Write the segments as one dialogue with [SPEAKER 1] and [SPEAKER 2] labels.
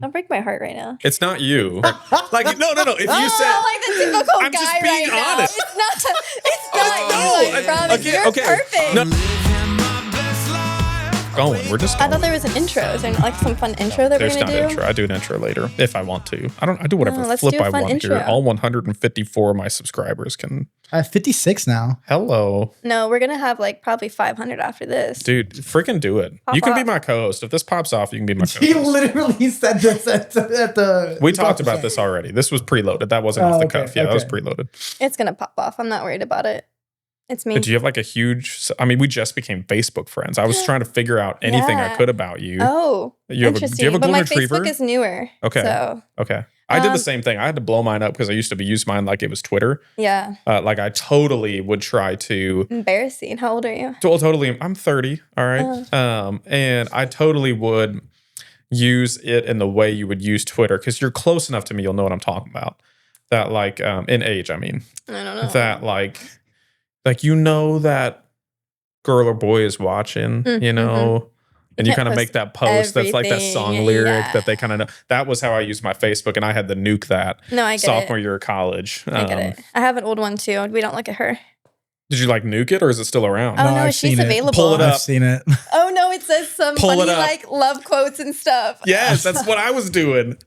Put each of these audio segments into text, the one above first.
[SPEAKER 1] Don't break my heart right now.
[SPEAKER 2] It's not you. Like, no. If you said,
[SPEAKER 1] like the typical
[SPEAKER 2] I'm
[SPEAKER 1] guy
[SPEAKER 2] just being
[SPEAKER 1] right
[SPEAKER 2] honest.
[SPEAKER 1] now. It's not you, I promise. You're perfect.
[SPEAKER 2] No. We're just going.
[SPEAKER 1] I thought there was an intro. Is there like some fun intro that we're
[SPEAKER 2] There's
[SPEAKER 1] gonna
[SPEAKER 2] not
[SPEAKER 1] do?
[SPEAKER 2] an intro. I do an intro later if I want to. I do whatever
[SPEAKER 1] let's
[SPEAKER 2] flip
[SPEAKER 1] do a
[SPEAKER 2] I
[SPEAKER 1] fun
[SPEAKER 2] want
[SPEAKER 1] intro.
[SPEAKER 2] here. All 154 of my subscribers can.
[SPEAKER 3] I have 56 now.
[SPEAKER 2] Hello.
[SPEAKER 1] No, we're gonna have like probably 500 after this.
[SPEAKER 2] Dude, freaking do it.
[SPEAKER 1] Pop
[SPEAKER 2] you can be
[SPEAKER 1] off.
[SPEAKER 2] my co-host. If this pops off, you can be my
[SPEAKER 3] He
[SPEAKER 2] co-host.
[SPEAKER 3] literally said this at the.
[SPEAKER 2] We talked about this already. This was preloaded. That wasn't off the cuff. Yeah, that was preloaded.
[SPEAKER 1] It's gonna pop off. I'm not worried about it. It's me.
[SPEAKER 2] But do you have like a huge? I mean, we just became Facebook friends. I was trying to figure out anything I could about you.
[SPEAKER 1] Oh,
[SPEAKER 2] you have
[SPEAKER 1] interesting.
[SPEAKER 2] do you have a
[SPEAKER 1] but
[SPEAKER 2] golden
[SPEAKER 1] my
[SPEAKER 2] retriever?
[SPEAKER 1] Facebook is newer.
[SPEAKER 2] Okay.
[SPEAKER 1] So
[SPEAKER 2] okay. I did the same thing. I had to blow mine up because I used to use mine like it was Twitter.
[SPEAKER 1] yeah,
[SPEAKER 2] Like I totally would try to.
[SPEAKER 1] embarrassing. How old are you?
[SPEAKER 2] Well, totally. I'm 30. All right. And I totally would use it in the way you would use Twitter because you're close enough to me. You'll know what I'm talking about. That like in age. I mean,
[SPEAKER 1] I don't know.
[SPEAKER 2] that like you know that girl or boy is watching. You know. And you kind of make that post that's like that song lyric that they kind of know. That was how I used my Facebook, and I had to nuke that.
[SPEAKER 1] No, I get
[SPEAKER 2] sophomore
[SPEAKER 1] it.
[SPEAKER 2] year of college.
[SPEAKER 1] I get it. I have an old one too. We don't look at her.
[SPEAKER 2] Did you like nuke it, or is it still around?
[SPEAKER 1] Oh no,
[SPEAKER 3] I've
[SPEAKER 1] she's
[SPEAKER 3] seen it.
[SPEAKER 1] available.
[SPEAKER 2] Pull it up.
[SPEAKER 3] I've seen it.
[SPEAKER 1] Oh no, it says some
[SPEAKER 2] Pull
[SPEAKER 1] funny
[SPEAKER 2] it up.
[SPEAKER 1] like love quotes and stuff.
[SPEAKER 2] Yes, that's what I was doing.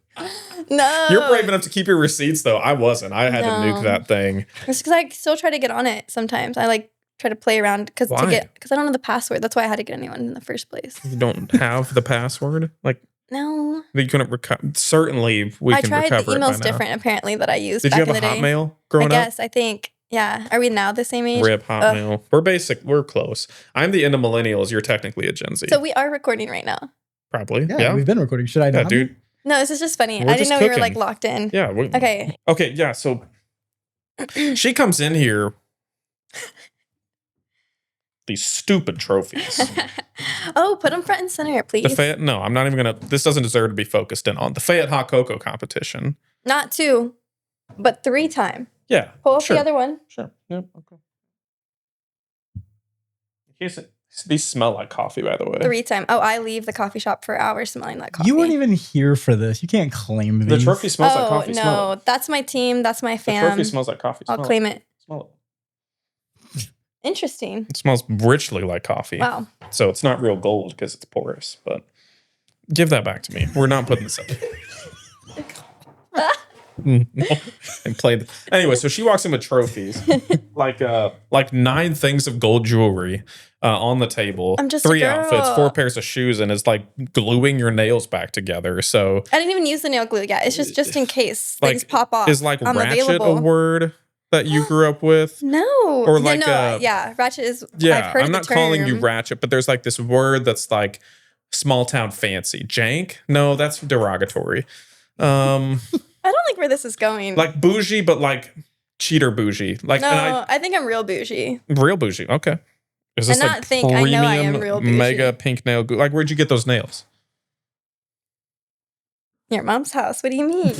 [SPEAKER 1] No,
[SPEAKER 2] You're brave enough to keep your receipts, though. I wasn't. I had to nuke that thing.
[SPEAKER 1] It's because I still try to get on it sometimes. I like try to play around because I don't know the password. That's why I had to get a new one in the first place.
[SPEAKER 2] You don't have the password, like
[SPEAKER 1] No,
[SPEAKER 2] you couldn't recover. Certainly, we can
[SPEAKER 1] I tried.
[SPEAKER 2] recover
[SPEAKER 1] The
[SPEAKER 2] it by
[SPEAKER 1] email's
[SPEAKER 2] now.
[SPEAKER 1] different apparently that I used.
[SPEAKER 2] Did
[SPEAKER 1] back
[SPEAKER 2] you have
[SPEAKER 1] in
[SPEAKER 2] a
[SPEAKER 1] the day.
[SPEAKER 2] Hotmail growing
[SPEAKER 1] I
[SPEAKER 2] up?
[SPEAKER 1] guess. I think. Yeah. Are we now the same age?
[SPEAKER 2] Rip Hotmail. We're basic. We're close. I'm the end of millennials. You're technically a Gen Z.
[SPEAKER 1] So we are recording right now.
[SPEAKER 2] Probably.
[SPEAKER 3] Yeah, we've been recording. Should I not?
[SPEAKER 2] Dude.
[SPEAKER 1] No, this is just funny.
[SPEAKER 2] We're
[SPEAKER 1] I didn't
[SPEAKER 2] just
[SPEAKER 1] know we were
[SPEAKER 2] cooking.
[SPEAKER 1] like locked in.
[SPEAKER 2] Yeah.
[SPEAKER 1] Okay.
[SPEAKER 2] Okay. Yeah. So she comes in here. These stupid trophies.
[SPEAKER 1] Oh, put them front and center, please.
[SPEAKER 2] No, I'm not even gonna. This doesn't deserve to be focused in on the Fayette Hot Cocoa competition.
[SPEAKER 1] Not 2, but 3 time.
[SPEAKER 2] Yeah.
[SPEAKER 1] Pull up the other one.
[SPEAKER 2] Sure. Yeah. Okay. These smell like coffee, by the way.
[SPEAKER 1] 3 time. Oh, I leave the coffee shop for hours smelling like coffee.
[SPEAKER 3] You weren't even here for this. You can't claim these.
[SPEAKER 2] The trophy smells like coffee.
[SPEAKER 1] No,
[SPEAKER 2] Smell it.
[SPEAKER 1] that's my team. That's my
[SPEAKER 2] The
[SPEAKER 1] fam.
[SPEAKER 2] trophy smells like coffee.
[SPEAKER 1] I'll claim it.
[SPEAKER 2] Smell it.
[SPEAKER 1] Interesting.
[SPEAKER 2] It smells richly like coffee.
[SPEAKER 1] Wow.
[SPEAKER 2] So it's not real gold because it's porous, but give that back to me. We're not putting this up. And played. Anyway, so she walks in with trophies, like 9 things of gold jewelry on the table.
[SPEAKER 1] I'm just
[SPEAKER 2] 3
[SPEAKER 1] a girl.
[SPEAKER 2] outfits, 4 pairs of shoes, and it's like gluing your nails back together. So
[SPEAKER 1] I didn't even use the nail glue yet. It's just in case things pop off.
[SPEAKER 2] Is like
[SPEAKER 1] I'm
[SPEAKER 2] ratchet
[SPEAKER 1] available.
[SPEAKER 2] a word that you grew up with?
[SPEAKER 1] No.
[SPEAKER 2] Or like
[SPEAKER 1] ratchet is.
[SPEAKER 2] Yeah,
[SPEAKER 1] I've heard
[SPEAKER 2] I'm
[SPEAKER 1] the
[SPEAKER 2] not calling you
[SPEAKER 1] term.
[SPEAKER 2] ratchet, but there's like this word that's like small town fancy. Jank? No, that's derogatory.
[SPEAKER 1] I don't like where this is going.
[SPEAKER 2] Like bougie, but like cheater bougie. Like
[SPEAKER 1] no, I think I'm real bougie.
[SPEAKER 2] Real bougie. Okay. Is this
[SPEAKER 1] And not
[SPEAKER 2] like
[SPEAKER 1] think, I know I am
[SPEAKER 2] premium
[SPEAKER 1] real bougie.
[SPEAKER 2] mega pink nail? Like, where'd you get those nails?
[SPEAKER 1] Your mom's house. What do you mean?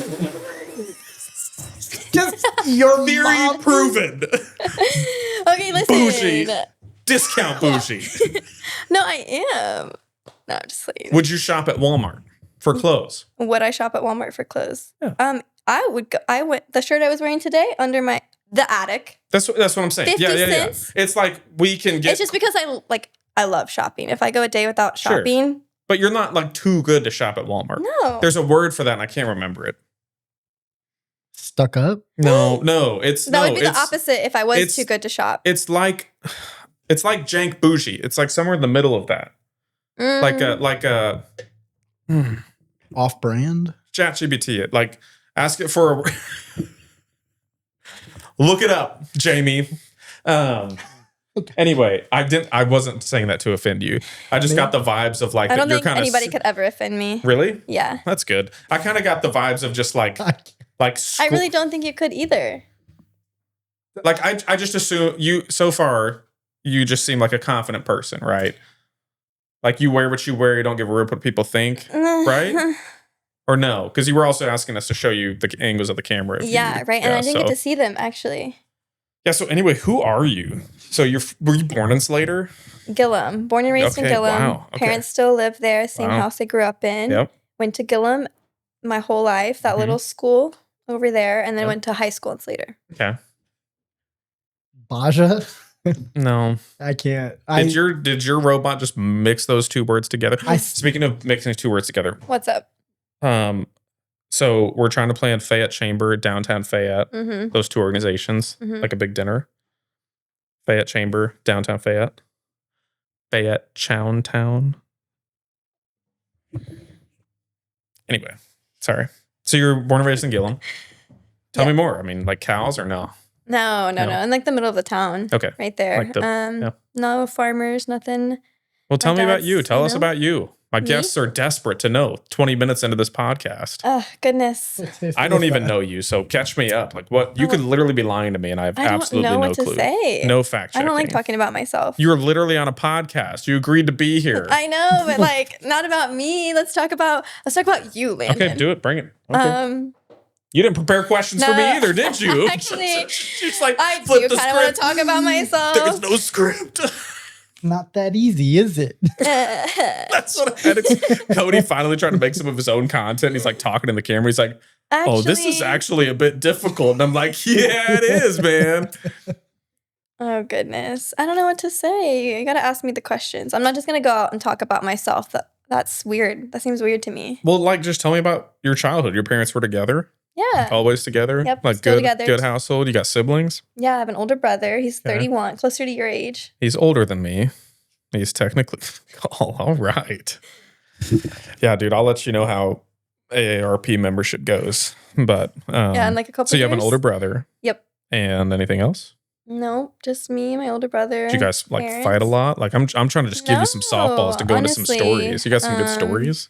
[SPEAKER 3] Just your
[SPEAKER 2] Theory
[SPEAKER 3] mom.
[SPEAKER 2] proven.
[SPEAKER 1] Okay, listen.
[SPEAKER 2] Bougie. Discount bougie.
[SPEAKER 1] No, I am. No, I'm just saying.
[SPEAKER 2] Would you shop at Walmart for clothes?
[SPEAKER 1] Would I shop at Walmart for clothes?
[SPEAKER 2] Yeah.
[SPEAKER 1] I would go. I went the shirt I was wearing today under the attic.
[SPEAKER 2] That's what I'm saying.
[SPEAKER 1] 50
[SPEAKER 2] Yeah.
[SPEAKER 1] cents?
[SPEAKER 2] It's like we can get.
[SPEAKER 1] It's just because I love shopping. If I go a day without
[SPEAKER 2] Sure.
[SPEAKER 1] shopping,
[SPEAKER 2] But you're not like too good to shop at Walmart.
[SPEAKER 1] no.
[SPEAKER 2] There's a word for that, and I can't remember it.
[SPEAKER 3] Stuck up?
[SPEAKER 2] No,
[SPEAKER 1] that would be the opposite if I was too good to shop.
[SPEAKER 2] It's like jank bougie. It's like somewhere in the middle of that. Like a
[SPEAKER 3] Off brand?
[SPEAKER 2] ChatGPT it. Like ask it for a look it up, Jamie. Anyway, I wasn't saying that to offend you. I just got the vibes of like
[SPEAKER 1] I don't
[SPEAKER 2] you're
[SPEAKER 1] think
[SPEAKER 2] kind of
[SPEAKER 1] anybody could ever offend me.
[SPEAKER 2] Really?
[SPEAKER 1] Yeah.
[SPEAKER 2] That's good. I kind of got the vibes of just like
[SPEAKER 1] I really don't think you could either.
[SPEAKER 2] like I just assume so far you just seem like a confident person, right? Like you wear what you wear, you don't give a rip what people think, right? Or no? Because you were also asking us to show you the angles of the camera.
[SPEAKER 1] Yeah, right. And I didn't get to see them actually.
[SPEAKER 2] Yeah. So anyway, who are you? So were you born in Slater?
[SPEAKER 1] Gillum, born and raised in
[SPEAKER 2] Okay,
[SPEAKER 1] Gillum.
[SPEAKER 2] wow, okay.
[SPEAKER 1] Parents still live there, same
[SPEAKER 2] Wow.
[SPEAKER 1] house I grew up in.
[SPEAKER 2] Yep.
[SPEAKER 1] Went to Gillum my whole life, that little school over there, and then went to high school in Slater.
[SPEAKER 2] Okay.
[SPEAKER 3] Baja?
[SPEAKER 2] No.
[SPEAKER 3] I can't.
[SPEAKER 2] Did your robot just mix those two words together? Speaking of mixing two words together.
[SPEAKER 1] What's up?
[SPEAKER 2] So we're trying to plan Fayette Chamber, downtown Fayette. Those two organizations, like a big dinner. Fayette Chamber, downtown Fayette. Fayette Town. Anyway, sorry. So you're born and raised in Gillum. Tell me more. I mean, like cows or no?
[SPEAKER 1] No. In like the middle of the town.
[SPEAKER 2] Okay.
[SPEAKER 1] Right there.
[SPEAKER 2] Like
[SPEAKER 1] no farmers, nothing.
[SPEAKER 2] Well, tell me about you. Tell us about you. My guests are desperate to know 20 minutes into this podcast.
[SPEAKER 1] Oh, goodness.
[SPEAKER 2] I don't even know you, so catch me up. Like what? You could literally be lying to me and I have absolutely no clue.
[SPEAKER 1] I don't know what to say.
[SPEAKER 2] No fact checking.
[SPEAKER 1] I don't like talking about myself.
[SPEAKER 2] You're literally on a podcast. You agreed to be here.
[SPEAKER 1] I know, but like not about me. Let's talk about you, Landon.
[SPEAKER 2] Okay, do it. Bring it. Okay. You didn't prepare questions for me either, did you?
[SPEAKER 1] Actually,
[SPEAKER 2] she's like,
[SPEAKER 1] I do kind of want to talk about myself.
[SPEAKER 2] There's no script.
[SPEAKER 3] Not that easy, is it?
[SPEAKER 2] That's what I had. Cody finally trying to make some of his own content. He's like talking in the camera. He's like, this is actually a bit difficult. And I'm like, yeah, it is, man.
[SPEAKER 1] Oh, goodness. I don't know what to say. You got to ask me the questions. I'm not just going to go out and talk about myself. That's weird. That seems weird to me.
[SPEAKER 2] Well, like, just tell me about your childhood. Your parents were together?
[SPEAKER 1] Yeah.
[SPEAKER 2] Always together?
[SPEAKER 1] Yep.
[SPEAKER 2] Like good household? You got siblings?
[SPEAKER 1] Yeah, I have an older brother. He's 31, closer to your age.
[SPEAKER 2] He's older than me. He's technically... Oh, all right. Yeah, dude, I'll let you know how AARP membership goes. But
[SPEAKER 1] in like a couple
[SPEAKER 2] So you
[SPEAKER 1] years.
[SPEAKER 2] have an older brother?
[SPEAKER 1] Yep.
[SPEAKER 2] And anything else?
[SPEAKER 1] No, just me and my older brother.
[SPEAKER 2] Do you guys like fight a lot? Like I'm trying to just give you some softballs to go into some stories. You got some good stories?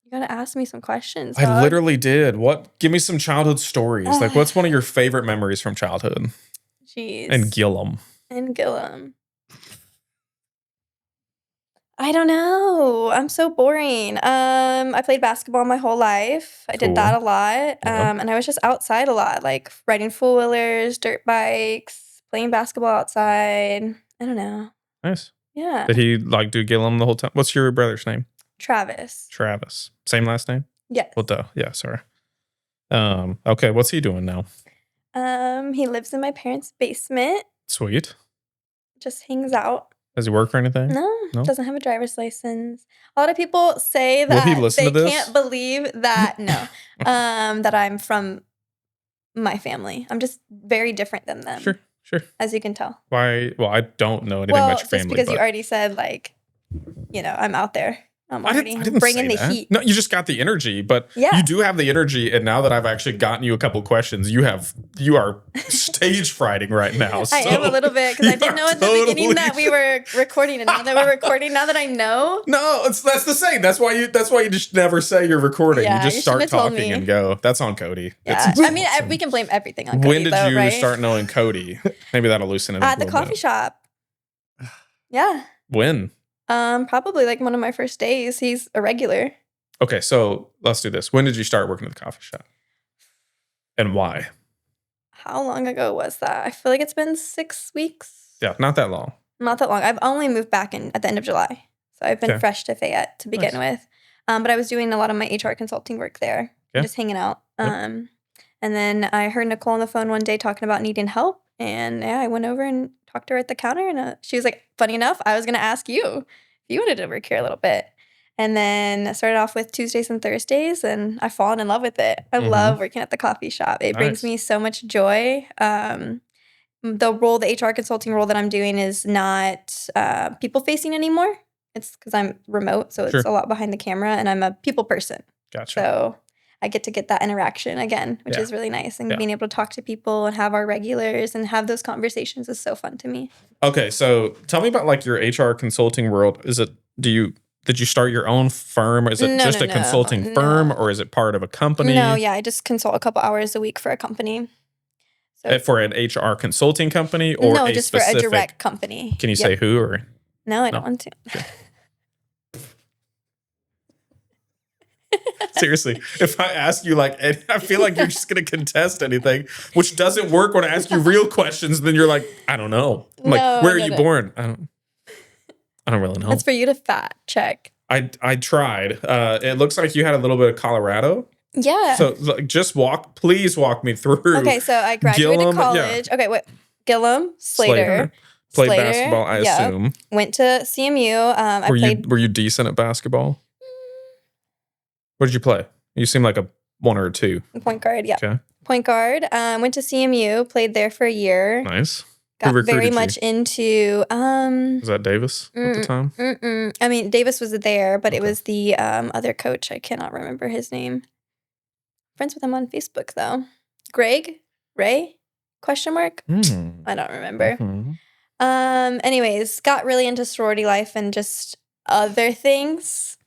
[SPEAKER 1] You gotta ask me some questions.
[SPEAKER 2] I literally did. Give me some childhood stories. Like what's one of your favorite memories from childhood?
[SPEAKER 1] Jeez.
[SPEAKER 2] In Gillum.
[SPEAKER 1] I don't know. I'm so boring. I played basketball my whole life. I did that a lot. And I was just outside a lot, like riding four-wheelers, dirt bikes, playing basketball outside. I don't know.
[SPEAKER 2] Nice.
[SPEAKER 1] Yeah.
[SPEAKER 2] Did he like do Gillum the whole time? What's your brother's name?
[SPEAKER 1] Travis.
[SPEAKER 2] Same last name?
[SPEAKER 1] Yes.
[SPEAKER 2] Well, duh. Yeah, sorry. Okay, what's he doing now?
[SPEAKER 1] He lives in my parents' basement.
[SPEAKER 2] Sweet.
[SPEAKER 1] Just hangs out.
[SPEAKER 2] Does he work or anything?
[SPEAKER 1] No, doesn't have a driver's license. A lot of people say that they can't believe that that I'm from my family. I'm just very different than them.
[SPEAKER 2] Sure.
[SPEAKER 1] As you can tell.
[SPEAKER 2] Why? Well, I don't know anything about your family.
[SPEAKER 1] Just because you already said like, I'm out there. I'm already
[SPEAKER 2] I didn't
[SPEAKER 1] bringing
[SPEAKER 2] say
[SPEAKER 1] the
[SPEAKER 2] that.
[SPEAKER 1] heat.
[SPEAKER 2] No, you just got the energy, but you do have the energy. And now that I've actually gotten you a couple questions, you are stage frighting right now. So
[SPEAKER 1] I am a little bit because I didn't know at the beginning that we were recording, and now that we're recording, now that I know.
[SPEAKER 2] No, that's the same. That's why you just never say you're recording.
[SPEAKER 1] Yeah,
[SPEAKER 2] you just start talking and go. That's on Cody.
[SPEAKER 1] Yeah, I mean, we can blame everything on Cody.
[SPEAKER 2] When did you start knowing Cody? Maybe that'll loosen it up.
[SPEAKER 1] At the coffee shop. Yeah.
[SPEAKER 2] When?
[SPEAKER 1] Probably like one of my first days. He's a regular.
[SPEAKER 2] Okay, so let's do this. When did you start working at the coffee shop? And why?
[SPEAKER 1] How long ago was that? I feel like it's been 6 weeks.
[SPEAKER 2] Yeah, not that long.
[SPEAKER 1] Not that long. I've only moved back at the end of July. So I've been fresh to Fayette to begin with. But I was doing a lot of my HR consulting work there. Just hanging out. And then I heard Nicole on the phone one day talking about needing help. And I went over and talked to her at the counter. And she was like, funny enough, I was going to ask you if you wanted to work here a little bit. And then I started off with Tuesdays and Thursdays. And I've fallen in love with it. I love working at the coffee shop. It brings me so much joy. The HR consulting role that I'm doing is not people facing anymore. It's because I'm remote. So it's a lot behind the camera. And I'm a people person.
[SPEAKER 2] Gotcha.
[SPEAKER 1] So I get that interaction again, which is really nice. And being able to talk to people and have our regulars and have those conversations is so fun to me.
[SPEAKER 2] Okay, so tell me about like your HR consulting world. Did you start your own firm? Is it just a consulting firm or is it part of a company?
[SPEAKER 1] No, I just consult a couple hours a week for a company.
[SPEAKER 2] So, for an HR consulting company or
[SPEAKER 1] no, just for a direct company.
[SPEAKER 2] Can you say who or?
[SPEAKER 1] No, I don't want to.
[SPEAKER 2] Okay. Seriously, if I ask you I feel like you're just going to contest anything, which doesn't work when I ask you real questions. Then you're like, I don't know. I'm like, where are you born? I don't really know.
[SPEAKER 1] That's for you to fact check.
[SPEAKER 2] I tried. It looks like you had a little bit of Colorado.
[SPEAKER 1] Yeah.
[SPEAKER 2] So please walk me through.
[SPEAKER 1] Okay, so I graduated
[SPEAKER 2] Gillum,
[SPEAKER 1] college. Okay, wait. Gillum, Slater.
[SPEAKER 2] Played basketball, I assume.
[SPEAKER 1] Went to CMU.
[SPEAKER 2] Were you decent at basketball? What did you play? You seem like a 1 or 2.
[SPEAKER 1] Point guard, yeah.
[SPEAKER 2] Okay.
[SPEAKER 1] Point guard. Went to CMU, played there for a year.
[SPEAKER 2] Nice.
[SPEAKER 1] Got very much into
[SPEAKER 2] was that Davis at the time?
[SPEAKER 1] I mean, Davis was there, but it was the other coach. I cannot remember his name. Friends with him on Facebook though. Greg? Ray? Question mark? I don't remember. Anyways, got really into sorority life and just other things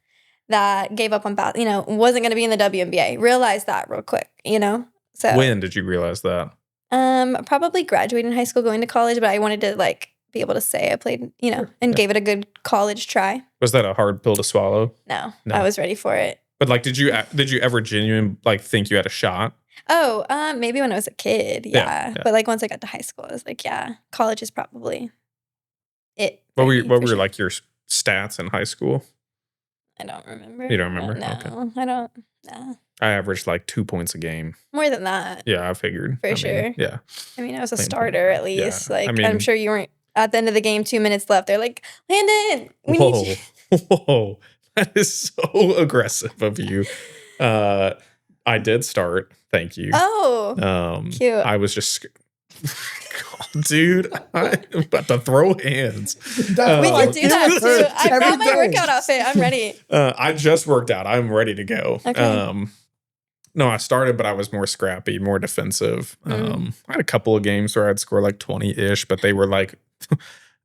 [SPEAKER 1] that gave up on wasn't going to be in the WNBA. Realized that real quick, So
[SPEAKER 2] when did you realize that?
[SPEAKER 1] Probably graduating high school, going to college, but I wanted to be able to say I played, gave it a good college try.
[SPEAKER 2] Was that a hard pill to swallow?
[SPEAKER 1] No. I was ready for it.
[SPEAKER 2] But did you ever genuinely think you had a shot?
[SPEAKER 1] Oh, maybe when I was a kid, yeah. But once I got to high school, I was like, yeah, college is probably it.
[SPEAKER 2] What were your stats in high school?
[SPEAKER 1] I don't remember.
[SPEAKER 2] You don't remember?
[SPEAKER 1] No,
[SPEAKER 2] okay.
[SPEAKER 1] I don't. No.
[SPEAKER 2] I averaged 2 points a game.
[SPEAKER 1] More than that.
[SPEAKER 2] Yeah, I figured.
[SPEAKER 1] For sure.
[SPEAKER 2] Yeah.
[SPEAKER 1] I mean, I was a starter at least.
[SPEAKER 2] Yeah.
[SPEAKER 1] I'm sure you weren't at the end of the game, 2 minutes left. They're like, Landon, we need you.
[SPEAKER 2] Whoa. That is so aggressive of you. I did start. Thank you.
[SPEAKER 1] Oh, cute.
[SPEAKER 2] I was just, dude, I'm about to throw hands.
[SPEAKER 1] We can do that too. I brought my workout outfit. I'm ready.
[SPEAKER 2] I just worked out. I'm ready to go.
[SPEAKER 1] Okay.
[SPEAKER 2] No, I started, but I was more scrappy, more defensive. I had a couple of games where I'd score 20-ish, but they were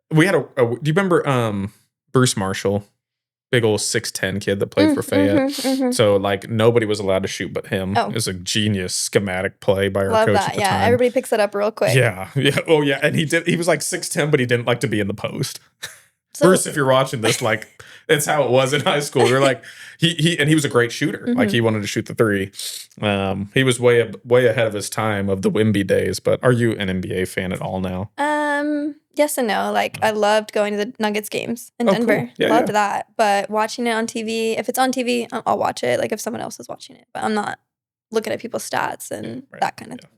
[SPEAKER 2] we had do you remember Bruce Marshall? Big old 6'10" kid that played for Fayette. So nobody was allowed to shoot but him. It was a genius schematic play by our coach at the time.
[SPEAKER 1] Everybody picks it up real quick.
[SPEAKER 2] Yeah. Oh yeah. And he was 6'10", but he didn't like to be in the post. So, Bruce, if you're watching this, it's how it was in high school. We were he was a great shooter. He wanted to shoot the 3. He was way ahead of his time of the Wimby days. But are you an NBA fan at all now?
[SPEAKER 1] Yes and no. I loved going to the Nuggets games in Denver.
[SPEAKER 2] Cool.
[SPEAKER 1] Loved that. But watching it on TV, if it's on TV, I'll watch it. If someone else is watching it. But I'm not looking at people's stats and that kind of thing.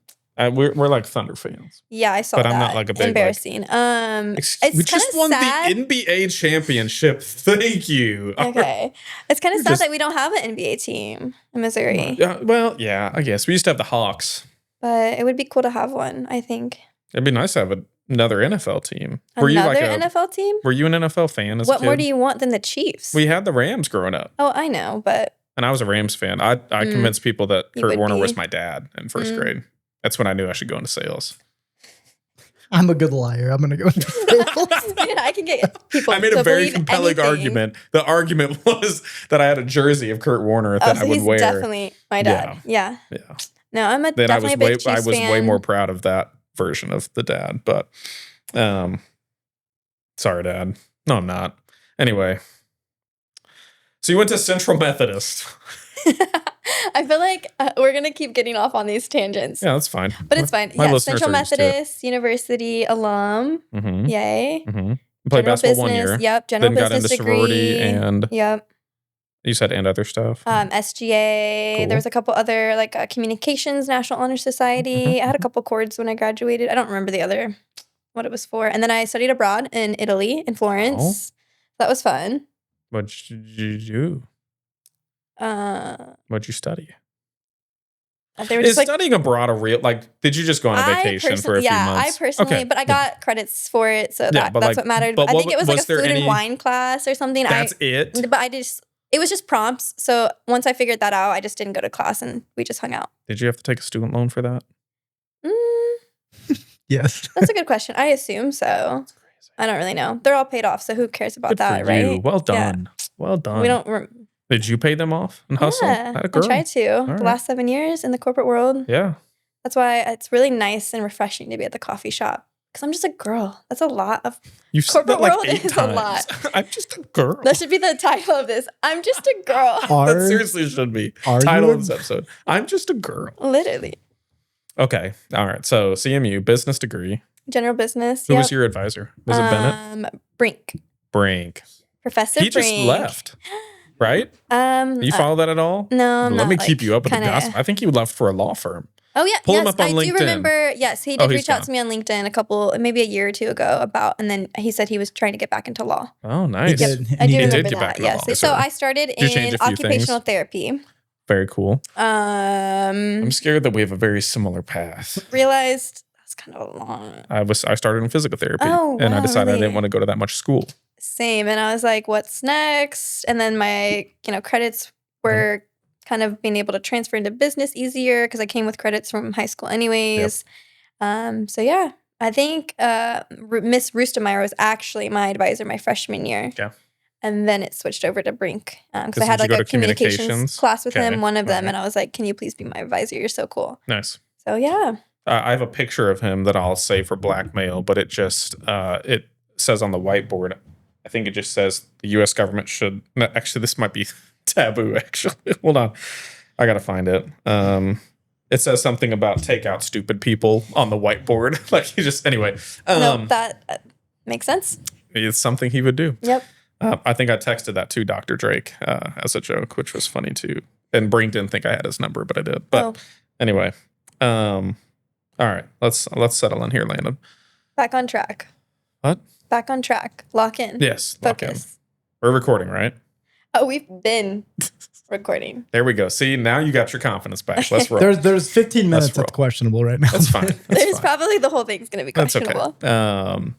[SPEAKER 2] We're Thunder fans.
[SPEAKER 1] Yeah, I saw that.
[SPEAKER 2] But I'm not a big
[SPEAKER 1] embarrassing.
[SPEAKER 2] We just won
[SPEAKER 1] sad.
[SPEAKER 2] the NBA championship. Thank you.
[SPEAKER 1] Okay, it's kind of sad that we don't have an NBA team in Missouri.
[SPEAKER 2] Well, yeah, I guess we used to have the Hawks,
[SPEAKER 1] but it would be cool to have one. I think
[SPEAKER 2] it'd be nice to have another NFL team.
[SPEAKER 1] Another NFL team?
[SPEAKER 2] Were you an NFL fan as a kid?
[SPEAKER 1] What more do you want than the Chiefs?
[SPEAKER 2] We had the Rams growing up.
[SPEAKER 1] Oh, I know, but
[SPEAKER 2] and I was a Rams fan. I convinced people that Kurt Warner was my dad in first grade. That's when I knew I should go into sales.
[SPEAKER 3] I'm a good liar. I'm going to go into sales.
[SPEAKER 1] Yeah, I can get people.
[SPEAKER 2] I made a very compelling argument. The argument was that I had a jersey of Kurt Warner that I would wear.
[SPEAKER 1] Definitely my dad. Yeah. No, I'm definitely a big Chiefs fan.
[SPEAKER 2] I was way more proud of that version of the dad, but sorry, Dad. No, I'm not. Anyway, so you went to Central Methodist.
[SPEAKER 1] I feel like we're going to keep getting off on these tangents.
[SPEAKER 2] Yeah, that's fine.
[SPEAKER 1] But it's fine. Yeah, Central Methodist University alum. Yay.
[SPEAKER 2] You played basketball 1 year.
[SPEAKER 1] Yep. General
[SPEAKER 2] then
[SPEAKER 1] business
[SPEAKER 2] got into sorority
[SPEAKER 1] degree.
[SPEAKER 2] and
[SPEAKER 1] yep.
[SPEAKER 2] You said and other stuff.
[SPEAKER 1] SGA. Cool. There was a couple other communications, National Honor Society. I had a couple chords when I graduated. I don't remember what it was for. And then I studied abroad in Italy, in Florence. That was fun.
[SPEAKER 2] What did you do? What'd you study?
[SPEAKER 1] They were
[SPEAKER 2] just studying abroad a real did you just go on a vacation for a few months?
[SPEAKER 1] Yeah, I personally, but I got credits for it, so that's what mattered. I think it was a food and wine class or something.
[SPEAKER 2] That's it?
[SPEAKER 1] But it was just prompts. So once I figured that out, I just didn't go to class and we just hung out.
[SPEAKER 2] Did you have to take a student loan for that?
[SPEAKER 3] Yes.
[SPEAKER 1] That's a good question. I assume so. I don't really know. They're all paid off, so who cares about that, right?
[SPEAKER 2] Well done. Yeah. Well done.
[SPEAKER 1] We don't.
[SPEAKER 2] Did you pay them off and hustle?
[SPEAKER 1] Yeah, I tried to. The last 7 years in the corporate world.
[SPEAKER 2] Yeah.
[SPEAKER 1] That's why it's really nice and refreshing to be at the coffee shop. Because I'm just a girl. That's a lot of
[SPEAKER 2] You've
[SPEAKER 1] corporate
[SPEAKER 2] said that
[SPEAKER 1] world 8 is
[SPEAKER 2] times.
[SPEAKER 1] a lot.
[SPEAKER 2] I'm just a girl.
[SPEAKER 1] That should be the title of this. I'm just a girl.
[SPEAKER 2] That seriously should be title of this episode. I'm just a girl.
[SPEAKER 1] Literally.
[SPEAKER 2] Okay. All right. So CMU, business degree.
[SPEAKER 1] General business.
[SPEAKER 2] Who was your advisor? Was it Bennett?
[SPEAKER 1] Brink. Professor
[SPEAKER 2] He just
[SPEAKER 1] Brink.
[SPEAKER 2] left, right? You follow that at all?
[SPEAKER 1] No,
[SPEAKER 2] Let me keep you up with the gossip. I think he left for a law firm.
[SPEAKER 1] Oh yeah,
[SPEAKER 2] Pull him up on LinkedIn.
[SPEAKER 1] I do remember. Yes, he did reach out to me on LinkedIn maybe a year or two ago and then he said he was trying to get back into law.
[SPEAKER 2] Oh, nice.
[SPEAKER 1] I do remember that. Yes. So I started in occupational therapy.
[SPEAKER 2] Very cool. I'm scared that we have a very similar path.
[SPEAKER 1] Realized that's kind of a long.
[SPEAKER 2] I started in physical therapy, and I decided I didn't want to go to that much school.
[SPEAKER 1] Same, and I was like, "What's next?" And then my credits were kind of being able to transfer into business easier because I came with credits from high school anyways. Yep. So yeah, I think Miss Roostemeyer was actually my advisor my freshman year. Yeah. And then it switched over to Brink because I had like a communications class with him, one of them, and I was like, "Can you please be my advisor? You're so cool." Nice. So yeah.
[SPEAKER 2] I have a picture of him that I'll say for blackmail, but it just it says on the whiteboard, I think it just says the U.S. government should. No, actually, this might be taboo. Actually, hold on, I gotta find it. It says something about take out stupid people on the whiteboard. Like anyway.
[SPEAKER 1] No, that makes sense.
[SPEAKER 2] It's something he would do.
[SPEAKER 1] Yep.
[SPEAKER 2] I think I texted that to Dr. Drake as a joke, which was funny too. And Brink didn't think I had his number, but I did. But anyway, all right, let's settle in here, Landon.
[SPEAKER 1] Back on track.
[SPEAKER 2] What?
[SPEAKER 1] Back on track. Lock in.
[SPEAKER 2] Yes, lock in. We're recording, right?
[SPEAKER 1] Oh, we've been recording.
[SPEAKER 2] There we go. See, now you got your confidence back. Let's roll.
[SPEAKER 3] There's 15 minutes that's questionable right now.
[SPEAKER 2] That's fine.
[SPEAKER 1] There's probably the whole thing's going to be questionable.
[SPEAKER 2] That's okay.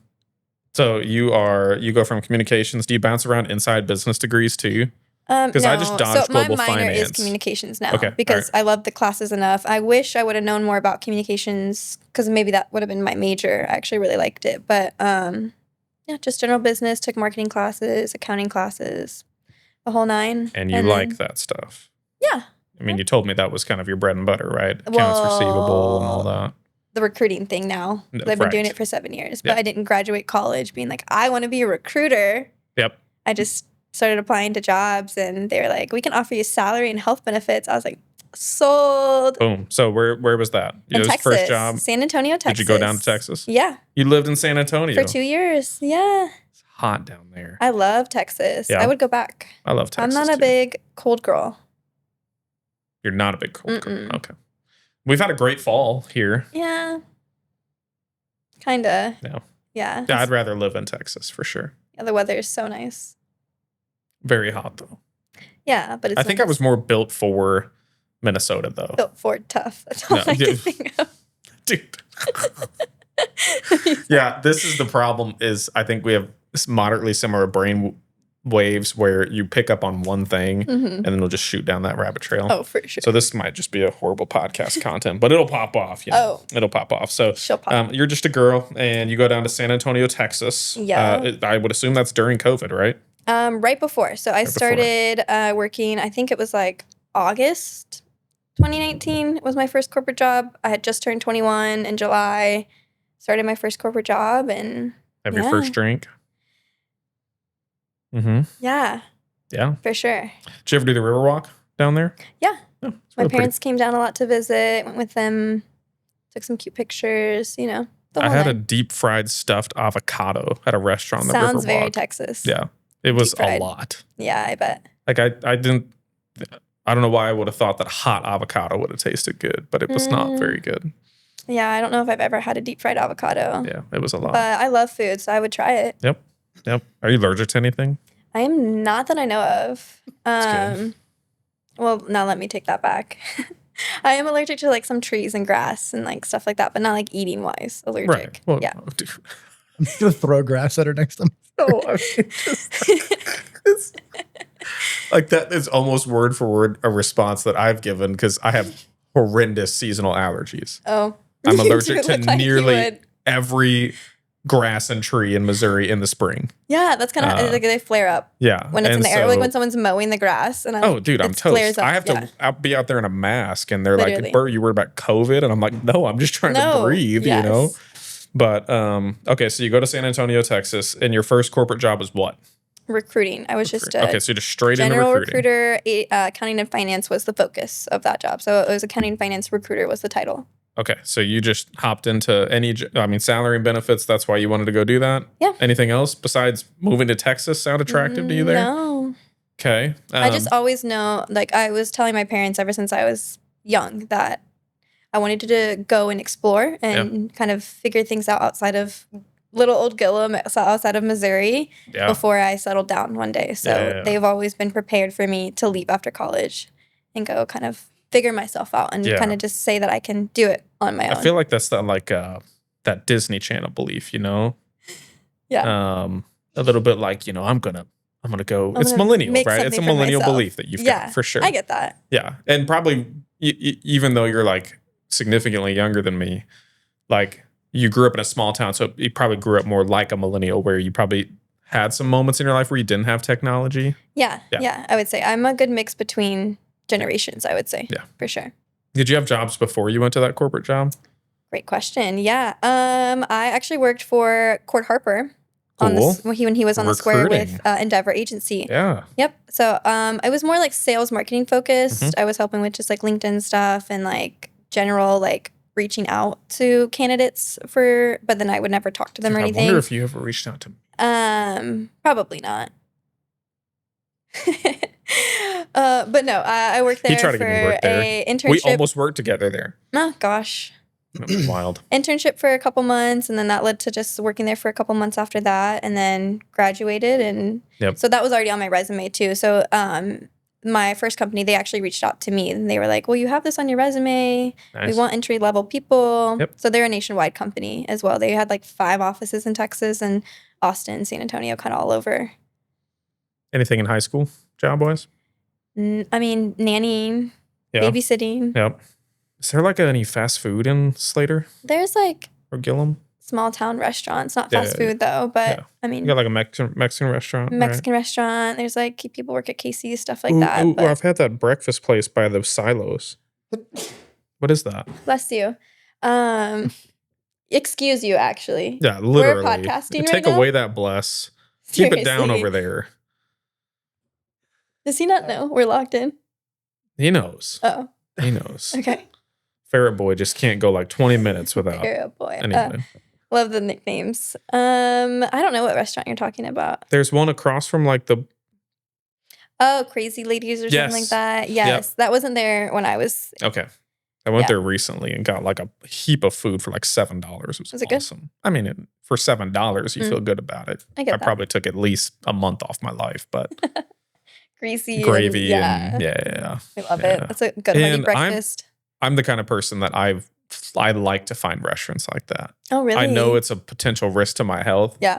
[SPEAKER 2] So you go from communications. Do you bounce around inside business degrees too?
[SPEAKER 1] Because
[SPEAKER 2] no. I just dodged global finance.
[SPEAKER 1] My minor is communications now because I love the classes enough. I wish I would have known more about communications because maybe that would have been my major. I actually really liked it. But just general business, took marketing classes, accounting classes, the whole nine.
[SPEAKER 2] And you like that stuff?
[SPEAKER 1] Yeah.
[SPEAKER 2] I mean, you told me that was kind of your bread and butter, right? Accounts receivable and all that.
[SPEAKER 1] The recruiting thing now. I've been doing it for 7 years, but I didn't graduate college being like, I want to be a recruiter.
[SPEAKER 2] Yep.
[SPEAKER 1] I just started applying to jobs and they were like, we can offer you salary and health benefits. I was like, sold.
[SPEAKER 2] Boom. So where was that?
[SPEAKER 1] In Texas. First job? San Antonio, Texas.
[SPEAKER 2] Did you go down to Texas?
[SPEAKER 1] Yeah.
[SPEAKER 2] You lived in San Antonio?
[SPEAKER 1] For 2 years. Yeah.
[SPEAKER 2] It's hot down there.
[SPEAKER 1] I love Texas. Yeah. I would go back.
[SPEAKER 2] I love Texas.
[SPEAKER 1] I'm not a big cold girl.
[SPEAKER 2] You're not a big cold girl. Okay. We've had a great fall here.
[SPEAKER 1] Yeah. Kinda.
[SPEAKER 2] No.
[SPEAKER 1] Yeah.
[SPEAKER 2] I'd rather live in Texas for sure.
[SPEAKER 1] Yeah, the weather is so nice.
[SPEAKER 2] Very hot though.
[SPEAKER 1] Yeah, but it's
[SPEAKER 2] I think I was more built for Minnesota though.
[SPEAKER 1] Built for tough. That's all I can think of.
[SPEAKER 2] Dude. Yeah, this is the problem is I think we have moderately similar brain waves where you pick up on one thing and then it'll just shoot down that rabbit trail.
[SPEAKER 1] Oh, for sure.
[SPEAKER 2] So this might just be a horrible podcast content, but it'll pop off. Yeah. Oh. It'll pop off. So you're just a girl and you go down to San Antonio, Texas.
[SPEAKER 1] Yeah.
[SPEAKER 2] I would assume that's during COVID, right?
[SPEAKER 1] Right before. So I started working, I think it was like August 2019 was my first corporate job. I had just turned 21 in July, started my first corporate job and
[SPEAKER 2] have your first drink. Mm-hmm.
[SPEAKER 1] Yeah.
[SPEAKER 2] Yeah.
[SPEAKER 1] For sure.
[SPEAKER 2] Did you ever do the Riverwalk down there?
[SPEAKER 1] Yeah. Oh, my parents came down a lot to visit, went with them, took some cute pictures, you know.
[SPEAKER 2] I had a deep fried stuffed avocado at a restaurant on the Riverwalk.
[SPEAKER 1] Sounds very Texas.
[SPEAKER 2] Yeah. It was a lot.
[SPEAKER 1] Yeah, I bet.
[SPEAKER 2] Like I don't know why I would have thought that hot avocado would have tasted good, but it was not very good.
[SPEAKER 1] Yeah, I don't know if I've ever had a deep fried avocado.
[SPEAKER 2] Yeah, it was a lot.
[SPEAKER 1] But I love food, so I would try it.
[SPEAKER 2] Yep. Are you allergic to anything?
[SPEAKER 1] I am not that I know of. Well, now let me take that back. I am allergic to like some trees and grass and like stuff like that, but not like eating wise allergic. Right. Well, yeah.
[SPEAKER 3] I'm gonna throw grass at her next time.
[SPEAKER 2] No, I mean, just like that is almost word for word a response that I've given because I have horrendous seasonal allergies.
[SPEAKER 1] Oh,
[SPEAKER 2] I'm allergic to nearly every grass and tree in Missouri in the spring.
[SPEAKER 1] Yeah, that's kind of like they flare up.
[SPEAKER 2] Yeah,
[SPEAKER 1] when it's in the air, like when someone's mowing the grass. And
[SPEAKER 2] I'm toast. I have to be out there in a mask, and they're like, "Bert, you worried about COVID?" And I'm like, "No, I'm just trying to breathe." Yes. You know. But okay, so you go to San Antonio, Texas, and your first corporate job was what?
[SPEAKER 1] Recruiting. I was just
[SPEAKER 2] so you're just straight into recruiting.
[SPEAKER 1] General recruiter. Accounting and finance was the focus of that job. So it was accounting and finance recruiter was the title.
[SPEAKER 2] Okay, so you just hopped into salary and benefits. That's why you wanted to go do that?
[SPEAKER 1] Yeah.
[SPEAKER 2] Anything else besides moving to Texas sound attractive to you there?
[SPEAKER 1] No.
[SPEAKER 2] Okay.
[SPEAKER 1] I just always know, like I was telling my parents ever since I was young that I wanted to go and explore and kind of figure things out outside of little old Gillum, outside of Missouri, before I settled down one day. So they've always been prepared for me to leave after college and go kind of figure myself out and kind of just say that I can do it on my own.
[SPEAKER 2] I feel like that's that Disney Channel belief, you know?
[SPEAKER 1] Yeah.
[SPEAKER 2] A little bit like, I'm gonna go. It's millennial, right? It's a millennial belief that you've got, for sure.
[SPEAKER 1] I get that.
[SPEAKER 2] Yeah. And probably even though you're like significantly younger than me, like you grew up in a small town, so you probably grew up more like a millennial where you probably had some moments in your life where you didn't have technology.
[SPEAKER 1] Yeah. I would say I'm a good mix between generations, I would say.
[SPEAKER 2] Yeah.
[SPEAKER 1] For sure.
[SPEAKER 2] Did you have jobs before you went to that corporate job?
[SPEAKER 1] Great question. Yeah. I actually worked for Court Harper when he was on the square with Endeavor Agency.
[SPEAKER 2] Yeah.
[SPEAKER 1] Yep. So I was more like sales marketing focused. I was helping with just like LinkedIn stuff and like general like reaching out to candidates but then I would never talk to them or anything.
[SPEAKER 2] I wonder if you ever reached out to me.
[SPEAKER 1] Probably not. But no, I worked there for an internship.
[SPEAKER 2] We almost worked together there.
[SPEAKER 1] Oh gosh.
[SPEAKER 2] It was wild.
[SPEAKER 1] Internship for a couple months, and then that led to just working there for a couple months after that, and then graduated, and so that was already on my resume too. So my first company, they actually reached out to me, and they were like, well, you have this on your resume. Nice. We want entry-level people. Yep. So they're a nationwide company as well. They had like 5 offices in Texas and Austin, San Antonio, kind of all over.
[SPEAKER 2] Anything in high school, job-wise?
[SPEAKER 1] I mean, nannying, babysitting.
[SPEAKER 2] Yep. Is there like any fast food in Slater?
[SPEAKER 1] There's like
[SPEAKER 2] or Gillum?
[SPEAKER 1] Small town restaurants, not fast food though, but I mean,
[SPEAKER 2] you got like a Mexican restaurant.
[SPEAKER 1] Mexican restaurant. There's like people work at Casey's, stuff like that.
[SPEAKER 2] Ooh, I've had that breakfast place by the silos. What is that?
[SPEAKER 1] Bless you. Excuse you, actually.
[SPEAKER 2] Yeah, literally.
[SPEAKER 1] We're podcasting
[SPEAKER 2] Take away that bless.
[SPEAKER 1] Seriously.
[SPEAKER 2] Keep it down over there.
[SPEAKER 1] Does he not know we're locked in?
[SPEAKER 2] He knows.
[SPEAKER 1] Oh.
[SPEAKER 2] He knows.
[SPEAKER 1] Okay.
[SPEAKER 2] Ferret Boy just can't go like 20 minutes without.
[SPEAKER 1] Ferret Boy.
[SPEAKER 2] Anyway.
[SPEAKER 1] Love the nicknames. I don't know what restaurant you're talking about.
[SPEAKER 2] There's one across from like the.
[SPEAKER 1] Oh, Crazy Ladies or something like that. Yes. That wasn't there when I was.
[SPEAKER 2] Okay. I went there recently and got like a heap of food for like $7. It was awesome. Good? I mean, for $7, you feel good about it. I probably took at least a month off my life, but.
[SPEAKER 1] Greasy.
[SPEAKER 2] Gravy.
[SPEAKER 1] And,
[SPEAKER 2] yeah.
[SPEAKER 1] I love it. That's a good hearty breakfast.
[SPEAKER 2] I'm the kind of person that I like to find restaurants like that.
[SPEAKER 1] Oh, really?
[SPEAKER 2] I know it's a potential risk to my health.
[SPEAKER 1] Yeah.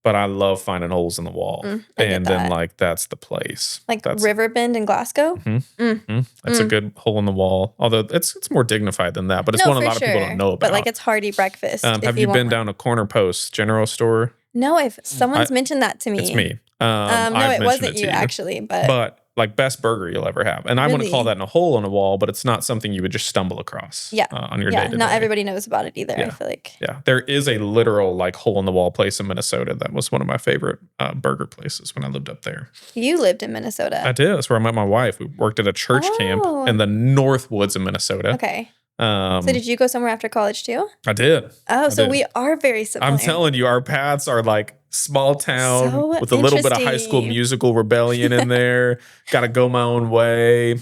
[SPEAKER 2] But I love finding holes in the wall. And then like that's the place.
[SPEAKER 1] Like Riverbend in Glasgow?
[SPEAKER 2] That's a good hole in the wall. Although it's more dignified than that. But it's one a lot of people don't know about.
[SPEAKER 1] But like it's hearty breakfast.
[SPEAKER 2] Have you been down to Corner Post General Store?
[SPEAKER 1] No, if someone's mentioned that to me.
[SPEAKER 2] It's me.
[SPEAKER 1] No, it wasn't you actually. But
[SPEAKER 2] like best burger you'll ever have. And I wouldn't call that a hole in a wall, but it's not something you would just stumble across on your day-to-day.
[SPEAKER 1] Not everybody knows about it either, I feel like.
[SPEAKER 2] Yeah, there is a literal like hole in the wall place in Minnesota that was one of my favorite burger places when I lived up there.
[SPEAKER 1] You lived in Minnesota.
[SPEAKER 2] I did. That's where I met my wife. We worked at a church camp in the North Woods of Minnesota.
[SPEAKER 1] Okay. So did you go somewhere after college too?
[SPEAKER 2] I did.
[SPEAKER 1] Oh, so we are very similar.
[SPEAKER 2] I'm telling you, our paths are like small town with a little bit of High School Musical rebellion in there. Got to go my own way.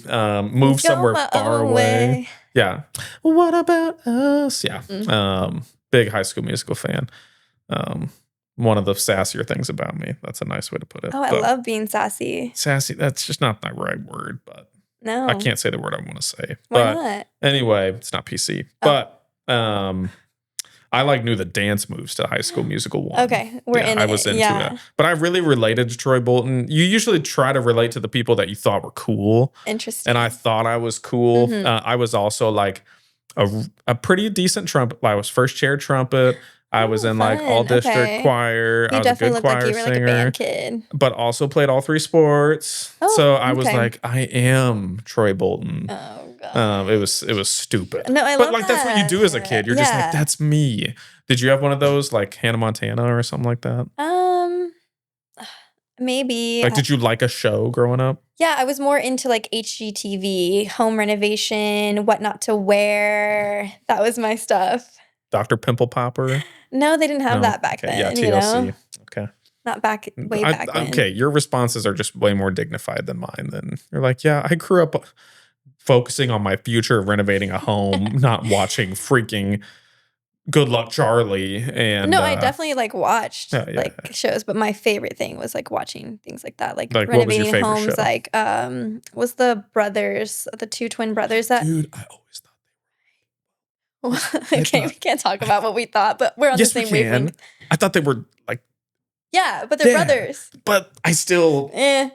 [SPEAKER 2] Move somewhere far away. Yeah. What about us? Yeah. Big High School Musical fan. One of the sassier things about me. That's a nice way to put it.
[SPEAKER 1] Oh, I love being sassy.
[SPEAKER 2] Sassy. That's just not the right word, but.
[SPEAKER 1] No.
[SPEAKER 2] I can't say the word I want to say.
[SPEAKER 1] Why not?
[SPEAKER 2] Anyway, it's not PC. But I knew the dance moves to High School Musical 1.
[SPEAKER 1] Okay. I was into it.
[SPEAKER 2] But I really related to Troy Bolton. You usually try to relate to the people that you thought were cool.
[SPEAKER 1] Interesting.
[SPEAKER 2] And I thought I was cool. I was also like a pretty decent trumpet. I was first chair trumpet. I was in like all district choir. I was a good choir singer. Like a band kid. But also played all 3 sports. Oh, so I was like, I am Troy Bolton.
[SPEAKER 1] Oh god.
[SPEAKER 2] It was stupid.
[SPEAKER 1] No, I love
[SPEAKER 2] But like that's what you do as a kid. You're just like, that's me. Did you have one of those like Hannah Montana or something like that?
[SPEAKER 1] Maybe.
[SPEAKER 2] Like, did you like a show growing up?
[SPEAKER 1] Yeah, I was more into like HGTV, home renovation, what not to wear. That was my stuff.
[SPEAKER 2] Dr. Pimple Popper?
[SPEAKER 1] No, they didn't have that back then. Yeah,
[SPEAKER 2] TLC.
[SPEAKER 1] You know?
[SPEAKER 2] Okay.
[SPEAKER 1] Not back way back when.
[SPEAKER 2] Okay, your responses are just way more dignified than mine. Then you're like, yeah, I grew up focusing on my future of renovating a home, not watching freaking Good Luck Charlie. And
[SPEAKER 1] no, I definitely like watched shows, but my favorite thing was like watching things like that, like
[SPEAKER 2] what was your
[SPEAKER 1] renovating
[SPEAKER 2] favorite
[SPEAKER 1] homes.
[SPEAKER 2] show?
[SPEAKER 1] Like, was the brothers, the two twin brothers that?
[SPEAKER 2] Dude, I always thought.
[SPEAKER 1] Okay, we can't talk about what we thought, but we're on the same wavelength.
[SPEAKER 2] I thought they were like.
[SPEAKER 1] Yeah, but they're brothers.
[SPEAKER 2] But I still.
[SPEAKER 1] Yeah.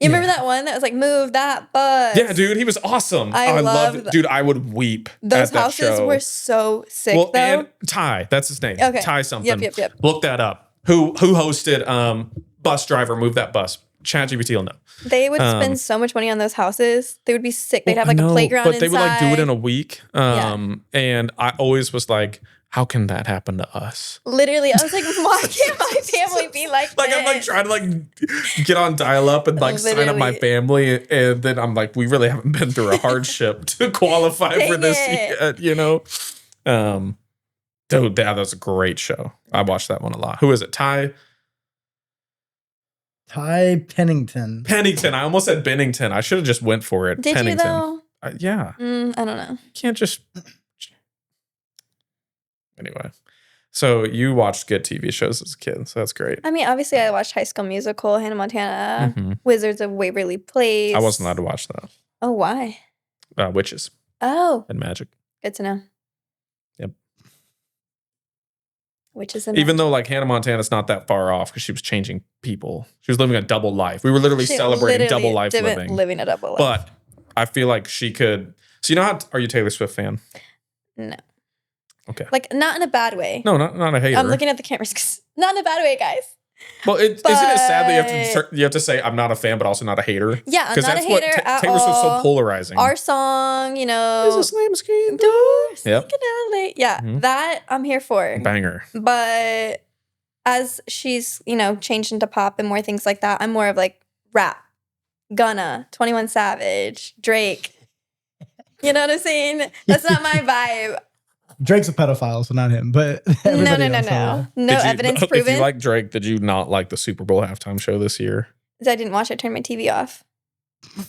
[SPEAKER 1] You remember that one that was like, move that bus?
[SPEAKER 2] Yeah, dude, he was awesome. I loved it. Dude, I would weep.
[SPEAKER 1] Those
[SPEAKER 2] at that
[SPEAKER 1] houses
[SPEAKER 2] show.
[SPEAKER 1] were so sick, though.
[SPEAKER 2] And Ty, that's his name.
[SPEAKER 1] Okay.
[SPEAKER 2] Ty something.
[SPEAKER 1] Yep.
[SPEAKER 2] Look that up. Who hosted Bus Driver, Move That Bus? ChatGPT will know.
[SPEAKER 1] They would spend so much money on those houses. They would be sick. They'd have like a playground inside.
[SPEAKER 2] But they would like do it in a week. And I always was like, how can that happen to us?
[SPEAKER 1] Literally, I was like, why can't my family be like
[SPEAKER 2] Like, I'm like trying to like get on dial up and like sign up my family. And then I'm like, we really haven't been through a hardship to qualify for this yet, you know? Dude, that was a great show. I watched that one a lot. Who is it? Ty
[SPEAKER 3] Pennington.
[SPEAKER 2] Pennington. I almost said Bennington. I should have just went for it.
[SPEAKER 1] Did
[SPEAKER 2] Pennington.
[SPEAKER 1] you though?
[SPEAKER 2] Yeah.
[SPEAKER 1] I don't know.
[SPEAKER 2] You can't just. Anyway, so you watched good TV shows as a kid, so that's great.
[SPEAKER 1] I mean, obviously, I watched High School Musical, Hannah Montana, Wizards of Waverly Place.
[SPEAKER 2] I wasn't allowed to watch that.
[SPEAKER 1] Oh, why?
[SPEAKER 2] Witches.
[SPEAKER 1] Oh.
[SPEAKER 2] And magic.
[SPEAKER 1] Good to know.
[SPEAKER 2] Yep.
[SPEAKER 1] Witches and
[SPEAKER 2] even though like Hannah Montana's not that far off because she was changing people. She was living a double life. We were literally celebrating double life living.
[SPEAKER 1] Living a double life.
[SPEAKER 2] But I feel like she could. So you know how? Are you a Taylor Swift fan?
[SPEAKER 1] No.
[SPEAKER 2] Okay.
[SPEAKER 1] Like, not in a bad way.
[SPEAKER 2] No, not a hater.
[SPEAKER 1] I'm looking at the cameras. Not in a bad way, guys.
[SPEAKER 2] Well, isn't it sad that you have to say I'm not a fan, but also not a hater?
[SPEAKER 1] Yeah, I'm not a hater at all.
[SPEAKER 2] Taylor Swift's so polarizing.
[SPEAKER 1] Our song, you know.
[SPEAKER 2] Is a slam scheme.
[SPEAKER 1] Yep. Yeah, that I'm here for.
[SPEAKER 2] Banger.
[SPEAKER 1] But as she's, you know, changed into pop and more things like that, I'm more of like rap. Gunna, 21 Savage, Drake. You know what I'm saying? That's not my vibe.
[SPEAKER 3] Drake's a pedophile, so not him. But
[SPEAKER 1] no. No
[SPEAKER 2] evidence
[SPEAKER 1] proven.
[SPEAKER 2] If you like Drake, did you not like the Super Bowl halftime show this year?
[SPEAKER 1] I didn't watch it. I turned my TV off.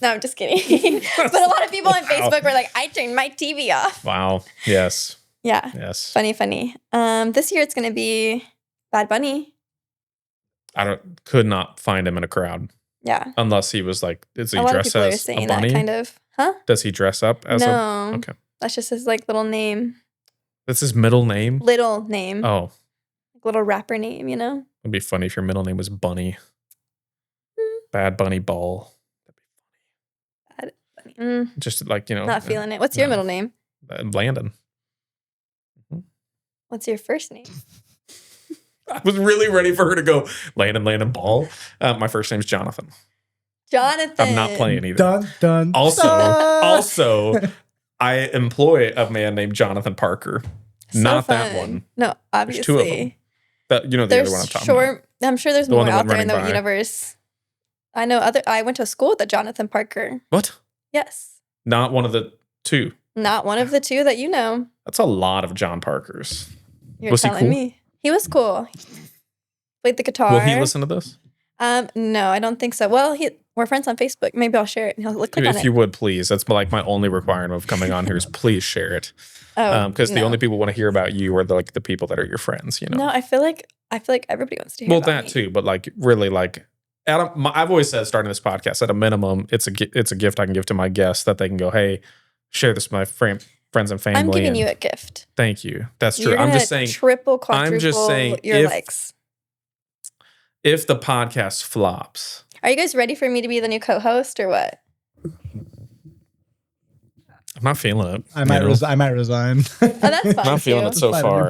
[SPEAKER 1] No, I'm just kidding. But a lot of people on Facebook were like, I turned my TV off.
[SPEAKER 2] Wow. Yes.
[SPEAKER 1] Yeah.
[SPEAKER 2] Yes.
[SPEAKER 1] Funny. This year it's going to be Bad Bunny.
[SPEAKER 2] Could not find him in a crowd.
[SPEAKER 1] Yeah.
[SPEAKER 2] Unless he was like, does he
[SPEAKER 1] a lot
[SPEAKER 2] dress
[SPEAKER 1] of people
[SPEAKER 2] as
[SPEAKER 1] are saying
[SPEAKER 2] a bunny?
[SPEAKER 1] that kind of. Huh?
[SPEAKER 2] Does he dress up as
[SPEAKER 1] No.
[SPEAKER 2] Okay.
[SPEAKER 1] That's just his like little name.
[SPEAKER 2] That's his middle name?
[SPEAKER 1] Little name.
[SPEAKER 2] Oh.
[SPEAKER 1] Little rapper name, you know?
[SPEAKER 2] It'd be funny if your middle name was Bunny. Bad Bunny Ball.
[SPEAKER 1] Bad Bunny.
[SPEAKER 2] Just like, you know.
[SPEAKER 1] Not feeling it. What's your middle name?
[SPEAKER 2] Landon.
[SPEAKER 1] What's your first name?
[SPEAKER 2] I was really ready for her to go Landon Ball. My first name's Jonathan.
[SPEAKER 1] Jonathan.
[SPEAKER 2] I'm not playing either.
[SPEAKER 3] Dun.
[SPEAKER 2] Also, I employ a man named Jonathan Parker.
[SPEAKER 1] So
[SPEAKER 2] not
[SPEAKER 1] fun.
[SPEAKER 2] that one.
[SPEAKER 1] No, obviously.
[SPEAKER 2] There's two of them. You know the other one I'm talking about.
[SPEAKER 1] I'm sure there's
[SPEAKER 2] The
[SPEAKER 1] more
[SPEAKER 2] one that
[SPEAKER 1] out
[SPEAKER 2] went
[SPEAKER 1] there in the
[SPEAKER 2] running by.
[SPEAKER 1] universe. I know I went to school with a Jonathan Parker.
[SPEAKER 2] What?
[SPEAKER 1] Yes.
[SPEAKER 2] Not one of the two.
[SPEAKER 1] Not one of the two that you know.
[SPEAKER 2] That's a lot of John Parkers.
[SPEAKER 1] Was he telling me. He was cool. Played the guitar.
[SPEAKER 2] Will he listen to this?
[SPEAKER 1] No, I don't think so. Well, we're friends on Facebook. Maybe I'll share it and he'll click on it.
[SPEAKER 2] If you would, please. That's like my only requirement of coming on here is please share it. Because the only people who want to hear about you are the people that are your friends, you know.
[SPEAKER 1] No, I feel like everybody wants to hear about
[SPEAKER 2] that
[SPEAKER 1] me.
[SPEAKER 2] too, but like really like I've always said starting this podcast at a minimum, it's a gift I can give to my guests that they can go, hey, share this with my friends and family.
[SPEAKER 1] I'm giving you a gift.
[SPEAKER 2] Thank you. That's true.
[SPEAKER 1] I'm just saying triple, quadruple
[SPEAKER 2] I'm just saying
[SPEAKER 1] your likes.
[SPEAKER 2] If the podcast flops.
[SPEAKER 1] Are you guys ready for me to be the new co-host or what?
[SPEAKER 2] I'm not feeling it.
[SPEAKER 3] I might resign.
[SPEAKER 1] Oh, that's fine.
[SPEAKER 2] I'm not feeling it so far.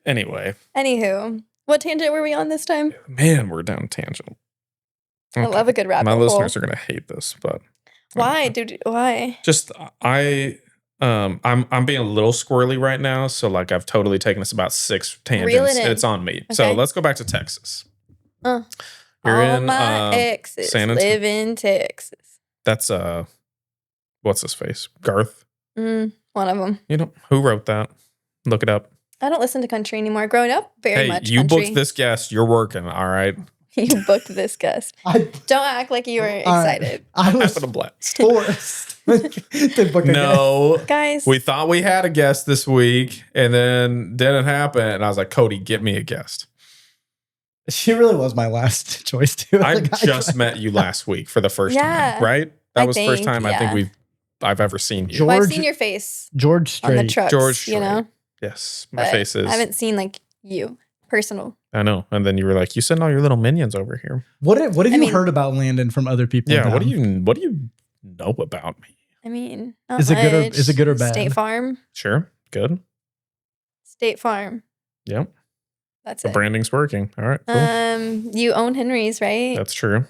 [SPEAKER 2] Anyway.
[SPEAKER 1] Anywho, what tangent were we on this time?
[SPEAKER 2] Man, we're down tangent.
[SPEAKER 1] Okay. I love a good rabbit hole.
[SPEAKER 2] My listeners are gonna hate this, but
[SPEAKER 1] why, dude? Why?
[SPEAKER 2] Just I'm being a little squirrely right now, so like I've totally taken us about 6 tangents. And it's on me. Okay. So let's go back to Texas. You're
[SPEAKER 1] all
[SPEAKER 2] in
[SPEAKER 1] my exes
[SPEAKER 2] San Antonio.
[SPEAKER 1] live in Texas.
[SPEAKER 2] That's what's his face? Garth.
[SPEAKER 1] One of them.
[SPEAKER 2] You know who wrote that? Look it up.
[SPEAKER 1] I don't listen to country anymore. Growing up, very much
[SPEAKER 2] you
[SPEAKER 1] country.
[SPEAKER 2] booked this guest. You're working. All right.
[SPEAKER 1] You booked this guest. Don't act like you were excited.
[SPEAKER 3] I was
[SPEAKER 2] having a blast.
[SPEAKER 3] forced to book a
[SPEAKER 2] No,
[SPEAKER 1] guys.
[SPEAKER 2] We thought we had a guest this week, and then didn't happen. And I was like, Cody, get me a guest.
[SPEAKER 3] She really was my last choice too.
[SPEAKER 2] I just met you last week for the first time, right? That was the first time I think I've ever seen you.
[SPEAKER 1] I've seen your face,
[SPEAKER 3] George Strait.
[SPEAKER 1] on the trucks,
[SPEAKER 2] George Strait.
[SPEAKER 1] you know.
[SPEAKER 2] Yes, my face is.
[SPEAKER 1] I haven't seen like you personal.
[SPEAKER 2] I know, and then you were like, "You sent all your little minions over here."
[SPEAKER 3] What have you heard about Landon from other people?
[SPEAKER 2] Yeah, what do you know about me?
[SPEAKER 1] I mean,
[SPEAKER 3] is it good or bad?
[SPEAKER 1] State Farm.
[SPEAKER 2] Sure, good.
[SPEAKER 1] State Farm.
[SPEAKER 2] Yep.
[SPEAKER 1] That's
[SPEAKER 2] the
[SPEAKER 1] it.
[SPEAKER 2] branding's working. All right. Cool.
[SPEAKER 1] You own Henry's, right?
[SPEAKER 2] That's true.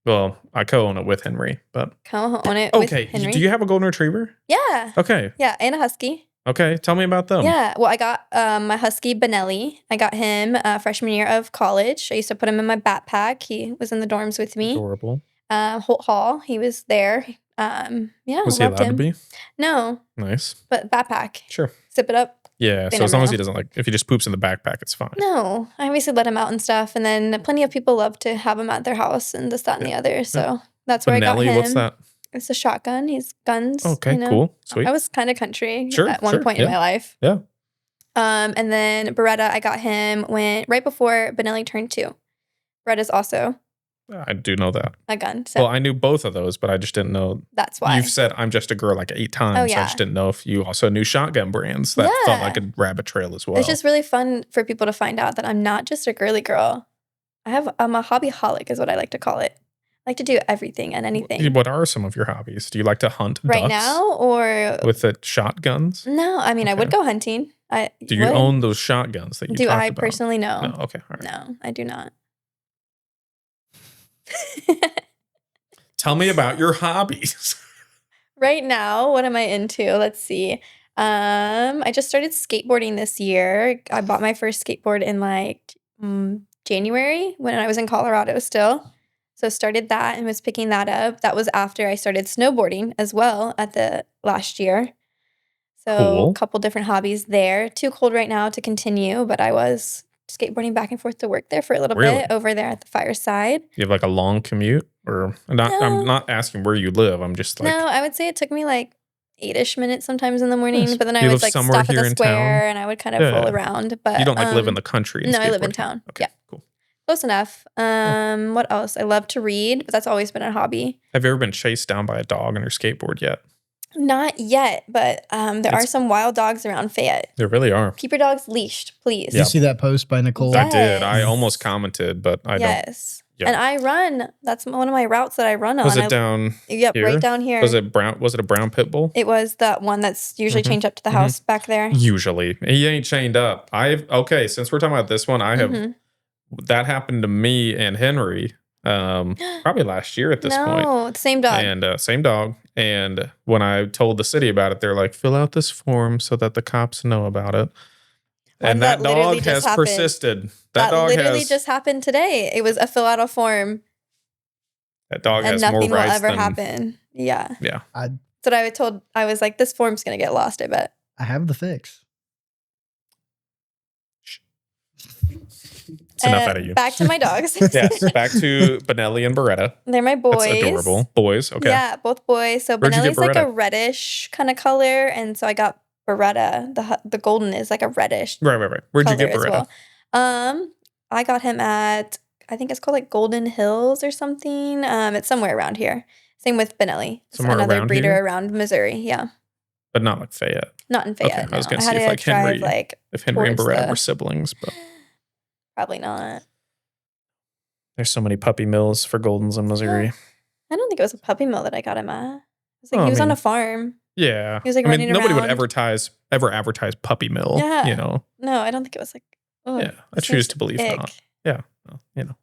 [SPEAKER 2] Well, I co-own it with Henry, but
[SPEAKER 1] co-own it with Henry.
[SPEAKER 2] Do you have a golden retriever?
[SPEAKER 1] Yeah.
[SPEAKER 2] Okay.
[SPEAKER 1] Yeah, and a husky.
[SPEAKER 2] Okay, tell me about them.
[SPEAKER 1] Yeah, well, I got my husky Benelli. I got him freshman year of college. I used to put him in my backpack. He was in the dorms with me.
[SPEAKER 2] Adorable.
[SPEAKER 1] Holt Hall, he was there. Yeah,
[SPEAKER 2] was he allowed to be?
[SPEAKER 1] No.
[SPEAKER 2] Nice.
[SPEAKER 1] But backpack.
[SPEAKER 2] Sure.
[SPEAKER 1] Zip it up.
[SPEAKER 2] Yeah, so as long as he doesn't if he just poops in the backpack, it's fine.
[SPEAKER 1] No, I obviously let him out and stuff, and then plenty of people love to have him at their house and this, that, and the other. So that's where I got him.
[SPEAKER 2] What's that?
[SPEAKER 1] It's a shotgun. He's guns.
[SPEAKER 2] Okay, cool, sweet.
[SPEAKER 1] I was kind of country at one point
[SPEAKER 2] in
[SPEAKER 1] my life.
[SPEAKER 2] Yeah.
[SPEAKER 1] And then Beretta, I got him right before Benelli turned 2. Beretta's also
[SPEAKER 2] I do know that.
[SPEAKER 1] a gun. So
[SPEAKER 2] well, I knew both of those, but I just didn't know.
[SPEAKER 1] That's why.
[SPEAKER 2] You've said I'm just a girl like 8 times.
[SPEAKER 1] Oh, yeah.
[SPEAKER 2] I just didn't know if you also knew shotgun brands that felt like a rabbit trail as well.
[SPEAKER 1] It's just really fun for people to find out that I'm not just a girly girl. I'm a hobbyholic is what I like to call it. I like to do everything and anything.
[SPEAKER 2] What are some of your hobbies? Do you like to hunt
[SPEAKER 1] right
[SPEAKER 2] ducks
[SPEAKER 1] now or
[SPEAKER 2] with the shotguns?
[SPEAKER 1] No, I mean I would go hunting.
[SPEAKER 2] Do you own those shotguns that you
[SPEAKER 1] do? I
[SPEAKER 2] about?
[SPEAKER 1] Personally no.
[SPEAKER 2] No. Okay. All right.
[SPEAKER 1] No, I do not.
[SPEAKER 2] Tell me about your hobbies.
[SPEAKER 1] Right now, what am I into? Let's see. I just started skateboarding this year. I bought my first skateboard in like January when I was in Colorado still. So started that and was picking that up. That was after I started snowboarding as well at the last year. So a couple different hobbies there. Too cold right now to continue, but I was skateboarding back and forth to work there for a little bit over there at the fireside. You
[SPEAKER 2] have like a long commute or not? No. I'm not asking where you live. I'm just like.
[SPEAKER 1] No, I would say it took me like 8-ish minutes sometimes in the morning, but then I would like stop at the square and I would kind of roll around. But
[SPEAKER 2] you don't like live in the country?
[SPEAKER 1] No, I live in town.
[SPEAKER 2] Okay,
[SPEAKER 1] yeah,
[SPEAKER 2] cool.
[SPEAKER 1] Close enough. What else? I love to read, but that's always been a hobby.
[SPEAKER 2] Have you ever been chased down by a dog on your skateboard yet?
[SPEAKER 1] Not yet, but there are some wild dogs around Fayette.
[SPEAKER 2] There really are.
[SPEAKER 1] Keep your dogs leashed, please.
[SPEAKER 3] Did you see that post by Nicole?
[SPEAKER 2] Yes. I did. I almost commented, but I don't.
[SPEAKER 1] Yes. Yeah. And I run. That's one of my routes that I run on.
[SPEAKER 2] Was it down
[SPEAKER 1] Yep,
[SPEAKER 2] here?
[SPEAKER 1] Right down here.
[SPEAKER 2] Was it brown? Was it a brown pit bull?
[SPEAKER 1] It was that one that's usually chained up to the house back there.
[SPEAKER 2] Usually. He ain't chained up. Okay, since we're talking about this one, I have that happened to me and Henry probably last year at this point.
[SPEAKER 1] No, same dog.
[SPEAKER 2] And same dog. And when I told the city about it, they're like, fill out this form so that the cops know about it. And that dog has persisted. That dog
[SPEAKER 1] literally just happened today. It was a fill out a form.
[SPEAKER 2] That dog has more rights
[SPEAKER 1] and nothing will ever happen. Yeah.
[SPEAKER 2] Yeah.
[SPEAKER 1] That's what I was like, this form's going to get lost, I bet.
[SPEAKER 3] I have the fix.
[SPEAKER 2] It's enough out of you.
[SPEAKER 1] Back to my dogs.
[SPEAKER 2] Yes, back to Benelli and Beretta.
[SPEAKER 1] They're my boys.
[SPEAKER 2] That's adorable. Boys, okay.
[SPEAKER 1] Yeah, both boys. So Benelli's like a reddish kind of color, and so I got Beretta. The golden is like a reddish.
[SPEAKER 2] Right. Where'd you get Beretta?
[SPEAKER 1] Well. I got him at, I think it's called like Golden Hills or something. It's somewhere around here. Same with Benelli. It's another breeder around Missouri. Yeah.
[SPEAKER 2] But not like Fayette.
[SPEAKER 1] Not in Fayette.
[SPEAKER 2] Okay. I was going to see if like Henry, if Henry and Beretta were siblings, but
[SPEAKER 1] probably not.
[SPEAKER 2] There's so many puppy mills for Goldens in Missouri.
[SPEAKER 1] I don't think it was a puppy mill that I got him at. He was on a farm.
[SPEAKER 2] Yeah.
[SPEAKER 1] He was like running
[SPEAKER 2] nobody
[SPEAKER 1] around.
[SPEAKER 2] would ever advertise puppy mill.
[SPEAKER 1] Yeah.
[SPEAKER 2] You know.
[SPEAKER 1] No, I don't think it was like. Oh,
[SPEAKER 2] yeah, I choose to believe not. Yeah, well, you know.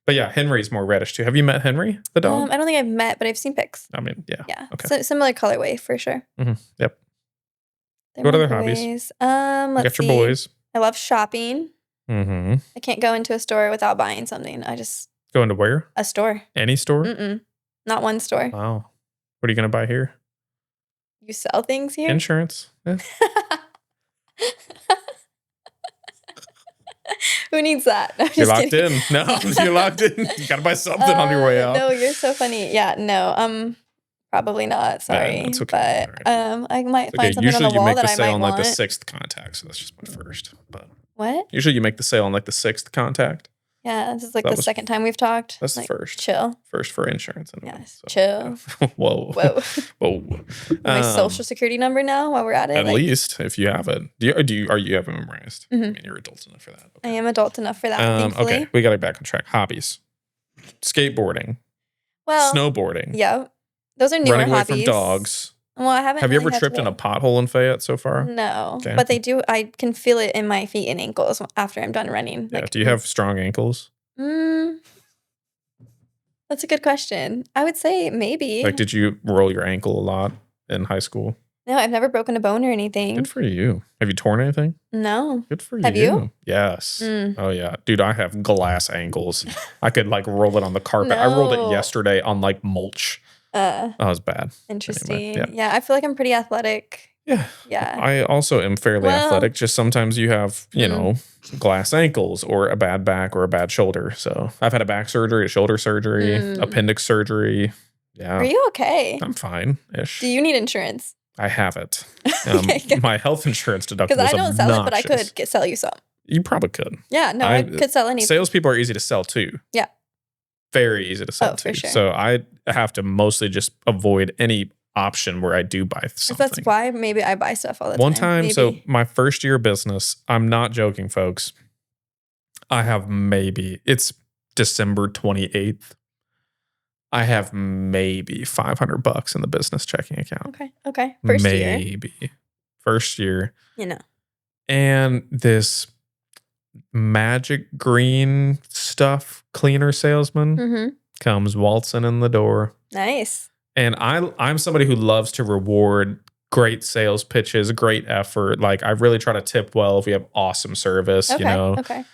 [SPEAKER 2] But yeah, Henry's more reddish too. Have you met Henry, the dog?
[SPEAKER 1] I don't think I've met, but I've seen pics.
[SPEAKER 2] I mean, yeah.
[SPEAKER 1] Yeah.
[SPEAKER 2] Okay.
[SPEAKER 1] So, similar colorway for sure.
[SPEAKER 2] Mm-hmm. Yep. What other hobbies?
[SPEAKER 1] Let's
[SPEAKER 2] see. Your boys.
[SPEAKER 1] I love shopping.
[SPEAKER 2] Mm-hmm.
[SPEAKER 1] I can't go into a store without buying something. I just
[SPEAKER 2] Go into where?
[SPEAKER 1] a store.
[SPEAKER 2] Any store?
[SPEAKER 1] Mm-mm. Not one store.
[SPEAKER 2] Wow. What are you gonna buy here?
[SPEAKER 1] You sell things here?
[SPEAKER 2] Insurance. Yeah.
[SPEAKER 1] Who needs that? I'm
[SPEAKER 2] You're
[SPEAKER 1] just
[SPEAKER 2] locked
[SPEAKER 1] kidding.
[SPEAKER 2] in. No, you're locked in. You gotta buy something on your way out.
[SPEAKER 1] No, you're so funny. Yeah, no, probably not. Sorry,
[SPEAKER 2] that's okay.
[SPEAKER 1] but I might find something on the wall that I might
[SPEAKER 2] on
[SPEAKER 1] want.
[SPEAKER 2] like the 6th contact, so that's just my first. But
[SPEAKER 1] what?
[SPEAKER 2] usually you make the sale on like the 6th contact.
[SPEAKER 1] Yeah, this is like the second time we've talked.
[SPEAKER 2] That's
[SPEAKER 1] like,
[SPEAKER 2] the first.
[SPEAKER 1] Chill.
[SPEAKER 2] First for insurance. Anyway,
[SPEAKER 1] Yes,
[SPEAKER 2] so,
[SPEAKER 1] chill.
[SPEAKER 2] yeah. Whoa.
[SPEAKER 1] Whoa. My social security number now while we're at it.
[SPEAKER 2] At least if you have it. Are you have it memorized?
[SPEAKER 1] Mm-hmm.
[SPEAKER 2] I mean, you're adult enough for that. Okay.
[SPEAKER 1] I am adult enough for that. Thankfully.
[SPEAKER 2] Okay, we got it back on track. Hobbies: skateboarding,
[SPEAKER 1] well,
[SPEAKER 2] snowboarding.
[SPEAKER 1] Yeah, those are newer
[SPEAKER 2] running away
[SPEAKER 1] hobbies.
[SPEAKER 2] from dogs.
[SPEAKER 1] Well, I haven't.
[SPEAKER 2] Have you
[SPEAKER 1] really
[SPEAKER 2] ever tripped in a pothole in Fayette so far?
[SPEAKER 1] No,
[SPEAKER 2] Okay.
[SPEAKER 1] but they do. I can feel it in my feet and ankles after I'm done running.
[SPEAKER 2] Yeah. Do you have strong ankles?
[SPEAKER 1] That's a good question. I would say maybe.
[SPEAKER 2] Like, did you roll your ankle a lot in high school?
[SPEAKER 1] No, I've never broken a bone or anything.
[SPEAKER 2] Good for you. Have you torn anything?
[SPEAKER 1] No.
[SPEAKER 2] Good for you.
[SPEAKER 1] Have you?
[SPEAKER 2] Yes. Oh yeah, dude. I have glass ankles. I could like roll it on the carpet. I rolled it yesterday on like mulch. That was bad.
[SPEAKER 1] Interesting.
[SPEAKER 2] Anyway,
[SPEAKER 1] yeah, I feel like I'm pretty athletic.
[SPEAKER 2] Yeah. I also am fairly athletic. Just sometimes you have, you know, glass ankles or a bad back or a bad shoulder. So I've had a back surgery, a shoulder surgery, appendix surgery. Yeah.
[SPEAKER 1] Are you okay?
[SPEAKER 2] I'm fine-ish.
[SPEAKER 1] Do you need insurance?
[SPEAKER 2] I have it.
[SPEAKER 1] Okay,
[SPEAKER 2] my health insurance deductible
[SPEAKER 1] because
[SPEAKER 2] is
[SPEAKER 1] I don't sell it, but I
[SPEAKER 2] obnoxious.
[SPEAKER 1] could sell you some.
[SPEAKER 2] You probably could.
[SPEAKER 1] Yeah, no, I could sell anything.
[SPEAKER 2] Salespeople are easy to sell too.
[SPEAKER 1] Yeah.
[SPEAKER 2] Very easy to sell too.
[SPEAKER 1] For sure.
[SPEAKER 2] So I have to mostly just avoid any option where I do buy something.
[SPEAKER 1] That's why maybe I buy stuff all the time.
[SPEAKER 2] One time, so my first year of business, I'm not joking, folks. I have it's December 28th. I have maybe $500 in the business checking account.
[SPEAKER 1] Okay.
[SPEAKER 2] First year.
[SPEAKER 1] You know.
[SPEAKER 2] And this magic green stuff cleaner salesman comes waltzing in the door.
[SPEAKER 1] Nice.
[SPEAKER 2] And I'm somebody who loves to reward great sales pitches, great effort. Like I really try to tip well if we have awesome service, you know.
[SPEAKER 1] Okay.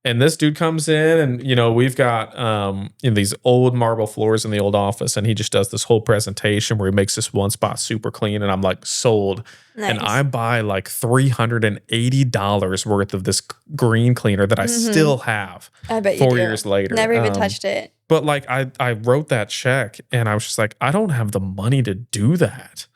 [SPEAKER 2] And this dude comes in and, you know, we've got these old marble floors in the old office, and he just does this whole presentation where he makes this one spot super clean, and I'm like sold. Nice. And I buy like $380 worth of this green cleaner that I still have.
[SPEAKER 1] I bet you
[SPEAKER 2] 4 years later.
[SPEAKER 1] Never even touched it.
[SPEAKER 2] But like I wrote that check and I was just like, I don't have the money to do that.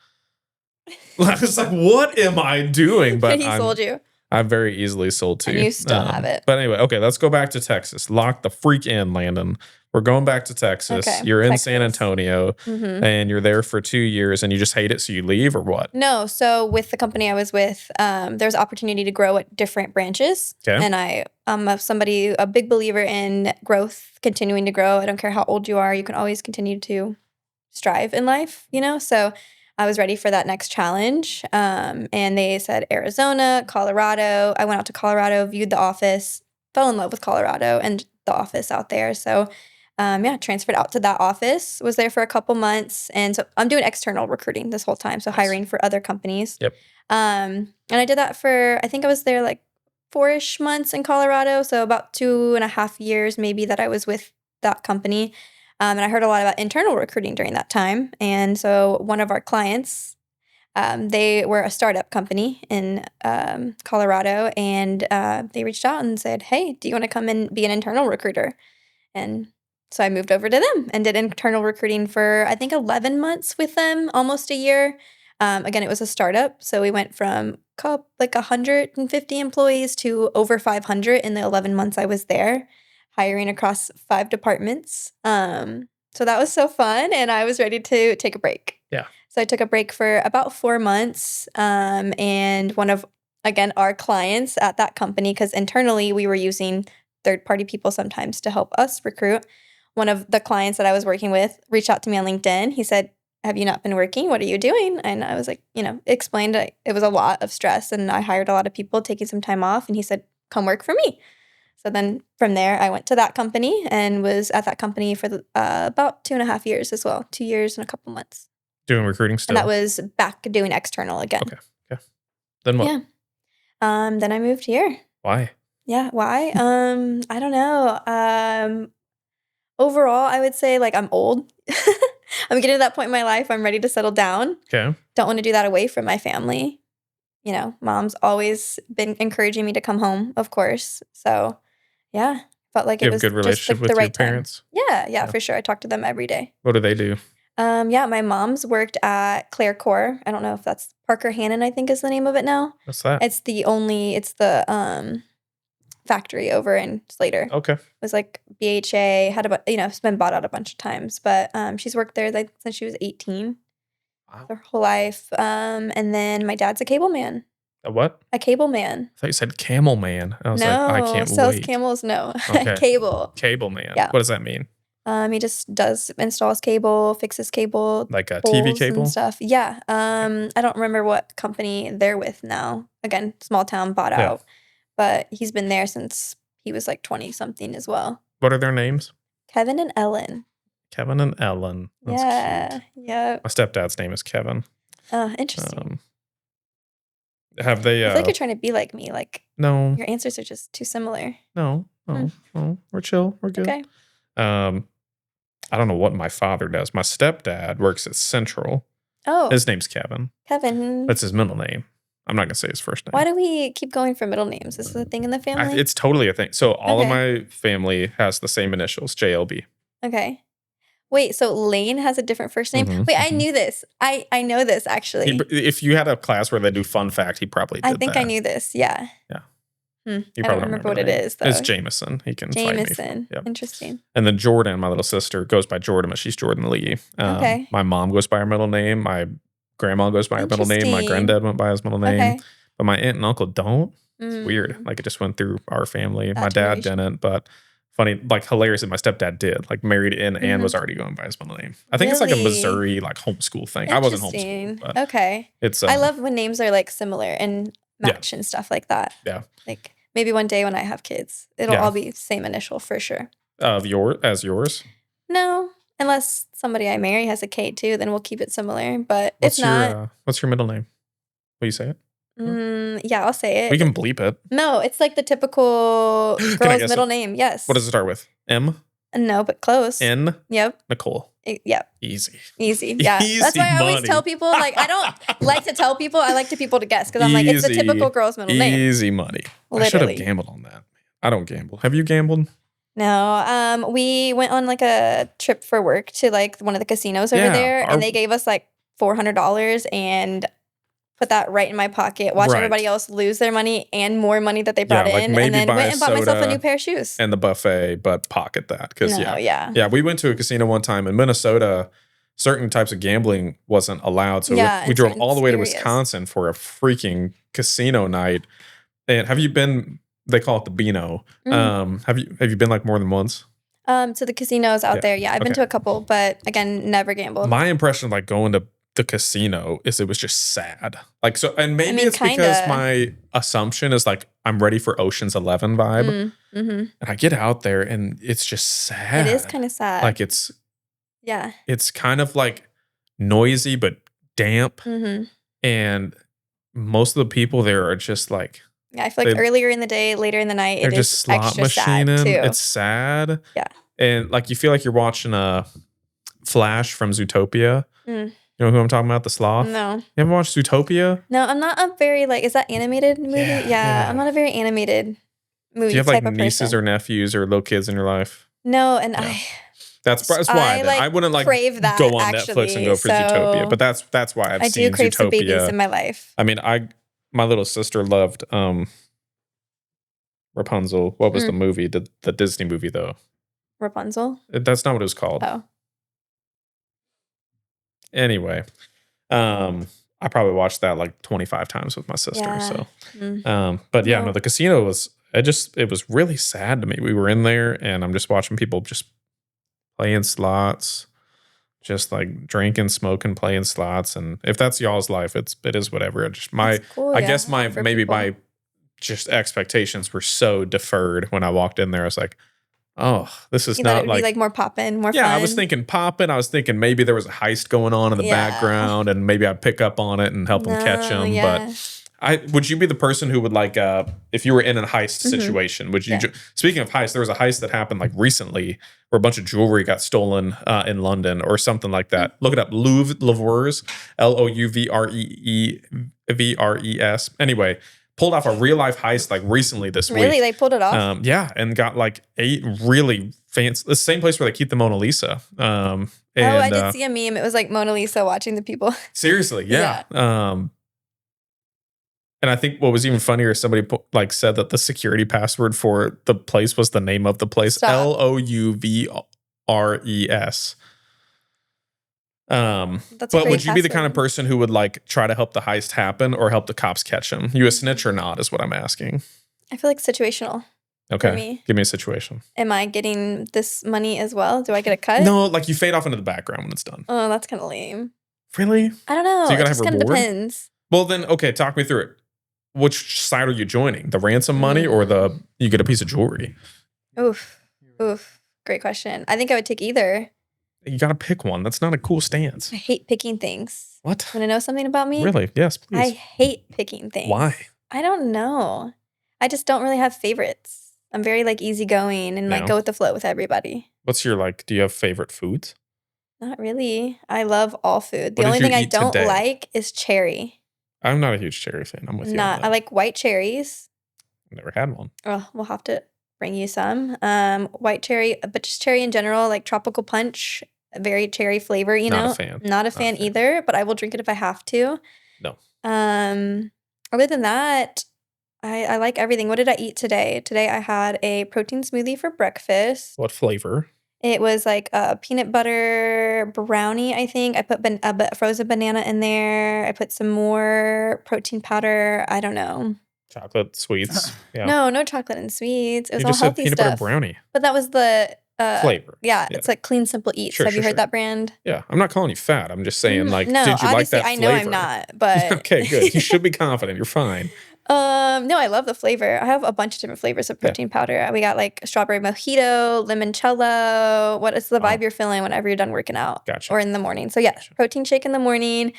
[SPEAKER 2] I was like, what am I doing? But
[SPEAKER 1] he sold you.
[SPEAKER 2] I'm very easily sold to.
[SPEAKER 1] And you still have it.
[SPEAKER 2] But anyway, okay, let's go back to Texas. Lock the freak in, Landon. We're going back to Texas.
[SPEAKER 1] Okay,
[SPEAKER 2] you're in San Antonio and you're there for 2 years and you just hate it, so you leave or what?
[SPEAKER 1] No. So with the company I was with, there's opportunity to grow at different branches. Okay. And I'm a big believer in growth, continuing to grow. I don't care how old you are. You can always continue to strive in life, you know? So I was ready for that next challenge. And they said Arizona, Colorado. I went out to Colorado, viewed the office, fell in love with Colorado and the office out there. So transferred out to that office, was there for a couple months. And so I'm doing external recruiting this whole time. So hiring for other companies.
[SPEAKER 2] Yep.
[SPEAKER 1] And I did that for, I think I was there like 4-ish months in Colorado. So about 2.5 years maybe that I was with that company. And I heard a lot about internal recruiting during that time. And so one of our clients, they were a startup company in Colorado, and they reached out and said, hey, do you want to come and be an internal recruiter? And so I moved over to them and did internal recruiting for, I think, 11 months with them, almost a year. Again, it was a startup. So we went from like 150 employees to over 500 in the 11 months I was there, hiring across 5 departments. So that was so fun, and I was ready to take a break.
[SPEAKER 2] Yeah.
[SPEAKER 1] So I took a break for about 4 months, and one of, again, our clients at that company, because internally we were using third-party people sometimes to help us recruit. One of the clients that I was working with reached out to me on LinkedIn. He said, have you not been working? What are you doing? And I was like, explained it was a lot of stress, and I hired a lot of people taking some time off, and he said, come work for me. So then from there, I went to that company and was at that company for about 2.5 years as well, 2 years and a couple months.
[SPEAKER 2] Doing recruiting still?
[SPEAKER 1] And that was back doing external again.
[SPEAKER 2] Okay. Then what?
[SPEAKER 1] Yeah. Then I moved here.
[SPEAKER 2] Why?
[SPEAKER 1] Yeah. Why? I don't know. Overall, I would say like I'm old. I'm getting to that point in my life. I'm ready to settle down.
[SPEAKER 2] Okay.
[SPEAKER 1] Don't want to do that away from my family. You know, mom's always been encouraging me to come home, of course. So, yeah, felt like
[SPEAKER 2] You
[SPEAKER 1] it
[SPEAKER 2] have a
[SPEAKER 1] was
[SPEAKER 2] good
[SPEAKER 1] just
[SPEAKER 2] relationship
[SPEAKER 1] like
[SPEAKER 2] with
[SPEAKER 1] the
[SPEAKER 2] your
[SPEAKER 1] right time.
[SPEAKER 2] parents?
[SPEAKER 1] Yeah, for sure. I talk to them every day.
[SPEAKER 2] What do they do?
[SPEAKER 1] Yeah, my mom's worked at Claire Core. I don't know if that's Parker Hannon, I think is the name of it now.
[SPEAKER 2] What's that?
[SPEAKER 1] It's the factory over in Slater.
[SPEAKER 2] Okay.
[SPEAKER 1] It was like BHA, it's been bought out a bunch of times, but she's worked there like since she was 18.
[SPEAKER 2] Wow.
[SPEAKER 1] Her whole life. And then my dad's a cable man.
[SPEAKER 2] A what?
[SPEAKER 1] A cable man.
[SPEAKER 2] I thought you said camel man. I was like, I can't
[SPEAKER 1] sells
[SPEAKER 2] wait.
[SPEAKER 1] camels, no.
[SPEAKER 2] Okay.
[SPEAKER 1] Cable.
[SPEAKER 2] Cable man.
[SPEAKER 1] Yeah.
[SPEAKER 2] What does that mean?
[SPEAKER 1] He just installs cable, fixes cable.
[SPEAKER 2] Like a TV cable?
[SPEAKER 1] And stuff. Yeah. I don't remember what company they're with now. Again, small town, bought out. But he's been there since he was like 20-something as well.
[SPEAKER 2] What are their names?
[SPEAKER 1] Kevin and Ellen.
[SPEAKER 2] Kevin and Ellen. That's cute.
[SPEAKER 1] Yeah.
[SPEAKER 2] My stepdad's name is Kevin.
[SPEAKER 1] Interesting.
[SPEAKER 2] Have they?
[SPEAKER 1] I feel like you're trying to be like me. Like,
[SPEAKER 2] no.
[SPEAKER 1] Your answers are just too similar.
[SPEAKER 2] No. We're chill. We're good.
[SPEAKER 1] Okay.
[SPEAKER 2] I don't know what my father does. My stepdad works at Central.
[SPEAKER 1] Oh.
[SPEAKER 2] His name's Kevin.
[SPEAKER 1] Kevin.
[SPEAKER 2] That's his middle name. I'm not going to say his first name.
[SPEAKER 1] Why do we keep going for middle names? Is this a thing in the family?
[SPEAKER 2] It's totally a thing. So all of my family has the same initials, JLB.
[SPEAKER 1] Okay. Wait, so Lane has a different first name?
[SPEAKER 2] Mm-hmm,
[SPEAKER 1] Wait, I knew this. I know this, actually.
[SPEAKER 2] If you had a class where they do fun fact, he probably did
[SPEAKER 1] I think
[SPEAKER 2] that.
[SPEAKER 1] I knew this, yeah.
[SPEAKER 2] Yeah.
[SPEAKER 1] I don't remember what it is, though.
[SPEAKER 2] It's Jameson. He can find me.
[SPEAKER 1] Jameson.
[SPEAKER 2] Yep.
[SPEAKER 1] Interesting.
[SPEAKER 2] And then Jordan, my little sister, goes by Jordan, but she's Jordan Lee.
[SPEAKER 1] Okay.
[SPEAKER 2] My mom goes by her middle name. My grandma goes by her middle name. My granddad went by his middle name.
[SPEAKER 1] Okay.
[SPEAKER 2] But my aunt and uncle don't. It's weird. Like, it just went through our family. My dad didn't, but funny, like, hilarious that my stepdad did. Like, married in and was already going by his middle name. I think it's like a Missouri, like, homeschool thing. I wasn't homeschooled, but
[SPEAKER 1] okay.
[SPEAKER 2] It's
[SPEAKER 1] I love when names are, like, similar and match and stuff like that.
[SPEAKER 2] Yeah.
[SPEAKER 1] Like, maybe one day when I have kids, it'll all be same initial for sure.
[SPEAKER 2] Yours?
[SPEAKER 1] No. Unless somebody I marry has a K too, then we'll keep it similar. But if not...
[SPEAKER 2] what's your middle name? Will you say it?
[SPEAKER 1] Yeah, I'll say it.
[SPEAKER 2] We can bleep it.
[SPEAKER 1] No, it's like the typical girl's middle name. Yes.
[SPEAKER 2] What does it start with? M?
[SPEAKER 1] No, but close.
[SPEAKER 2] N?
[SPEAKER 1] Yep.
[SPEAKER 2] Nicole.
[SPEAKER 1] Yep.
[SPEAKER 2] Easy.
[SPEAKER 1] Yeah. That's why I always tell people, like, I don't like to tell people. I like people to guess because I'm like, it's the typical girl's middle name.
[SPEAKER 2] Easy money. Literally. I should have gambled on that. I don't gamble. Have you gambled?
[SPEAKER 1] No. We went on like a trip for work to like one of the casinos over there, and they gave us like $400 and put that right in my pocket. Watch everybody else lose their money and more money that they brought in, and then went and bought myself a new pair of shoes
[SPEAKER 2] and the buffet, but pocket that because
[SPEAKER 1] yeah.
[SPEAKER 2] We went to a casino one time in Minnesota. Certain types of gambling wasn't allowed, so we drove all the way to Wisconsin for a freaking casino night. And have you been? They call it the Beano. Have you been like more than once?
[SPEAKER 1] To the casinos out there, yeah, I've been to a couple, but again, never gambled.
[SPEAKER 2] My impression of like going to the casino is it was just sad. Like, so, and maybe it's because my assumption is like I'm ready for Ocean's 11 vibe, and I get out there and it's just sad.
[SPEAKER 1] It is kind of sad.
[SPEAKER 2] Like it's kind of like noisy but damp, and most of the people there are just like.
[SPEAKER 1] Yeah, I feel like earlier in the day, later in the night, it is slot extra sad too.
[SPEAKER 2] It's sad.
[SPEAKER 1] Yeah,
[SPEAKER 2] and like you feel like you're watching a Flash from Zootopia. You know who I'm talking about? The sloth?
[SPEAKER 1] No.
[SPEAKER 2] You ever watched Zootopia?
[SPEAKER 1] No, I'm not a very, like, is that animated movie? Yeah. I'm not a very animated movie.
[SPEAKER 2] Do you have like nieces or nephews or little kids in your life?
[SPEAKER 1] No, and
[SPEAKER 2] That's why I wouldn't like
[SPEAKER 1] crave that,
[SPEAKER 2] go on Netflix and go for Zootopia. But that's why I've seen Zootopia. I do crave some
[SPEAKER 1] babies in my life.
[SPEAKER 2] I mean, my little sister loved Rapunzel. What was the movie? The Disney movie though?
[SPEAKER 1] Rapunzel?
[SPEAKER 2] That's not what it was called.
[SPEAKER 1] Oh. Anyway,
[SPEAKER 2] I probably watched that like 25 times with my sister.
[SPEAKER 1] Yeah.
[SPEAKER 2] So, but the casino was, it was really sad to me. We were in there and I'm just watching people just playing slots, just like drinking, smoking, playing slots. And if that's y'all's life, it is whatever. It just I guess my just expectations were so deferred when I walked in there. I was like, oh, this is not
[SPEAKER 1] like more poppin', more fun.
[SPEAKER 2] I was thinking poppin'. I was thinking maybe there was a heist going on in the background and maybe I'd pick up on it and help them catch them. Yeah. Would you be the person who would like if you were in a heist situation, would you speaking of heist, there was a heist that happened like recently where a bunch of jewelry got stolen in London or something like that. Look it up. Louvres, Louvres. Anyway, pulled off a real life heist like recently this week.
[SPEAKER 1] Really? They pulled it off?
[SPEAKER 2] Yeah, and got like 8 really fancy, the same place where they keep the Mona Lisa. I
[SPEAKER 1] did see a meme. It was like Mona Lisa watching the people.
[SPEAKER 2] Seriously, yeah. And I think what was even funnier is somebody like said that the security password for the place was the name of the place. Louvres.
[SPEAKER 1] That's
[SPEAKER 2] but would you be the kind of person who would like try to help the heist happen or help the cops catch him? You a snitch or not is what I'm asking.
[SPEAKER 1] I feel like situational.
[SPEAKER 2] Okay.
[SPEAKER 1] For me.
[SPEAKER 2] Give me a situation.
[SPEAKER 1] Am I getting this money as well? Do I get a cut?
[SPEAKER 2] No, like you fade off into the background when it's done.
[SPEAKER 1] Oh, that's kind of lame.
[SPEAKER 2] Really?
[SPEAKER 1] I don't know.
[SPEAKER 2] So you gotta
[SPEAKER 1] it just
[SPEAKER 2] have
[SPEAKER 1] kind of
[SPEAKER 2] reward?
[SPEAKER 1] depends.
[SPEAKER 2] Well, then, okay, talk me through it. Which side are you joining? The ransom money or you get a piece of jewelry?
[SPEAKER 1] Oof. Great question. I think I would take either.
[SPEAKER 2] You got to pick one. That's not a cool stance.
[SPEAKER 1] I hate picking things.
[SPEAKER 2] What?
[SPEAKER 1] Want to know something about me?
[SPEAKER 2] Really? Yes, please.
[SPEAKER 1] I hate picking things.
[SPEAKER 2] Why?
[SPEAKER 1] I don't know. I just don't really have favorites. I'm very like easygoing and like go with the flow with everybody.
[SPEAKER 2] What's your like, do you have favorite foods?
[SPEAKER 1] Not really. I love all food. The only thing I don't like is cherry.
[SPEAKER 2] I'm not a huge cherry fan. I'm with you.
[SPEAKER 1] I like white cherries.
[SPEAKER 2] I've never had one.
[SPEAKER 1] Oh, we'll have to bring you some. White cherry, but just cherry in general, like tropical punch, very cherry flavor, you know?
[SPEAKER 2] Not a fan.
[SPEAKER 1] Not a fan either, but I will drink it if I have to.
[SPEAKER 2] No.
[SPEAKER 1] Other than that, I like everything. What did I eat today? Today I had a protein smoothie for breakfast.
[SPEAKER 2] What flavor?
[SPEAKER 1] It was like a peanut butter brownie, I think. I put a frozen banana in there. I put some more protein powder. I don't know.
[SPEAKER 2] Chocolate sweets. Yeah.
[SPEAKER 1] No chocolate and sweets. It was
[SPEAKER 2] you
[SPEAKER 1] all
[SPEAKER 2] just
[SPEAKER 1] healthy
[SPEAKER 2] said peanut
[SPEAKER 1] stuff.
[SPEAKER 2] butter brownie.
[SPEAKER 1] But that was the
[SPEAKER 2] flavor.
[SPEAKER 1] Yeah, it's like Clean Simple Eats. Have you heard that brand?
[SPEAKER 2] Yeah, I'm not calling you fat. I'm just saying, like,
[SPEAKER 1] no,
[SPEAKER 2] did you like that flavor?
[SPEAKER 1] I know I'm not, but
[SPEAKER 2] okay, good. You should be confident. You're fine.
[SPEAKER 1] No, I love the flavor. I have a bunch of different flavors of protein powder. We got like strawberry mojito, limoncello. What is the vibe you're feeling whenever you're done working out?
[SPEAKER 2] Gotcha.
[SPEAKER 1] Or in the morning. So yeah, protein shake in the morning.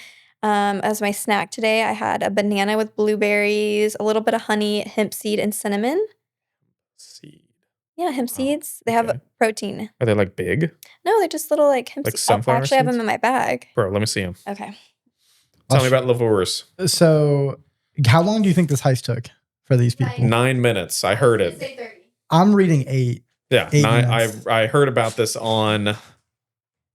[SPEAKER 1] As my snack today, I had a banana with blueberries, a little bit of honey, hemp seed, and cinnamon.
[SPEAKER 2] Seed.
[SPEAKER 1] Yeah, hemp seeds. They have protein.
[SPEAKER 2] Are they like big?
[SPEAKER 1] No, they're just little like hemp seeds.
[SPEAKER 2] Sunflower
[SPEAKER 1] I actually have
[SPEAKER 2] seeds?
[SPEAKER 1] them in my bag.
[SPEAKER 2] Bro, let me see them.
[SPEAKER 1] Okay.
[SPEAKER 2] Tell me about Louvres.
[SPEAKER 3] So, how long do you think this heist took for these people?
[SPEAKER 2] 9 minutes. I heard it.
[SPEAKER 3] I'm reading 8.
[SPEAKER 2] Yeah,
[SPEAKER 3] 8
[SPEAKER 2] 9. I heard about this on.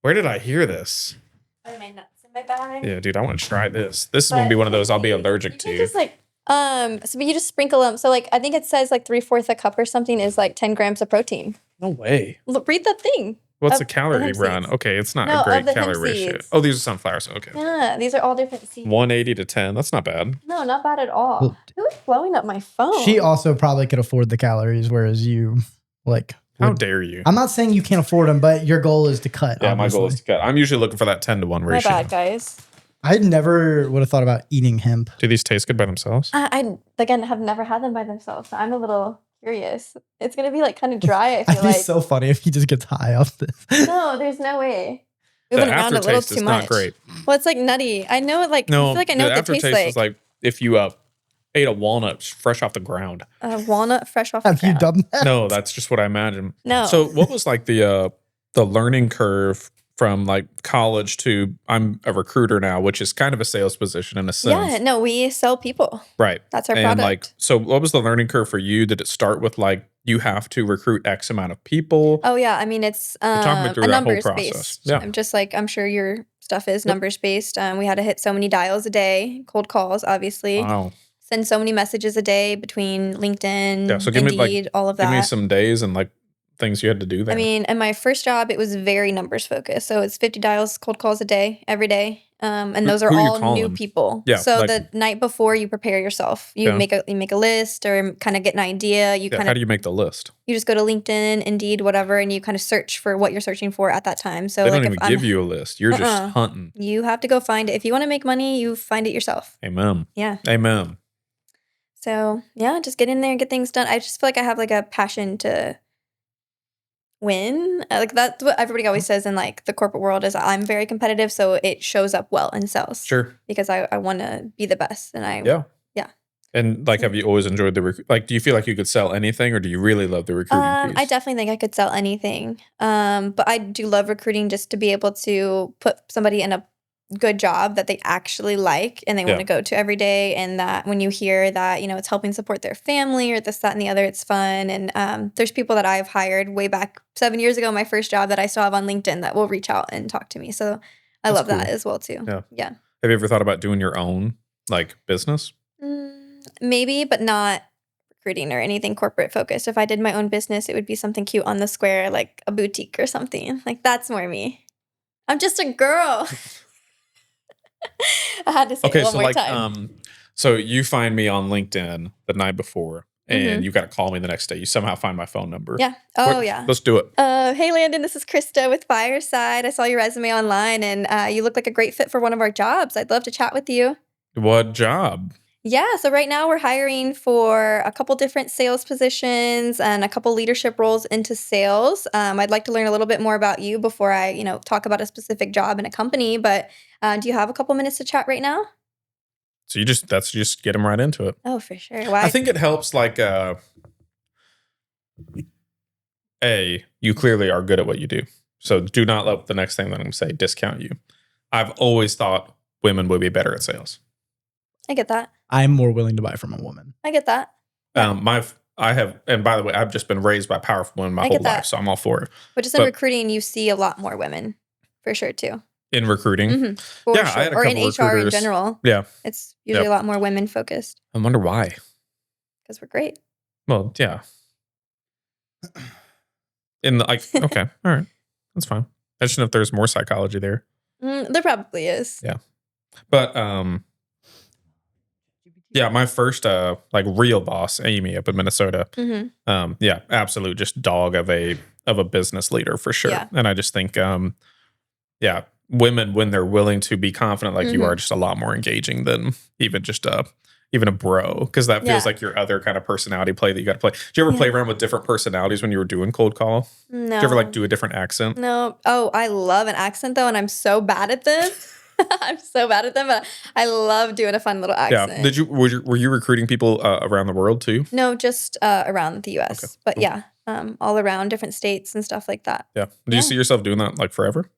[SPEAKER 2] Where did I hear this?
[SPEAKER 1] Are my nuts in my bag?
[SPEAKER 2] Yeah, dude, I want to try this. This is gonna be one of those I'll be allergic to.
[SPEAKER 1] Just like so you just sprinkle them. So like I think it says like 3/4 a cup or something is like 10 grams of protein.
[SPEAKER 2] No way.
[SPEAKER 1] Look, read the thing.
[SPEAKER 2] What's the calorie run? Okay, it's not a great calorie ratio. Oh, these are sunflowers. Okay.
[SPEAKER 1] Yeah, these are all different seeds.
[SPEAKER 2] 180 to 10. That's not bad.
[SPEAKER 1] No, not bad at all.
[SPEAKER 3] Well,
[SPEAKER 1] who is blowing up my phone?
[SPEAKER 3] She also probably could afford the calories, whereas you like.
[SPEAKER 2] How dare you?
[SPEAKER 3] I'm not saying you can't afford them, but your goal is to cut.
[SPEAKER 2] Yeah,
[SPEAKER 3] obviously.
[SPEAKER 2] my goal is to cut. I'm usually looking for that 10-to-1 ratio.
[SPEAKER 1] My bad, guys.
[SPEAKER 3] I never would have thought about eating hemp.
[SPEAKER 2] Do these taste good by themselves?
[SPEAKER 1] I again have never had them by themselves, so I'm a little curious. It's gonna be like kind of dry. I feel
[SPEAKER 3] It'd be so funny if he just gets high off this.
[SPEAKER 1] No, there's no way.
[SPEAKER 2] The
[SPEAKER 1] Moving around a little
[SPEAKER 2] aftertaste
[SPEAKER 1] too
[SPEAKER 2] is
[SPEAKER 1] much.
[SPEAKER 2] not great.
[SPEAKER 1] Well, it's like nutty. I know it like.
[SPEAKER 2] No,
[SPEAKER 1] I feel like I know
[SPEAKER 2] the
[SPEAKER 1] what it tastes
[SPEAKER 2] aftertaste
[SPEAKER 1] like.
[SPEAKER 2] is like if you ate a walnut fresh off the ground.
[SPEAKER 1] A walnut fresh off the
[SPEAKER 3] Have
[SPEAKER 1] ground.
[SPEAKER 3] you done that?
[SPEAKER 2] No, that's just what I imagine.
[SPEAKER 1] No.
[SPEAKER 2] So what was like the learning curve from like college to I'm a recruiter now, which is kind of a sales position in a sense.
[SPEAKER 1] Yeah, no, we sell people.
[SPEAKER 2] Right.
[SPEAKER 1] That's our
[SPEAKER 2] and
[SPEAKER 1] product.
[SPEAKER 2] like, so what was the learning curve for you? Did it start with like you have to recruit X amount of people?
[SPEAKER 1] Oh yeah, I mean it's
[SPEAKER 2] talk me through
[SPEAKER 1] a
[SPEAKER 2] that whole
[SPEAKER 1] numbers
[SPEAKER 2] process.
[SPEAKER 1] based.
[SPEAKER 2] Yeah.
[SPEAKER 1] I'm just like I'm sure your stuff is numbers based. We had to hit so many dials a day, cold calls, obviously.
[SPEAKER 2] Wow.
[SPEAKER 1] Send so many messages a day between LinkedIn,
[SPEAKER 2] Yeah. So give
[SPEAKER 1] Indeed,
[SPEAKER 2] me like
[SPEAKER 1] all of that.
[SPEAKER 2] give me some days and like things you had to do there.
[SPEAKER 1] I mean, in my first job, it was very numbers focused. So it's 50 dials, cold calls a day, every day. And those are
[SPEAKER 2] who are you
[SPEAKER 1] all new
[SPEAKER 2] calling?
[SPEAKER 1] people.
[SPEAKER 2] Yeah,
[SPEAKER 1] So
[SPEAKER 2] like-
[SPEAKER 1] the night before, you prepare yourself. You
[SPEAKER 2] Yeah.
[SPEAKER 1] make a list or kind of get an idea. You kind
[SPEAKER 2] how
[SPEAKER 1] of
[SPEAKER 2] do you make the list?
[SPEAKER 1] you just go to LinkedIn, Indeed, whatever, and you kind of search for what you're searching for at that time. So
[SPEAKER 2] They
[SPEAKER 1] like
[SPEAKER 2] don't
[SPEAKER 1] if
[SPEAKER 2] even give you a list. You're just
[SPEAKER 1] Uh-uh.
[SPEAKER 2] hunting.
[SPEAKER 1] you have to go find it. If you want to make money, you find it yourself.
[SPEAKER 2] Amen.
[SPEAKER 1] Yeah.
[SPEAKER 2] Amen.
[SPEAKER 1] So yeah, just get in there and get things done. I just feel like I have like a passion to win. Like that's what everybody always says in like the corporate world is I'm very competitive, so it shows up well in sales.
[SPEAKER 2] Sure.
[SPEAKER 1] Because I want to be the best, and
[SPEAKER 2] Yeah. And like, have you always enjoyed the like? Do you feel like you could sell anything, or do you really love the recruiting piece?
[SPEAKER 1] I definitely think I could sell anything. But I do love recruiting just to be able to put somebody in a good job that they actually like and they want to go to every day. And that when you hear that, it's helping support their family or this, that, and the other, it's fun. And there's people that I've hired way back 7 years ago, my first job that I still have on LinkedIn that will reach out and talk to me. So I love that as well too. Yeah.
[SPEAKER 2] Have you ever thought about doing your own like business?
[SPEAKER 1] Maybe, but not recruiting or anything corporate focused. If I did my own business, it would be something cute on the square, like a boutique or something. Like that's more me. I'm just a girl. I had to say it one more time.
[SPEAKER 2] So you find me on LinkedIn the night before, and you got to call me the next day. You somehow find my phone number.
[SPEAKER 1] Yeah. Oh, yeah.
[SPEAKER 2] Let's do it.
[SPEAKER 1] Hey, Landon, this is Krysta with Fireside. I saw your resume online, and you look like a great fit for one of our jobs. I'd love to chat with you.
[SPEAKER 2] What job?
[SPEAKER 1] Yeah, so right now we're hiring for a couple different sales positions and a couple leadership roles into sales. I'd like to learn a little bit more about you before I, talk about a specific job in a company. But do you have a couple minutes to chat right now?
[SPEAKER 2] So you just get them right into it.
[SPEAKER 1] Oh, for sure. Why?
[SPEAKER 2] I think it helps. Like, you clearly are good at what you do. So do not let the next thing that I'm going to say discount you. I've always thought women would be better at sales.
[SPEAKER 1] I get that.
[SPEAKER 3] I'm more willing to buy from a woman.
[SPEAKER 1] I get that.
[SPEAKER 2] Yeah. I have, and by the way, I've just been raised by powerful women my whole life, so I'm all for it.
[SPEAKER 1] But just in recruiting, you see a lot more women, for sure, too.
[SPEAKER 2] In recruiting?
[SPEAKER 1] Mm-hmm. For sure. I had a couple or in HR in general.
[SPEAKER 2] Yeah.
[SPEAKER 1] It's usually a lot more women focused.
[SPEAKER 2] I wonder why.
[SPEAKER 1] Because we're great.
[SPEAKER 2] Well, yeah. Okay, all right. That's fine. I just know if there's more psychology there.
[SPEAKER 1] There probably is.
[SPEAKER 2] Yeah. But, yeah, my first real boss, Amy, up in Minnesota. Absolute just dog of a business leader for sure. Yeah. And I just think, women when they're willing to be confident like you are, just a lot more engaging than even just a bro, because that feels like your other kind of personality play that you got to play. Did you ever play around with different personalities when you were doing cold call?
[SPEAKER 1] No.
[SPEAKER 2] Did you ever do a different accent?
[SPEAKER 1] No. Oh, I love an accent though, and I'm so bad at this. I'm so bad at them, but I love doing a fun little accent.
[SPEAKER 2] Yeah. Were you recruiting people around the world too?
[SPEAKER 1] No, just around the U.S. Okay. But cool. All around different states and stuff like that.
[SPEAKER 2] Yeah. Do you see yourself doing that like forever?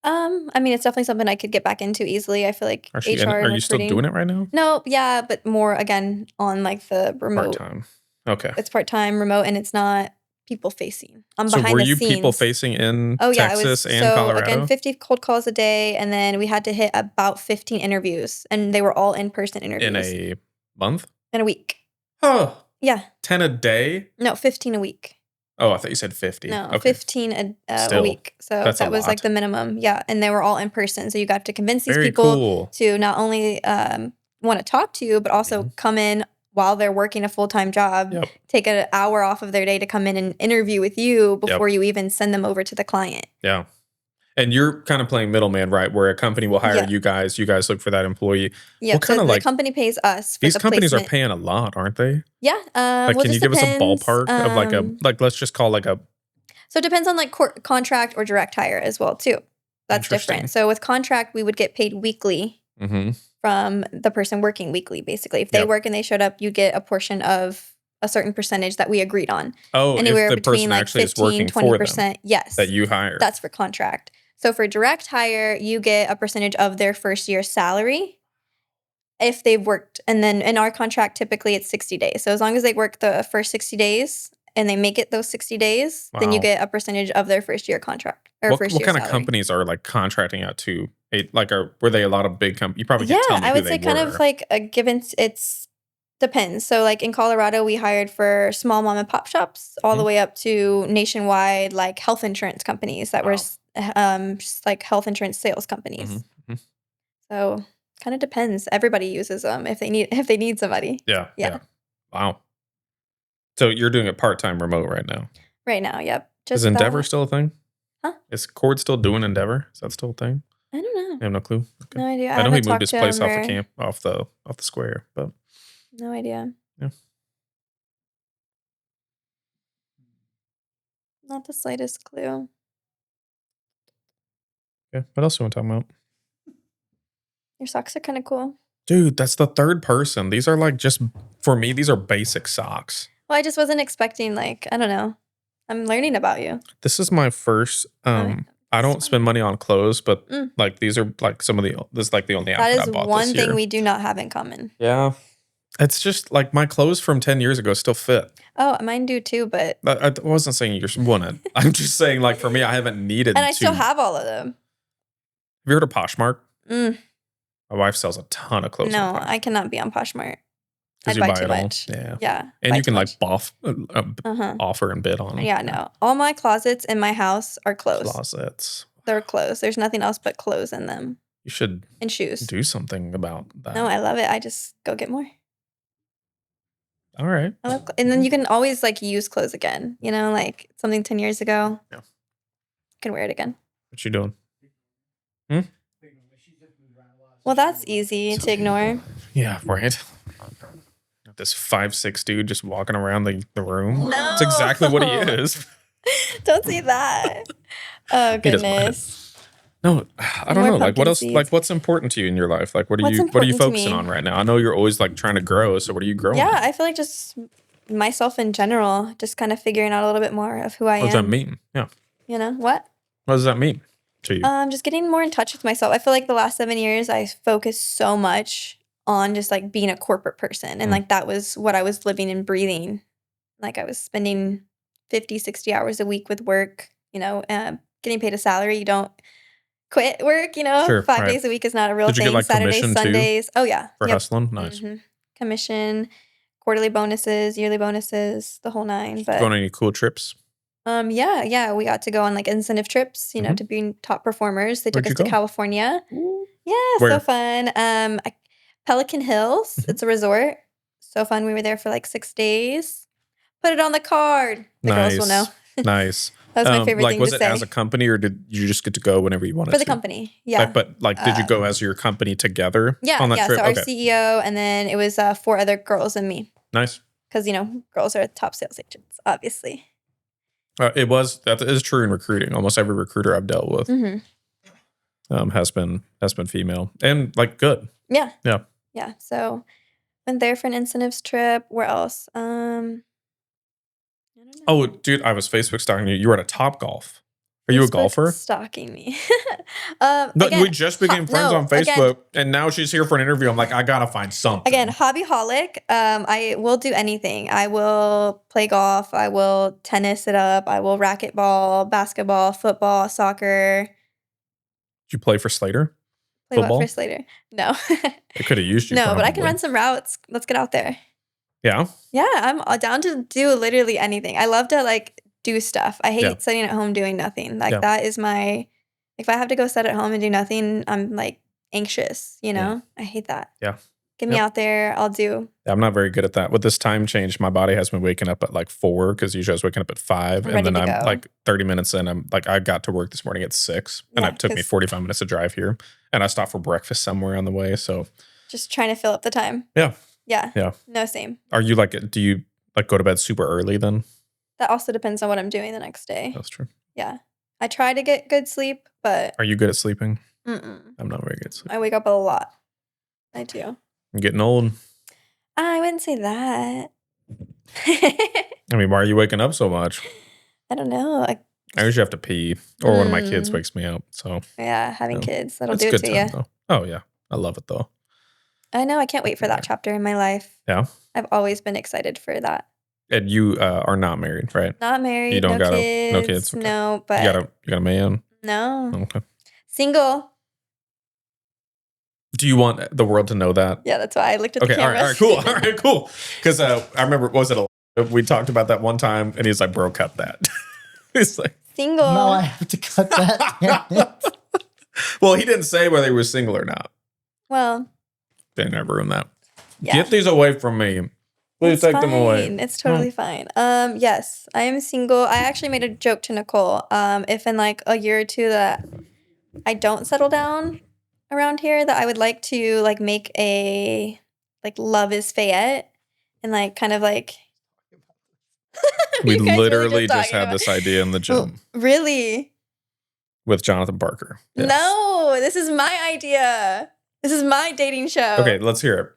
[SPEAKER 1] I mean, it's definitely something I could get back into easily. I feel like
[SPEAKER 2] are you still doing it right now?
[SPEAKER 1] No, yeah, but more again on like the remote.
[SPEAKER 2] Part-time. Okay.
[SPEAKER 1] It's part-time, remote, and it's not people facing. I'm behind the scenes.
[SPEAKER 2] So were you people facing in Texas and Colorado?
[SPEAKER 1] Again, 50 cold calls a day, and then we had to hit about 15 interviews, and they were all in-person interviews.
[SPEAKER 2] In a month?
[SPEAKER 1] In a week.
[SPEAKER 2] Oh.
[SPEAKER 1] Yeah.
[SPEAKER 2] 10 a day?
[SPEAKER 1] No, 15 a week.
[SPEAKER 2] Oh, I thought you said 50.
[SPEAKER 1] No, okay. 15 a week. So that was like the minimum. Yeah, and they were all in person. So you got to convince these people to not only want to talk to you, but also come in while they're working a full-time job, take an hour off of their day to come in and interview with you before you even send them over to the client.
[SPEAKER 2] Yeah. And you're kind of playing middleman, right? Where a company will hire you guys look for that employee.
[SPEAKER 1] Yeah,
[SPEAKER 2] what kind of
[SPEAKER 1] the company pays us for
[SPEAKER 2] these companies
[SPEAKER 1] placement.
[SPEAKER 2] are paying a lot, aren't they?
[SPEAKER 1] Yeah.
[SPEAKER 2] Can you give us a ballpark of let's just call a...
[SPEAKER 1] So it depends on contract or direct hire as well, too. That's different. So with contract, we would get paid weekly from the person working weekly, basically. If they work and they showed up, you get a portion of a certain percentage that we agreed on.
[SPEAKER 2] Oh,
[SPEAKER 1] anywhere
[SPEAKER 2] if the
[SPEAKER 1] between
[SPEAKER 2] person actually 15, is working 20%, for them,
[SPEAKER 1] yes.
[SPEAKER 2] That you hire.
[SPEAKER 1] That's for contract. So for direct hire, you get a percentage of their first year's salary if they've worked. And then in our contract, typically it's 60 days. So as long as they work the first 60 days and they make it those 60 days, then you get a percentage of their first year contract or
[SPEAKER 2] what
[SPEAKER 1] first year
[SPEAKER 2] kind
[SPEAKER 1] salary.
[SPEAKER 2] Of companies are contracting out to? Were they a lot of big companies? You probably can't tell me
[SPEAKER 1] I would
[SPEAKER 2] who
[SPEAKER 1] say
[SPEAKER 2] they
[SPEAKER 1] kind
[SPEAKER 2] were.
[SPEAKER 1] of like a given. It's depends. So in Colorado, we hired for small mom and pop shops all the way up to nationwide health insurance companies that were just health insurance sales companies. So kind of depends. Everybody uses them if they need somebody.
[SPEAKER 2] Yeah. Wow. So you're doing it part-time remote right now?
[SPEAKER 1] Right now, yep.
[SPEAKER 2] Is Endeavor still a thing?
[SPEAKER 1] Huh?
[SPEAKER 2] Is Cord still doing Endeavor? Is that still a thing?
[SPEAKER 1] I don't know.
[SPEAKER 2] I have no clue. Okay.
[SPEAKER 1] No idea.
[SPEAKER 2] I know he moved his place off the square, but
[SPEAKER 1] no idea.
[SPEAKER 2] Yeah.
[SPEAKER 1] Not the slightest clue.
[SPEAKER 2] Okay. What else do you want to talk about?
[SPEAKER 1] Your socks are kind of cool.
[SPEAKER 2] Dude, that's the third person. These are like just, for me, these are basic socks.
[SPEAKER 1] Well, I just wasn't expecting, like, I don't know. I'm learning about you.
[SPEAKER 2] This is my first, I don't spend money on clothes, but like these are like this is like the only outfit I bought this year. That is
[SPEAKER 1] one thing we do not have in common.
[SPEAKER 2] Yeah. It's just like my clothes from 10 years ago still fit.
[SPEAKER 1] Oh, mine do too, but.
[SPEAKER 2] I wasn't saying you wouldn't. I'm just saying, like, for me, I haven't needed
[SPEAKER 1] and I still have all of them.
[SPEAKER 2] Have you heard of Poshmark? My wife sells a ton of clothes.
[SPEAKER 1] No, I cannot be on Poshmark.
[SPEAKER 2] I'd buy too much.
[SPEAKER 1] Yeah.
[SPEAKER 2] And you can like offer and bid on them.
[SPEAKER 1] Yeah, no. All my closets in my house are clothes. They're clothes. There's nothing else but clothes in them.
[SPEAKER 2] You should.
[SPEAKER 1] And shoes.
[SPEAKER 2] Do something about that.
[SPEAKER 1] No, I love it. I just go get more.
[SPEAKER 2] All right.
[SPEAKER 1] And then you can always like use clothes again. You know, like something 10 years ago. Yeah. You can wear it again.
[SPEAKER 2] What you doing?
[SPEAKER 1] Well, that's easy to ignore.
[SPEAKER 2] Yeah, right. This 5'6" dude just walking around the room. No. That's exactly what he is.
[SPEAKER 1] Don't say that. Oh, goodness.
[SPEAKER 2] No, I don't know. Like, what else? Like, what's important to you in your life? Like, what are you focusing on right now? I know you're always like trying to grow. So, what are you growing?
[SPEAKER 1] Yeah, I feel like just myself in general, just kind of figuring out a little bit more of who I am.
[SPEAKER 2] What does that mean? Yeah.
[SPEAKER 1] You know what?
[SPEAKER 2] What does that mean to you?
[SPEAKER 1] Just getting more in touch with myself. I feel like the last 7 years, I focused so much on just like being a corporate person, and like that was what I was living and breathing. Like I was spending 50, 60 hours a week with work. You know, getting paid a salary. You don't quit work, you know.
[SPEAKER 2] Sure,
[SPEAKER 1] 5 days a week is not a real thing.
[SPEAKER 2] Did you get like
[SPEAKER 1] Saturdays, Sundays.
[SPEAKER 2] Too?
[SPEAKER 1] Oh yeah.
[SPEAKER 2] For hustling? Nice.
[SPEAKER 1] Mm-hmm. Commission, quarterly bonuses, yearly bonuses, the whole nine. But
[SPEAKER 2] going on any cool trips?
[SPEAKER 1] Yeah. We got to go on like incentive trips, you know, to be top performers. They took us to California. Ooh. Yeah,
[SPEAKER 2] Where?
[SPEAKER 1] So fun. Pelican Hills. It's a resort. So fun. We were there for like 6 days. Put it on the card. The girls will know.
[SPEAKER 2] Nice.
[SPEAKER 1] That was my favorite thing to say.
[SPEAKER 2] Was it as a company, or did you just get to go whenever you wanted to?
[SPEAKER 1] For the company, yeah.
[SPEAKER 2] But did you go as your company together on that trip?
[SPEAKER 1] So our CEO, and then it was 4 other girls and me.
[SPEAKER 2] Nice.
[SPEAKER 1] Because, you know, girls are top sales agents, obviously.
[SPEAKER 2] That is true in recruiting. Almost every recruiter I've dealt with has been female, and like good.
[SPEAKER 1] Yeah.
[SPEAKER 2] Yeah.
[SPEAKER 1] Yeah. So went there for an incentives trip. Where else? I don't know.
[SPEAKER 2] Oh, dude, I was Facebook stalking you. You were at a Topgolf. Are you a golfer?
[SPEAKER 1] Stalking me.
[SPEAKER 2] We just became friends on Facebook, and now she's here for an interview. I'm like, I gotta find something.
[SPEAKER 1] Again, hobbyholic. I will do anything. I will play golf. I will tennis it up. I will racquetball, basketball, football, soccer.
[SPEAKER 2] Did you play for Slater?
[SPEAKER 1] Play
[SPEAKER 2] football?
[SPEAKER 1] What for Slater? No.
[SPEAKER 2] They could have used you.
[SPEAKER 1] No, but I can run some routes. Let's get out there.
[SPEAKER 2] Yeah?
[SPEAKER 1] Yeah, I'm down to do literally anything. I love to like do stuff. I hate sitting at home doing nothing. Like that is my, if I have to go sit at home and do nothing, I'm like anxious, you know? I hate that.
[SPEAKER 2] Yeah.
[SPEAKER 1] Get me out there. I'll do.
[SPEAKER 2] I'm not very good at that. With this time change, my body has been waking up at like 4 because usually I was waking up at 5. And then I'm like 30 minutes in. I'm like, I got to work this morning at 6. And it took me 45 minutes to drive here. And I stopped for breakfast somewhere on the way. So
[SPEAKER 1] just trying to fill up the time.
[SPEAKER 2] Yeah.
[SPEAKER 1] Yeah.
[SPEAKER 2] Yeah.
[SPEAKER 1] No, same.
[SPEAKER 2] Are you like, do you like go to bed super early then?
[SPEAKER 1] That also depends on what I'm doing the next day.
[SPEAKER 2] That's true.
[SPEAKER 1] Yeah. I try to get good sleep, but.
[SPEAKER 2] Are you good at sleeping? I'm not very good at sleeping.
[SPEAKER 1] I wake up a lot. I do.
[SPEAKER 2] I'm getting old.
[SPEAKER 1] I wouldn't say that.
[SPEAKER 2] I mean, why are you waking up so much?
[SPEAKER 1] I don't know.
[SPEAKER 2] I usually have to pee, or one of my kids wakes me up. So
[SPEAKER 1] yeah, having kids, that'll do it to you.
[SPEAKER 2] Though. Oh yeah, I love it though.
[SPEAKER 1] I know. I can't wait for that chapter in my life.
[SPEAKER 2] Yeah,
[SPEAKER 1] I've always been excited for that.
[SPEAKER 2] And you are not married, right?
[SPEAKER 1] Not married.
[SPEAKER 2] You don't
[SPEAKER 1] no
[SPEAKER 2] got
[SPEAKER 1] kids.
[SPEAKER 2] No kids. Okay.
[SPEAKER 1] No, but
[SPEAKER 2] you got a man.
[SPEAKER 1] No.
[SPEAKER 2] Okay.
[SPEAKER 1] Single.
[SPEAKER 2] Do you want the world to know that?
[SPEAKER 1] Yeah, that's why I looked at the camera.
[SPEAKER 2] All right, cool. Because I remember, we talked about that one time, and he's like, bro, cut that. He's like,
[SPEAKER 1] single.
[SPEAKER 3] No, I have to cut that.
[SPEAKER 2] Well, he didn't say whether he was single or not.
[SPEAKER 1] Well.
[SPEAKER 2] They never ruined that.
[SPEAKER 1] Yeah.
[SPEAKER 2] Get these away from me. Please take them away.
[SPEAKER 1] It's totally fine. Yes, I am single. I actually made a joke to Nicole. If in like a year or two that I don't settle down around here, that I would like to like make a like Love is Fayette and like kind of like
[SPEAKER 2] we literally just had this idea in the gym.
[SPEAKER 1] Really?
[SPEAKER 2] With Jonathan Parker.
[SPEAKER 1] Yes. No, this is my idea. This is my dating show.
[SPEAKER 2] Okay, let's hear it.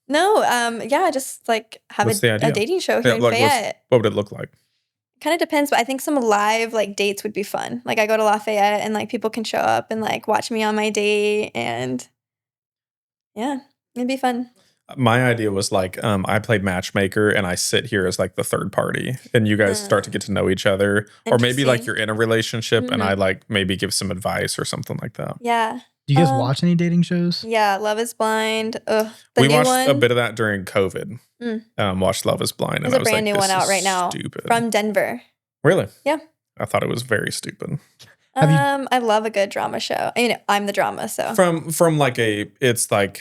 [SPEAKER 1] No, yeah, just like have a dating show here in Fayette.
[SPEAKER 2] What would it look like?
[SPEAKER 1] Kind of depends, but I think some live like dates would be fun. Like I go to Lafayette and like people can show up and like watch me on my date, and yeah, it'd be fun.
[SPEAKER 2] My idea was like I played matchmaker and I sit here as like the third party, and you guys start to get to know each other, or maybe like you're in a relationship and I like maybe give some advice or something like that.
[SPEAKER 1] Yeah.
[SPEAKER 3] Do you guys watch any dating shows?
[SPEAKER 1] Yeah, Love is Blind.
[SPEAKER 2] We watched a bit of that during COVID. Watched Love is Blind.
[SPEAKER 1] There's a brand new one out right now from Denver.
[SPEAKER 2] Really?
[SPEAKER 1] Yeah.
[SPEAKER 2] I thought it was very stupid.
[SPEAKER 1] I love a good drama show. I mean, I'm the drama, so.
[SPEAKER 2] From like it's like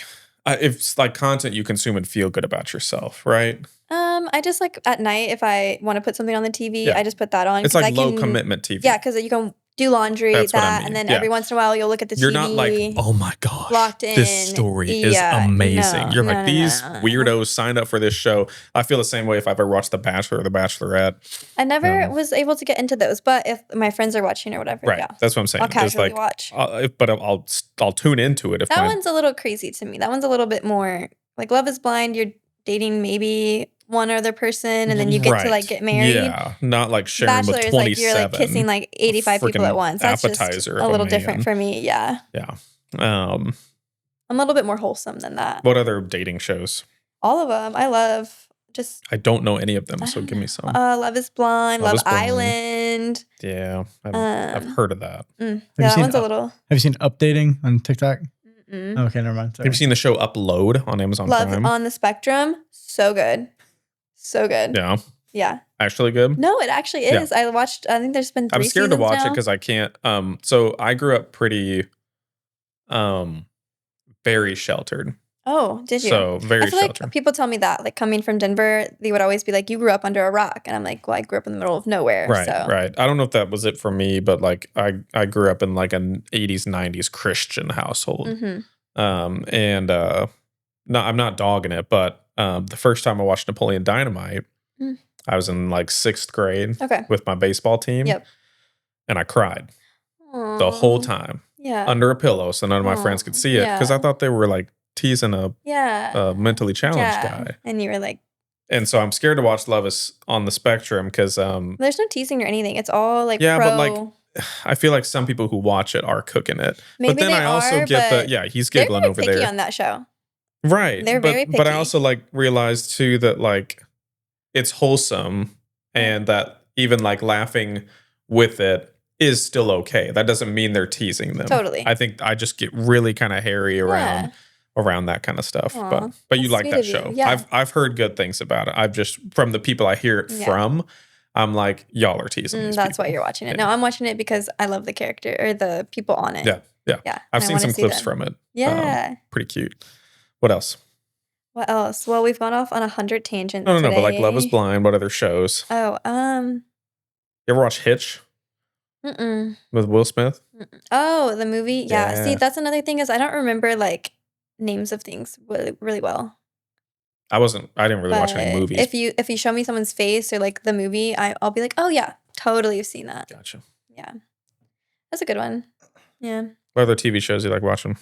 [SPEAKER 2] content you consume and feel good about yourself, right?
[SPEAKER 1] I just like at night if I want to put something on the TV, I just put that on.
[SPEAKER 2] It's like low commitment TV.
[SPEAKER 1] Yeah, because you can do laundry, and then every once in a while you'll look at the TV.
[SPEAKER 2] You're not like, oh my gosh,
[SPEAKER 1] locked in.
[SPEAKER 2] This story is amazing. You're like, these weirdos signed up for this show. I feel the same way if I ever watched The Bachelor or The Bachelorette.
[SPEAKER 1] I never was able to get into those, but if my friends are watching or whatever,
[SPEAKER 2] right? That's what I'm saying.
[SPEAKER 1] I'll casually watch.
[SPEAKER 2] But I'll tune into it.
[SPEAKER 1] That one's a little crazy to me. That one's a little bit more like Love is Blind. You're dating maybe one other person, and then you get to like get married.
[SPEAKER 2] Yeah, not like sharing
[SPEAKER 1] Bachelor
[SPEAKER 2] with 27.
[SPEAKER 1] Like you're like kissing like 85 people at once. That's
[SPEAKER 2] appetizer
[SPEAKER 1] just a little different for me. Yeah.
[SPEAKER 2] Yeah.
[SPEAKER 1] I'm a little bit more wholesome than that.
[SPEAKER 2] What other dating shows?
[SPEAKER 1] All of them. I love.
[SPEAKER 2] I don't know any of them, so give me some.
[SPEAKER 1] Love is Blind, Love Island.
[SPEAKER 2] Yeah, I've heard of that.
[SPEAKER 1] Yeah, that one's a little.
[SPEAKER 3] Have you seen Updating on TikTok?
[SPEAKER 1] Mm-mm.
[SPEAKER 3] Okay, never mind. Sorry.
[SPEAKER 2] Have you seen the show Upload on Amazon
[SPEAKER 1] Love
[SPEAKER 2] Prime?
[SPEAKER 1] on the Spectrum. So good. So good.
[SPEAKER 2] Yeah.
[SPEAKER 1] Yeah.
[SPEAKER 2] Actually good?
[SPEAKER 1] No, it actually is. Yeah. I think there's been 3 seasons.
[SPEAKER 2] I'm scared to watch
[SPEAKER 1] now.
[SPEAKER 2] it because I can't. So I grew up pretty very sheltered.
[SPEAKER 1] Oh, did you?
[SPEAKER 2] So very sheltered.
[SPEAKER 1] Like people tell me that, like coming from Denver, they would always be like, "You grew up under a rock," and I'm like, "Well, I grew up in the middle of nowhere."
[SPEAKER 2] Right,
[SPEAKER 1] so.
[SPEAKER 2] right. I don't know if that was it for me, but like I grew up in like an 80s, 90s Christian household, and no, I'm not dogging it, but the first time I watched Napoleon Dynamite, I was in like 6th grade with my baseball team, and I cried the whole time, under a pillow, so none of my friends could see it because I thought they were like teasing a mentally challenged guy.
[SPEAKER 1] And you were like,
[SPEAKER 2] and so I'm scared to watch Love is on the Spectrum because
[SPEAKER 1] there's no teasing or anything. It's all like
[SPEAKER 2] but like I feel like some people who watch it are cooking it.
[SPEAKER 1] Maybe
[SPEAKER 2] but then I also get he's giggling over there.
[SPEAKER 1] They're picky on that show.
[SPEAKER 2] Right.
[SPEAKER 1] They're very picky.
[SPEAKER 2] But I also like realized too that like it's wholesome and that even like laughing with it is still okay. That doesn't mean they're teasing them.
[SPEAKER 1] Totally.
[SPEAKER 2] I think I just get really kind of hairy around that kind of stuff.
[SPEAKER 1] Aww,
[SPEAKER 2] but you like that show.
[SPEAKER 1] Yeah.
[SPEAKER 2] I've heard good things about it. I've just from the people I hear it from, I'm like, y'all are teasing these
[SPEAKER 1] that's
[SPEAKER 2] people.
[SPEAKER 1] why you're watching it. No, I'm watching it because I love the character or the people on it.
[SPEAKER 2] Yeah. I've seen some clips from it.
[SPEAKER 1] Yeah.
[SPEAKER 2] Pretty cute. What else?
[SPEAKER 1] What else? Well, we've gone off on 100 tangents.
[SPEAKER 2] No, but like Love is Blind. What other shows?
[SPEAKER 1] Oh,
[SPEAKER 2] you ever watch Hitch? With Will Smith?
[SPEAKER 1] Oh, the movie? Yeah. See, that's another thing is I don't remember like names of things really, really well.
[SPEAKER 2] I didn't really watch any movies.
[SPEAKER 1] If you show me someone's face or like the movie, I'll be like, oh yeah, totally have seen that.
[SPEAKER 2] Gotcha.
[SPEAKER 1] Yeah. That's a good one. Yeah.
[SPEAKER 2] What other TV shows do you like watching?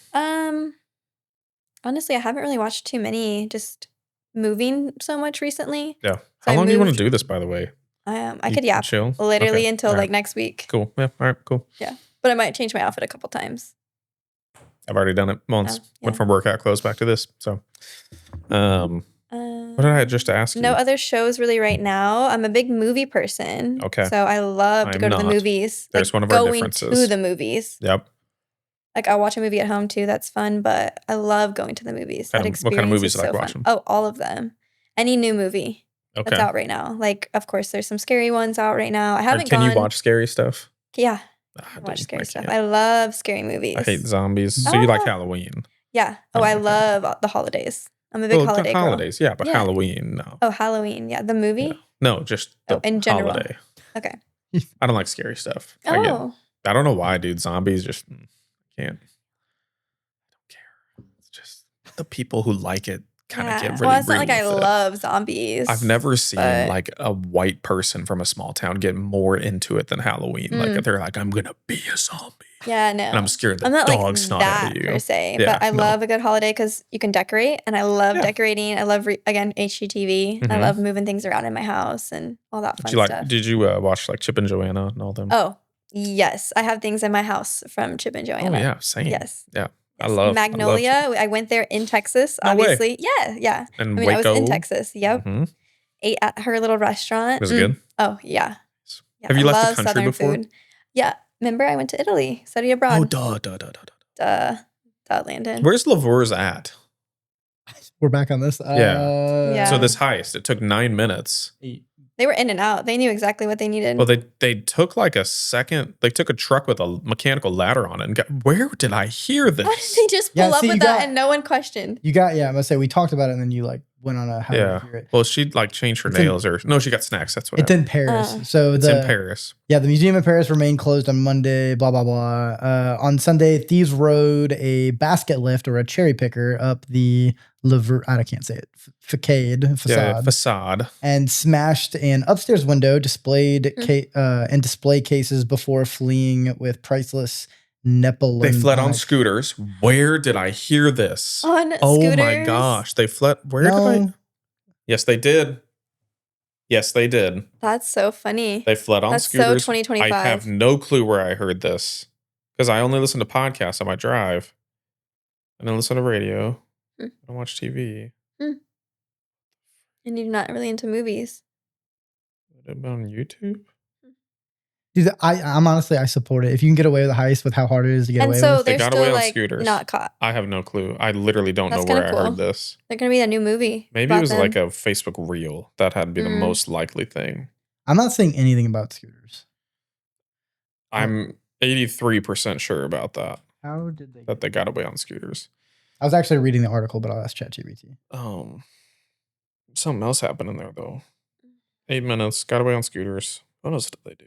[SPEAKER 1] Honestly, I haven't really watched too many, just moving so much recently.
[SPEAKER 2] Yeah. How long do you want to do this, by the way?
[SPEAKER 1] I could
[SPEAKER 2] chill
[SPEAKER 1] literally until like next week.
[SPEAKER 2] Cool. Yeah. All right. Cool.
[SPEAKER 1] Yeah. But I might change my outfit a couple times.
[SPEAKER 2] I've already done it once. Went from workout clothes back to this. So, what did I just ask you?
[SPEAKER 1] No other shows really right now. I'm a big movie person.
[SPEAKER 2] Okay.
[SPEAKER 1] So I love to go to the movies.
[SPEAKER 2] There's one of our differences.
[SPEAKER 1] Going to the movies.
[SPEAKER 2] Yep.
[SPEAKER 1] Like I'll watch a movie at home too. That's fun. But I love going to the movies.
[SPEAKER 2] What kind of movies do you like watching?
[SPEAKER 1] Oh, all of them. Any new movie that's out right now. Like, of course, there's some scary ones out right now. I haven't
[SPEAKER 2] Can you watch scary stuff?
[SPEAKER 1] Yeah. I watch scary stuff. I love scary movies.
[SPEAKER 2] I hate zombies. So you like Halloween?
[SPEAKER 1] Yeah. Oh, I love the holidays. I'm a big holiday girl.
[SPEAKER 2] Holidays, yeah, but Halloween, no.
[SPEAKER 1] Oh, Halloween, yeah. The movie?
[SPEAKER 2] Yeah. No, just the
[SPEAKER 1] in general.
[SPEAKER 2] Holiday.
[SPEAKER 1] Okay.
[SPEAKER 2] I don't like scary stuff.
[SPEAKER 1] Oh.
[SPEAKER 2] I don't know why, dude. Zombies just can't. I don't care. It's just the people who like it kind of get really
[SPEAKER 1] Well, it's not like I love zombies.
[SPEAKER 2] I've never seen like a white person from a small town get more into it than Halloween. Like they're like, I'm going to be a zombie.
[SPEAKER 1] Yeah, no.
[SPEAKER 2] And I'm scared the
[SPEAKER 1] I'm not
[SPEAKER 2] dog
[SPEAKER 1] like
[SPEAKER 2] snot
[SPEAKER 1] that
[SPEAKER 2] at you.
[SPEAKER 1] per se,
[SPEAKER 2] Yeah,
[SPEAKER 1] but I
[SPEAKER 2] no.
[SPEAKER 1] love a good holiday because you can decorate, and I love decorating. I love again HGTV. I love moving things around in my house and all that fun stuff.
[SPEAKER 2] Did you watch like Chip and Joanna and all them?
[SPEAKER 1] Oh yes, I have things in my house from Chip and Joanna.
[SPEAKER 2] Oh yeah, same.
[SPEAKER 1] Yes.
[SPEAKER 2] Yeah.
[SPEAKER 1] Yes.
[SPEAKER 2] I love
[SPEAKER 1] Magnolia. I went there in Texas,
[SPEAKER 2] No way.
[SPEAKER 1] obviously. Yeah.
[SPEAKER 2] And
[SPEAKER 1] I mean, I was in
[SPEAKER 2] Waco.
[SPEAKER 1] Texas. Yep. Ate at her little restaurant.
[SPEAKER 2] Was it good?
[SPEAKER 1] Oh yeah.
[SPEAKER 2] Have you
[SPEAKER 1] I
[SPEAKER 2] left the
[SPEAKER 1] love
[SPEAKER 2] country
[SPEAKER 1] Southern
[SPEAKER 2] before?
[SPEAKER 1] food. Yeah. Remember, I went to Italy, study abroad.
[SPEAKER 2] Oh,
[SPEAKER 1] Duh, Landon.
[SPEAKER 2] Where's Lavor's at?
[SPEAKER 3] We're back on this.
[SPEAKER 1] Yeah.
[SPEAKER 2] So this heist, it took 9 minutes.
[SPEAKER 1] They were in and out. They knew exactly what they needed.
[SPEAKER 2] Well, they took like a second. They took a truck with a mechanical ladder on it. And where did I hear this?
[SPEAKER 1] Why did they just pull up with that and no one questioned?
[SPEAKER 3] I'm gonna say we talked about it and then you like went on a how to hear it.
[SPEAKER 2] Well, she like changed her nails no, she got snacks. That's what
[SPEAKER 3] it's in Paris. So
[SPEAKER 2] it's in Paris.
[SPEAKER 3] Yeah, the museum in Paris remained closed on Monday, blah, blah, blah. On Sunday, thieves rode a basket lift or a cherry picker up the I can't say it, facade. And smashed an upstairs window, displayed and display cases before fleeing with priceless Nepal.
[SPEAKER 2] They fled on scooters. Where did I hear this?
[SPEAKER 1] On scooters?
[SPEAKER 2] Oh my gosh. They fled. Where did I? Yes, they did. Yes, they did.
[SPEAKER 1] That's so funny.
[SPEAKER 2] They fled on scooters.
[SPEAKER 1] That's so 2025.
[SPEAKER 2] I have no clue where I heard this because I only listen to podcasts on my drive. And I listen to radio. I don't watch TV.
[SPEAKER 1] And you're not really into movies.
[SPEAKER 2] Would it have been on YouTube?
[SPEAKER 3] Dude, I'm honestly, I support it. If you can get away with a heist with how hard it is to get away with.
[SPEAKER 1] They
[SPEAKER 2] got
[SPEAKER 1] still
[SPEAKER 2] away on
[SPEAKER 1] like
[SPEAKER 2] scooters.
[SPEAKER 1] Not caught.
[SPEAKER 2] I have no clue. I literally don't know where I heard this.
[SPEAKER 1] They're going to be a new movie.
[SPEAKER 2] Maybe it was like a Facebook reel. That had to be the most likely thing.
[SPEAKER 3] I'm not saying anything about scooters.
[SPEAKER 2] I'm 83% sure about that.
[SPEAKER 3] How did they?
[SPEAKER 2] That they got away on scooters.
[SPEAKER 3] I was actually reading the article, but I'll ask ChatGPT.
[SPEAKER 2] Something else happened in there though. 8 minutes, got away on scooters. What else did they do?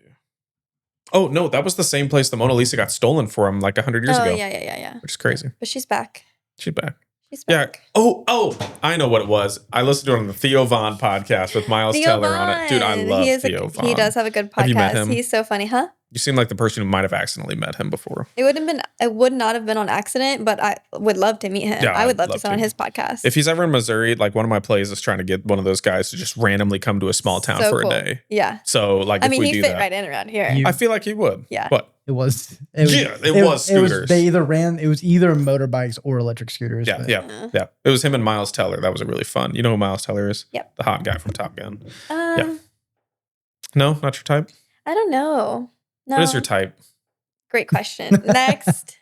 [SPEAKER 2] Oh no, that was the same place the Mona Lisa got stolen from like 100 years ago.
[SPEAKER 1] Yeah.
[SPEAKER 2] Which is crazy.
[SPEAKER 1] But she's back.
[SPEAKER 2] She's back.
[SPEAKER 1] She's back.
[SPEAKER 2] Yeah. Oh, I know what it was. I listened to it on the Theo Vaughn podcast with Miles Teller on it. Dude, I love Theo Vaughn.
[SPEAKER 1] He does have a good podcast.
[SPEAKER 2] Have you met him?
[SPEAKER 1] He's so funny, huh?
[SPEAKER 2] You seem like the person who might have accidentally met him before.
[SPEAKER 1] It would not have been on accident, but I would love to meet him.
[SPEAKER 2] Yeah,
[SPEAKER 1] I would love to sit on his podcast.
[SPEAKER 2] If he's ever in Missouri, like one of my plays is trying to get one of those guys to just randomly come to a small town for a day.
[SPEAKER 1] Yeah.
[SPEAKER 2] So like,
[SPEAKER 1] I mean, he fit right in around here.
[SPEAKER 2] I feel like he would.
[SPEAKER 1] Yeah.
[SPEAKER 2] But
[SPEAKER 3] it was
[SPEAKER 2] scooters.
[SPEAKER 3] It was either motorbikes or electric scooters.
[SPEAKER 2] Yeah. It was him and Miles Teller. That was really fun. You know who Miles Teller is?
[SPEAKER 1] Yep.
[SPEAKER 2] The hot guy from Top Gun. Yeah. No, not your type?
[SPEAKER 1] I don't know. No.
[SPEAKER 2] What is your type?
[SPEAKER 1] Great question. Next.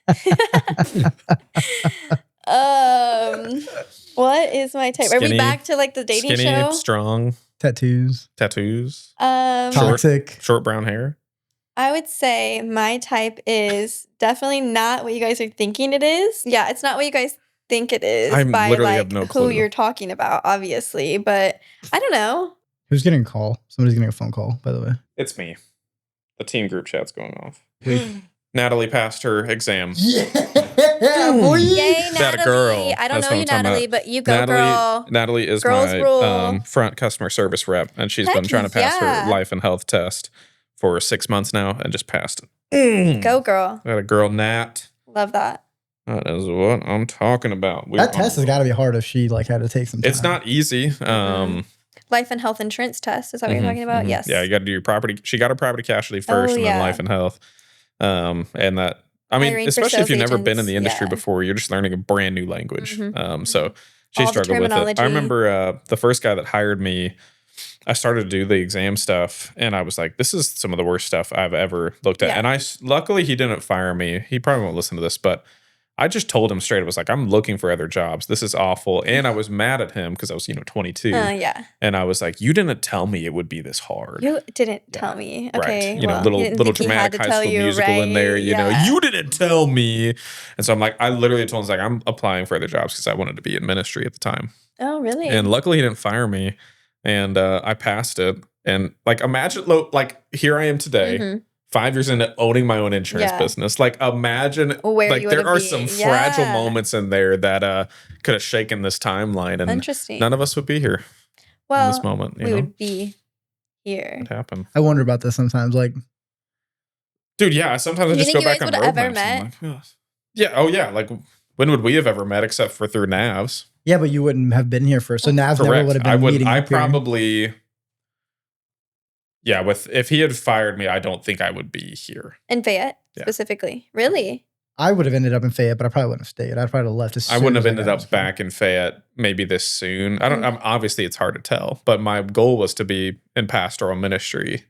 [SPEAKER 1] What is my type?
[SPEAKER 2] Skinny,
[SPEAKER 1] are we back to like the dating show?
[SPEAKER 2] Strong.
[SPEAKER 3] Tattoos. Toxic.
[SPEAKER 2] Short brown hair.
[SPEAKER 1] I would say my type is definitely not what you guys are thinking it is. Yeah, it's not what you guys think it is by
[SPEAKER 2] literally
[SPEAKER 1] like
[SPEAKER 2] have no clue
[SPEAKER 1] who you're talking about, obviously. But I don't know.
[SPEAKER 3] Who's getting a call? Somebody's getting a phone call, by the way.
[SPEAKER 2] It's me. The team group chat's going off. Natalie passed her exam.
[SPEAKER 3] Yeah, boy.
[SPEAKER 1] Yay, Natalie.
[SPEAKER 2] That a girl.
[SPEAKER 1] I don't
[SPEAKER 2] That's
[SPEAKER 1] know
[SPEAKER 2] what
[SPEAKER 1] you,
[SPEAKER 2] I'm talking
[SPEAKER 1] Natalie,
[SPEAKER 2] about.
[SPEAKER 1] but you go, girl.
[SPEAKER 2] Natalie is
[SPEAKER 1] Girls
[SPEAKER 2] my
[SPEAKER 1] rule.
[SPEAKER 2] front customer service rep, and she's been trying to pass her life and health test for 6 months now and just passed it.
[SPEAKER 1] Go, girl.
[SPEAKER 2] I got a girl, Nat.
[SPEAKER 1] Love that.
[SPEAKER 2] That is what I'm talking about.
[SPEAKER 3] That test has got to be hard if she like had to take some time.
[SPEAKER 2] It's not easy.
[SPEAKER 1] Life and health insurance test. Is that what you're talking about? Yes.
[SPEAKER 2] Yeah, you got to do your property. She got her property casualty first and then life and health. And that, I mean, especially if you've never been in the industry before, you're just learning a brand new language. So she
[SPEAKER 1] all
[SPEAKER 2] struggled with it. I remember the first guy that hired me, I started to do the exam stuff and I was like, this is some of the worst stuff I've ever looked at. And luckily he didn't fire me. He probably won't listen to this, but I just told him straight. I was like, I'm looking for other jobs. This is awful. And I was mad at him because I was, 22. And I was like, you didn't tell me it would be this hard.
[SPEAKER 1] You didn't tell me. Okay.
[SPEAKER 2] Right. Little dramatic high school musical in there. You didn't tell me. And so I'm like, I literally told him, I'm applying for other jobs because I wanted to be in ministry at the time.
[SPEAKER 1] Oh, really?
[SPEAKER 2] And luckily he didn't fire me. And I passed it. And like, imagine, like, here I am today. 5 years into owning my own insurance business. Like, imagine,
[SPEAKER 1] where
[SPEAKER 2] like, there are some fragile moments in there that could have shaken this timeline. And none of us would be here in this moment.
[SPEAKER 1] We would be here.
[SPEAKER 2] What happened?
[SPEAKER 3] I wonder about this sometimes. Like,
[SPEAKER 2] Dude, yeah. Sometimes I
[SPEAKER 1] Do you
[SPEAKER 2] just
[SPEAKER 1] think
[SPEAKER 2] go
[SPEAKER 1] you
[SPEAKER 2] back
[SPEAKER 1] guys
[SPEAKER 2] on
[SPEAKER 1] would have
[SPEAKER 2] road
[SPEAKER 1] ever
[SPEAKER 2] maps. And I'm
[SPEAKER 1] met?
[SPEAKER 2] like, "Ugh." Yeah. Oh, yeah. Like, when would we have ever met except for through Navs?
[SPEAKER 3] Yeah, but you wouldn't have been here first. So Navs never
[SPEAKER 2] Correct.
[SPEAKER 3] would have been
[SPEAKER 2] I would.
[SPEAKER 3] meeting
[SPEAKER 2] I
[SPEAKER 3] up here.
[SPEAKER 2] probably. Yeah. If he had fired me, I don't think I would be here.
[SPEAKER 1] In Fayette, specifically. Really?
[SPEAKER 3] I would have ended up in Fayette, but I probably wouldn't have stayed. I'd probably have left.
[SPEAKER 2] I wouldn't have ended up back in Fayette maybe this soon. I don't. Obviously, it's hard to tell, but my goal was to be in pastoral ministry,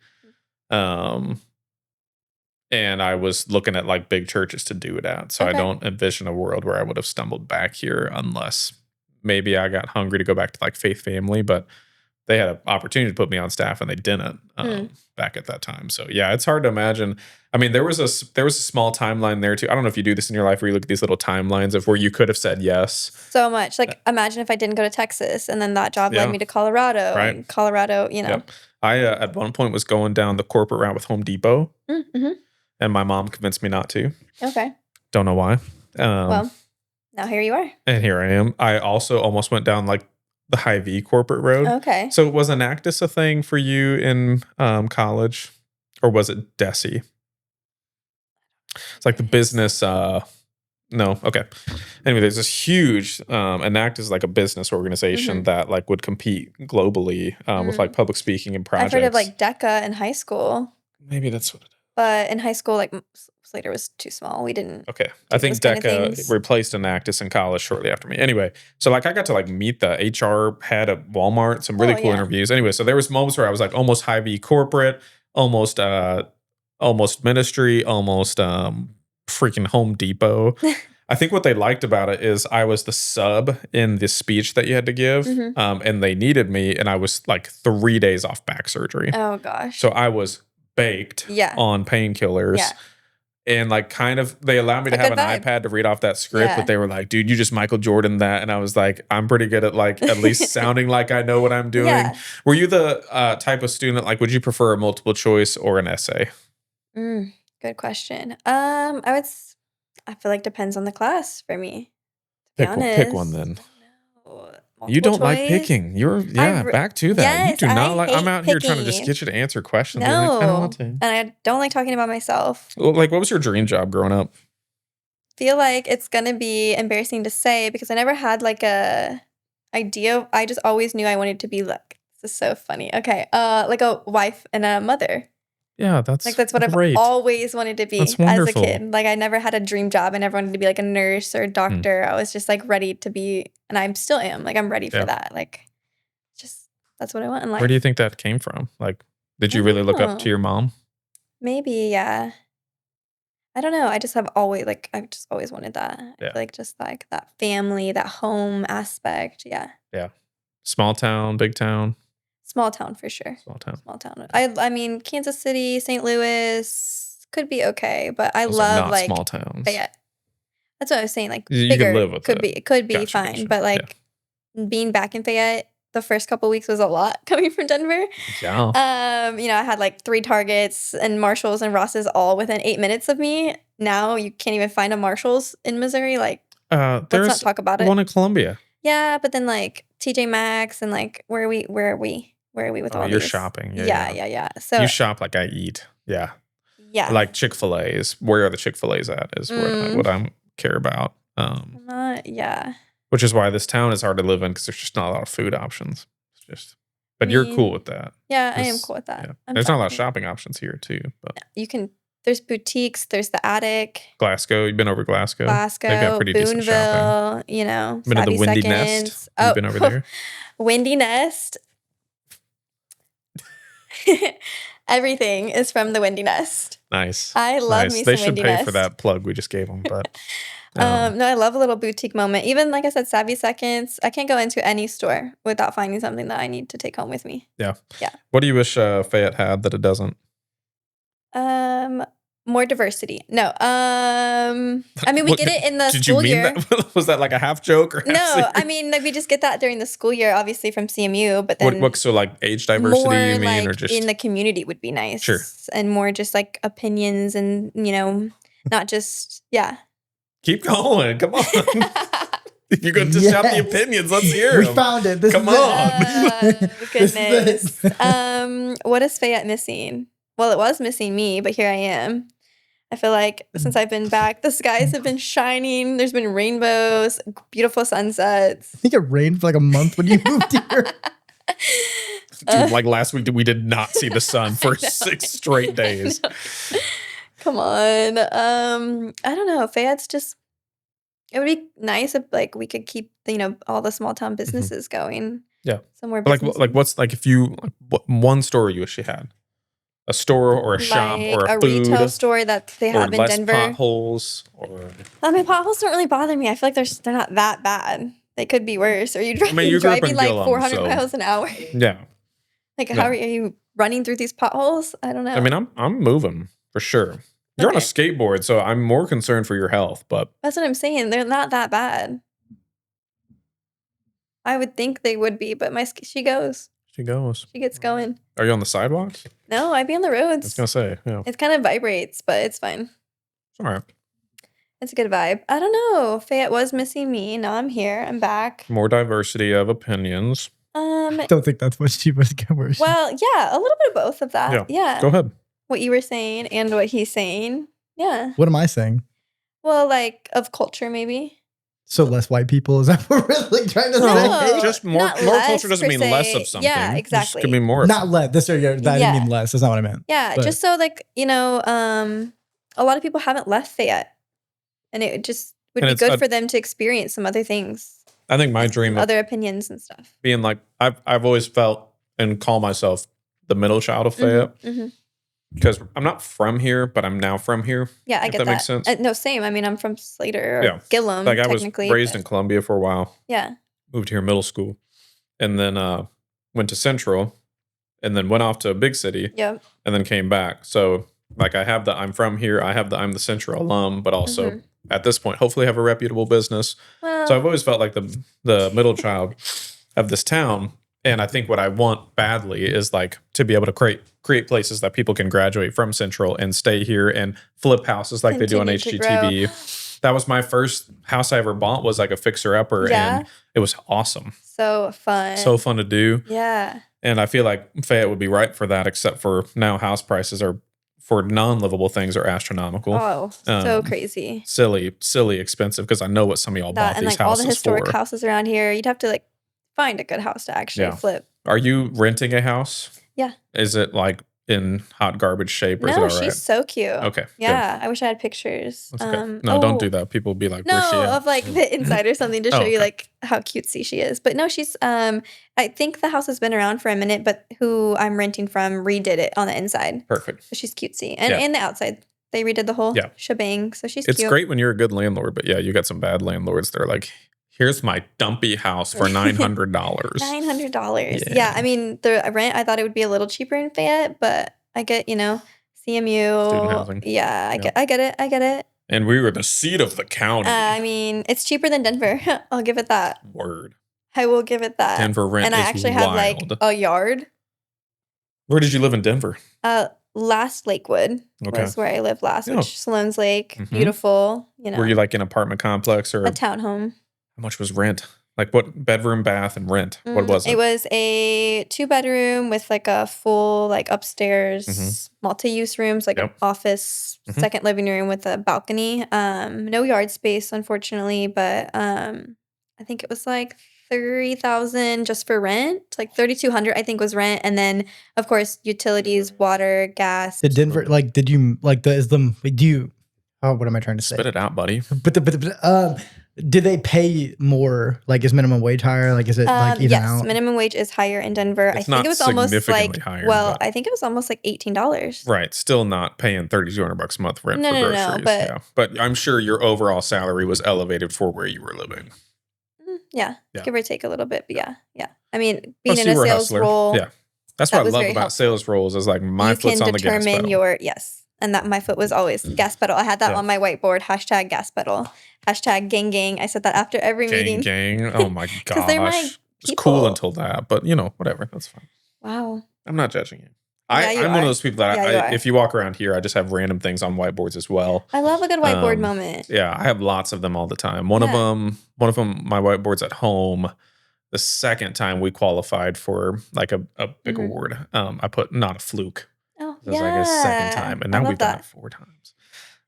[SPEAKER 2] and I was looking at like big churches to do it at. So I don't envision a world where I would have stumbled back here unless maybe I got hungry to go back to like Faith Family, but they had an opportunity to put me on staff and they didn't back at that time. So yeah, it's hard to imagine. I mean, there was a small timeline there too. I don't know if you do this in your life where you look at these little timelines of where you could have said yes.
[SPEAKER 1] So much. Like imagine if I didn't go to Texas and then that job led me to Colorado.
[SPEAKER 2] Right.
[SPEAKER 1] And Colorado,
[SPEAKER 2] Yep. I at one point was going down the corporate route with Home Depot.
[SPEAKER 1] Mm-hmm.
[SPEAKER 2] And my mom convinced me not to.
[SPEAKER 1] Okay.
[SPEAKER 2] Don't know why.
[SPEAKER 1] Well, now here you are.
[SPEAKER 2] And here I am. I also almost went down like the Hy-Vee corporate road.
[SPEAKER 1] Okay.
[SPEAKER 2] So was Enactus a thing for you in college? Or was it DESE? It's like the business... no, okay. Anyway, there's this huge... Enactus is like a business organization that like would compete globally with like public speaking and projects.
[SPEAKER 1] I've heard of like DECA in high school.
[SPEAKER 2] Maybe that's what it is.
[SPEAKER 1] But in high school, like Slater was too small. We didn't.
[SPEAKER 2] Okay. I think DECA replaced Enactus in college shortly after me. Anyway, so like I got to like meet the HR head at Walmart, some really cool interviews. Anyway, so there was moments where I was like almost Hy-Vee corporate, almost ministry, almost freaking Home Depot. I think what they liked about it is I was the sub in the speech that you had to give, and they needed me, and I was like 3 days off back surgery.
[SPEAKER 1] Oh gosh.
[SPEAKER 2] So I was baked on painkillers. Yeah. And like kind of they allowed me to have an iPad to read off that script, but they were like, dude, you just Michael Jordan that. And I was like, I'm pretty good at like at least sounding like I know what I'm doing. Yeah. Were you the type of student, like would you prefer a multiple choice or an essay?
[SPEAKER 1] Good question. I feel like depends on the class for me.
[SPEAKER 2] Pick one then. You don't like picking. You're back to that. Yes, you do not like. I'm out here trying to just get you to answer questions.
[SPEAKER 1] No,
[SPEAKER 2] like, I don't want to.
[SPEAKER 1] And I don't like talking about myself.
[SPEAKER 2] Well, like, what was your dream job growing up?
[SPEAKER 1] Feel like it's gonna be embarrassing to say because I never had like a idea. I just always knew I wanted to be like. This is so funny. Okay, like a wife and a mother.
[SPEAKER 2] Yeah, that's
[SPEAKER 1] what
[SPEAKER 2] great.
[SPEAKER 1] I've always wanted to be as a kid. Like I never had a dream job. I never wanted to be like a nurse or a doctor. I was just like ready to be, and I still am. Like I'm ready for that. Like, just that's what I want in life.
[SPEAKER 2] Where do you think that came from? Like, did you really look up to your mom?
[SPEAKER 1] Maybe, yeah. I don't know. I just always wanted that. I feel like just like that family, that home aspect. Yeah.
[SPEAKER 2] Yeah. Small town, big town.
[SPEAKER 1] Small town for sure.
[SPEAKER 2] Small town.
[SPEAKER 1] I mean, Kansas City, St. Louis could be okay, but I
[SPEAKER 2] Those
[SPEAKER 1] love
[SPEAKER 2] are not
[SPEAKER 1] like
[SPEAKER 2] small towns.
[SPEAKER 1] But yeah, that's what I was saying. Like
[SPEAKER 2] you
[SPEAKER 1] bigger
[SPEAKER 2] could live with
[SPEAKER 1] could be fine, but like being back in Fayette, the first couple weeks was a lot coming from Denver.
[SPEAKER 2] Yeah.
[SPEAKER 1] I had like 3 Targets and Marshalls and Ross's all within 8 minutes of me. Now you can't even find a Marshalls in Missouri. Like, let's not talk about it.
[SPEAKER 2] One in Columbia.
[SPEAKER 1] Yeah, but then like TJ Maxx and like where are we with all these?
[SPEAKER 2] You're shopping.
[SPEAKER 1] Yeah. So
[SPEAKER 2] you shop like I eat. Yeah.
[SPEAKER 1] Yeah.
[SPEAKER 2] Like Chick-fil-A's. Where are the Chick-fil-A's at is what I care about. Which is why this town is hard to live in because there's just not a lot of food options. It's just, but you're cool with that.
[SPEAKER 1] Yeah, I am cool with that.
[SPEAKER 2] Yeah. There's not a lot of shopping options here too. But
[SPEAKER 1] you can. There's boutiques. There's the Attic.
[SPEAKER 2] Glasgow. You've been over Glasgow.
[SPEAKER 1] They've got pretty decent shopping.
[SPEAKER 2] Been to the Windy Nest. You've been over there.
[SPEAKER 1] Windy Nest. Everything is from the Windy Nest.
[SPEAKER 2] Nice.
[SPEAKER 1] I love me some Windy Nest.
[SPEAKER 2] They should pay for that plug we just gave them, but.
[SPEAKER 1] No, I love a little boutique moment. Even like I said, Savvy Seconds. I can't go into any store without finding something that I need to take home with me.
[SPEAKER 2] Yeah. What do you wish Fayette had that it doesn't?
[SPEAKER 1] More diversity. No. I mean, we get it in the school year.
[SPEAKER 2] That? Was that like a half joke or half
[SPEAKER 1] No,
[SPEAKER 2] serious?
[SPEAKER 1] I mean, like we just get that during the school year, obviously from CMU. But then,
[SPEAKER 2] so like age diversity?
[SPEAKER 1] More
[SPEAKER 2] you mean,
[SPEAKER 1] like
[SPEAKER 2] or just
[SPEAKER 1] in the community would be nice.
[SPEAKER 2] Sure.
[SPEAKER 1] And more just like opinions and not just
[SPEAKER 2] Keep going. Come on. You're going to shout the opinions. Let's hear them.
[SPEAKER 3] We found it.
[SPEAKER 2] Come on.
[SPEAKER 1] Goodness. What is Fayette missing? Well, it was missing me, but here I am. I feel like since I've been back, the skies have been shining. There's been rainbows, beautiful sunsets.
[SPEAKER 3] I think it rained for like a month when you moved here.
[SPEAKER 2] Dude, like last week, we did not see the sun for 6 straight days.
[SPEAKER 1] Come on. I don't know. Fayette's just, it would be nice if like we could keep, all the small town businesses going.
[SPEAKER 2] Yeah.
[SPEAKER 1] Somewhere.
[SPEAKER 2] Like what's like if you, one store you wish you had? A store or a shop or a food,
[SPEAKER 1] retail store that they have in Denver.
[SPEAKER 2] Potholes or.
[SPEAKER 1] I mean, potholes don't really bother me. I feel like they're not that bad. They could be worse. Or you're driving like
[SPEAKER 2] Gillum,
[SPEAKER 1] 400 miles an hour.
[SPEAKER 2] Yeah.
[SPEAKER 1] Like how are you running through these potholes? I don't know.
[SPEAKER 2] I mean, I'm moving for sure. You're on a skateboard, so I'm more concerned for your health. But
[SPEAKER 1] that's what I'm saying. They're not that bad. I would think they would be, but she goes. She gets going.
[SPEAKER 2] Are you on the sidewalks?
[SPEAKER 1] No, I'd be on the roads.
[SPEAKER 2] I was gonna say, yeah.
[SPEAKER 1] It kind of vibrates, but it's fine.
[SPEAKER 2] It's all right.
[SPEAKER 1] It's a good vibe. I don't know. Fayette was missing me. Now I'm here. I'm back.
[SPEAKER 2] More diversity of opinions.
[SPEAKER 3] I don't think that's what she was going.
[SPEAKER 1] Well, yeah, a little bit of both of that. Yeah.
[SPEAKER 2] Go ahead.
[SPEAKER 1] What you were saying and what he's saying. Yeah.
[SPEAKER 3] What am I saying?
[SPEAKER 1] Well, like of culture, maybe.
[SPEAKER 3] So less white people? Is that what we're really trying to say?
[SPEAKER 2] Just more culture doesn't mean less of something.
[SPEAKER 1] Yeah, exactly.
[SPEAKER 2] It could be more.
[SPEAKER 3] Not less. That didn't mean less. That's not what I meant.
[SPEAKER 1] Yeah, but just so like, a lot of people haven't left Fayette. And it just would be good for them to experience some other things.
[SPEAKER 2] I think my dream of
[SPEAKER 1] other opinions and stuff.
[SPEAKER 2] Being like, I've always felt and call myself the middle child of Fayette. Because I'm not from here, but I'm now from here.
[SPEAKER 1] Yeah, I get that.
[SPEAKER 2] Makes sense.
[SPEAKER 1] No, same. I mean, I'm from Slater or Gillum,
[SPEAKER 2] like I was raised in Columbia for a while.
[SPEAKER 1] Yeah.
[SPEAKER 2] Moved here in middle school. And then went to Central. And then went off to a big city.
[SPEAKER 1] Yep.
[SPEAKER 2] And then came back. So like I have I'm from here. I have I'm the Central alum, but also at this point, hopefully have a reputable business. Well, so I've always felt like the middle child of this town. And I think what I want badly is like to be able to create places that people can graduate from Central and stay here and flip houses like they do on HGTV. That was my first house I ever bought, was like a fixer-upper, and it was awesome.
[SPEAKER 1] So fun.
[SPEAKER 2] So fun to do.
[SPEAKER 1] Yeah.
[SPEAKER 2] And I feel like Fayette would be right for that, except for now house prices are, for non-livable things, are astronomical.
[SPEAKER 1] Oh, so crazy.
[SPEAKER 2] Silly expensive, because I know what some of y'all bought these houses for. And like all the historic
[SPEAKER 1] houses around here, you'd have to like find a good house to actually flip.
[SPEAKER 2] Are you renting a house?
[SPEAKER 1] Yeah.
[SPEAKER 2] Is it like in hot garbage shape, or is it all right?
[SPEAKER 1] She's so cute.
[SPEAKER 2] Okay.
[SPEAKER 1] Yeah. Good. I wish I had pictures.
[SPEAKER 2] No, don't do that. People will be like, where's she at?
[SPEAKER 1] Of like the inside or something to show you like how cutesy she is. But no, she's I think the house has been around for a minute, but who I'm renting from redid it on the inside.
[SPEAKER 2] Perfect.
[SPEAKER 1] So she's cutesy. And the outside. They redid the whole shebang. So she's cute.
[SPEAKER 2] It's great when you're a good landlord, but yeah, you got some bad landlords. They're like, here's my dumpy house for $900.
[SPEAKER 1] $900. Yeah. I mean, the rent, I thought it would be a little cheaper in Fayette, but I get, CMU.
[SPEAKER 2] Student housing.
[SPEAKER 1] Yeah, I get it.
[SPEAKER 2] And we were the seat of the county.
[SPEAKER 1] I mean, it's cheaper than Denver. I'll give it that.
[SPEAKER 2] Word.
[SPEAKER 1] I will give it that.
[SPEAKER 2] Denver rent
[SPEAKER 1] and I actually have like a yard.
[SPEAKER 2] Where did you live in Denver?
[SPEAKER 1] Last Lakewood was where I lived last, which Salone's Lake, beautiful.
[SPEAKER 2] Were you like an apartment complex or
[SPEAKER 1] a townhome?
[SPEAKER 2] How much was rent? Like what bedroom, bath, and rent? What was it?
[SPEAKER 1] It was a 2-bedroom with like a full like upstairs multi-use rooms, like an office, second living room with a balcony. No yard space, unfortunately, but I think it was like $30,000 just for rent. Like $3,200, I think, was rent, and then of course utilities, water, gas.
[SPEAKER 3] Did Denver did you like do you? Oh, what am I trying to say?
[SPEAKER 2] Spit it out, buddy.
[SPEAKER 3] But did they pay more? Like, is minimum wage higher? Like, is it like even out?
[SPEAKER 1] Yes, minimum wage is higher in Denver.
[SPEAKER 2] It's I think it was almost like
[SPEAKER 1] higher, I think it was almost like $18.
[SPEAKER 2] Right, still not paying $3,200 a month rent for groceries.
[SPEAKER 1] No,
[SPEAKER 2] but I'm sure your overall salary was elevated for where you were living.
[SPEAKER 1] Yeah, give or take a little bit, but yeah. I mean, being in a sales role,
[SPEAKER 2] that's what I love about sales roles is like my foot's on the gas pedal.
[SPEAKER 1] And that my foot was always gas pedal. I had that on my whiteboard, # gas pedal, # gang. I said that after every meeting.
[SPEAKER 2] Gang. Oh my gosh. Because they're my it's cool until that, but whatever. That's fine.
[SPEAKER 1] Wow.
[SPEAKER 2] I'm not judging you. I'm one of those people that if you walk around here, I just have random things on whiteboards as well.
[SPEAKER 1] I love a good whiteboard moment.
[SPEAKER 2] Yeah, I have lots of them all the time. One of them, my whiteboard's at home. The second time we qualified for like a big award, I put not a fluke.
[SPEAKER 1] Oh,
[SPEAKER 2] it was like his second time, and now we've done it 4 times.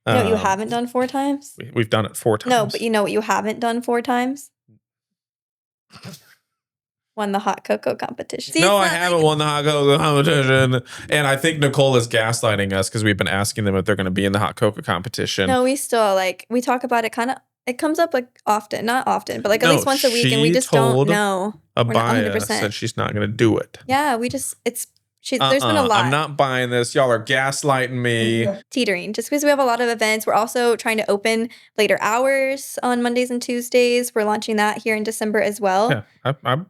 [SPEAKER 1] You know what you haven't done 4 times?
[SPEAKER 2] We've done it 4 times.
[SPEAKER 1] No, but you know what you haven't done 4 times? Won the hot cocoa competition. See,
[SPEAKER 2] no, I haven't won the hot cocoa competition. And I think Nicole is gaslighting us because we've been asking them if they're going to be in the hot cocoa competition.
[SPEAKER 1] No, we still we talk about it kind of. It comes up like often, not often, but like at least once a week, and we just don't know.
[SPEAKER 2] Abaya said she's not going to do it.
[SPEAKER 1] Yeah, there's been a lot.
[SPEAKER 2] I'm not buying this. Y'all are gaslighting me.
[SPEAKER 1] Teetering. Just because we have a lot of events. We're also trying to open later hours on Mondays and Tuesdays. We're launching that here in December as well.
[SPEAKER 2] Yeah,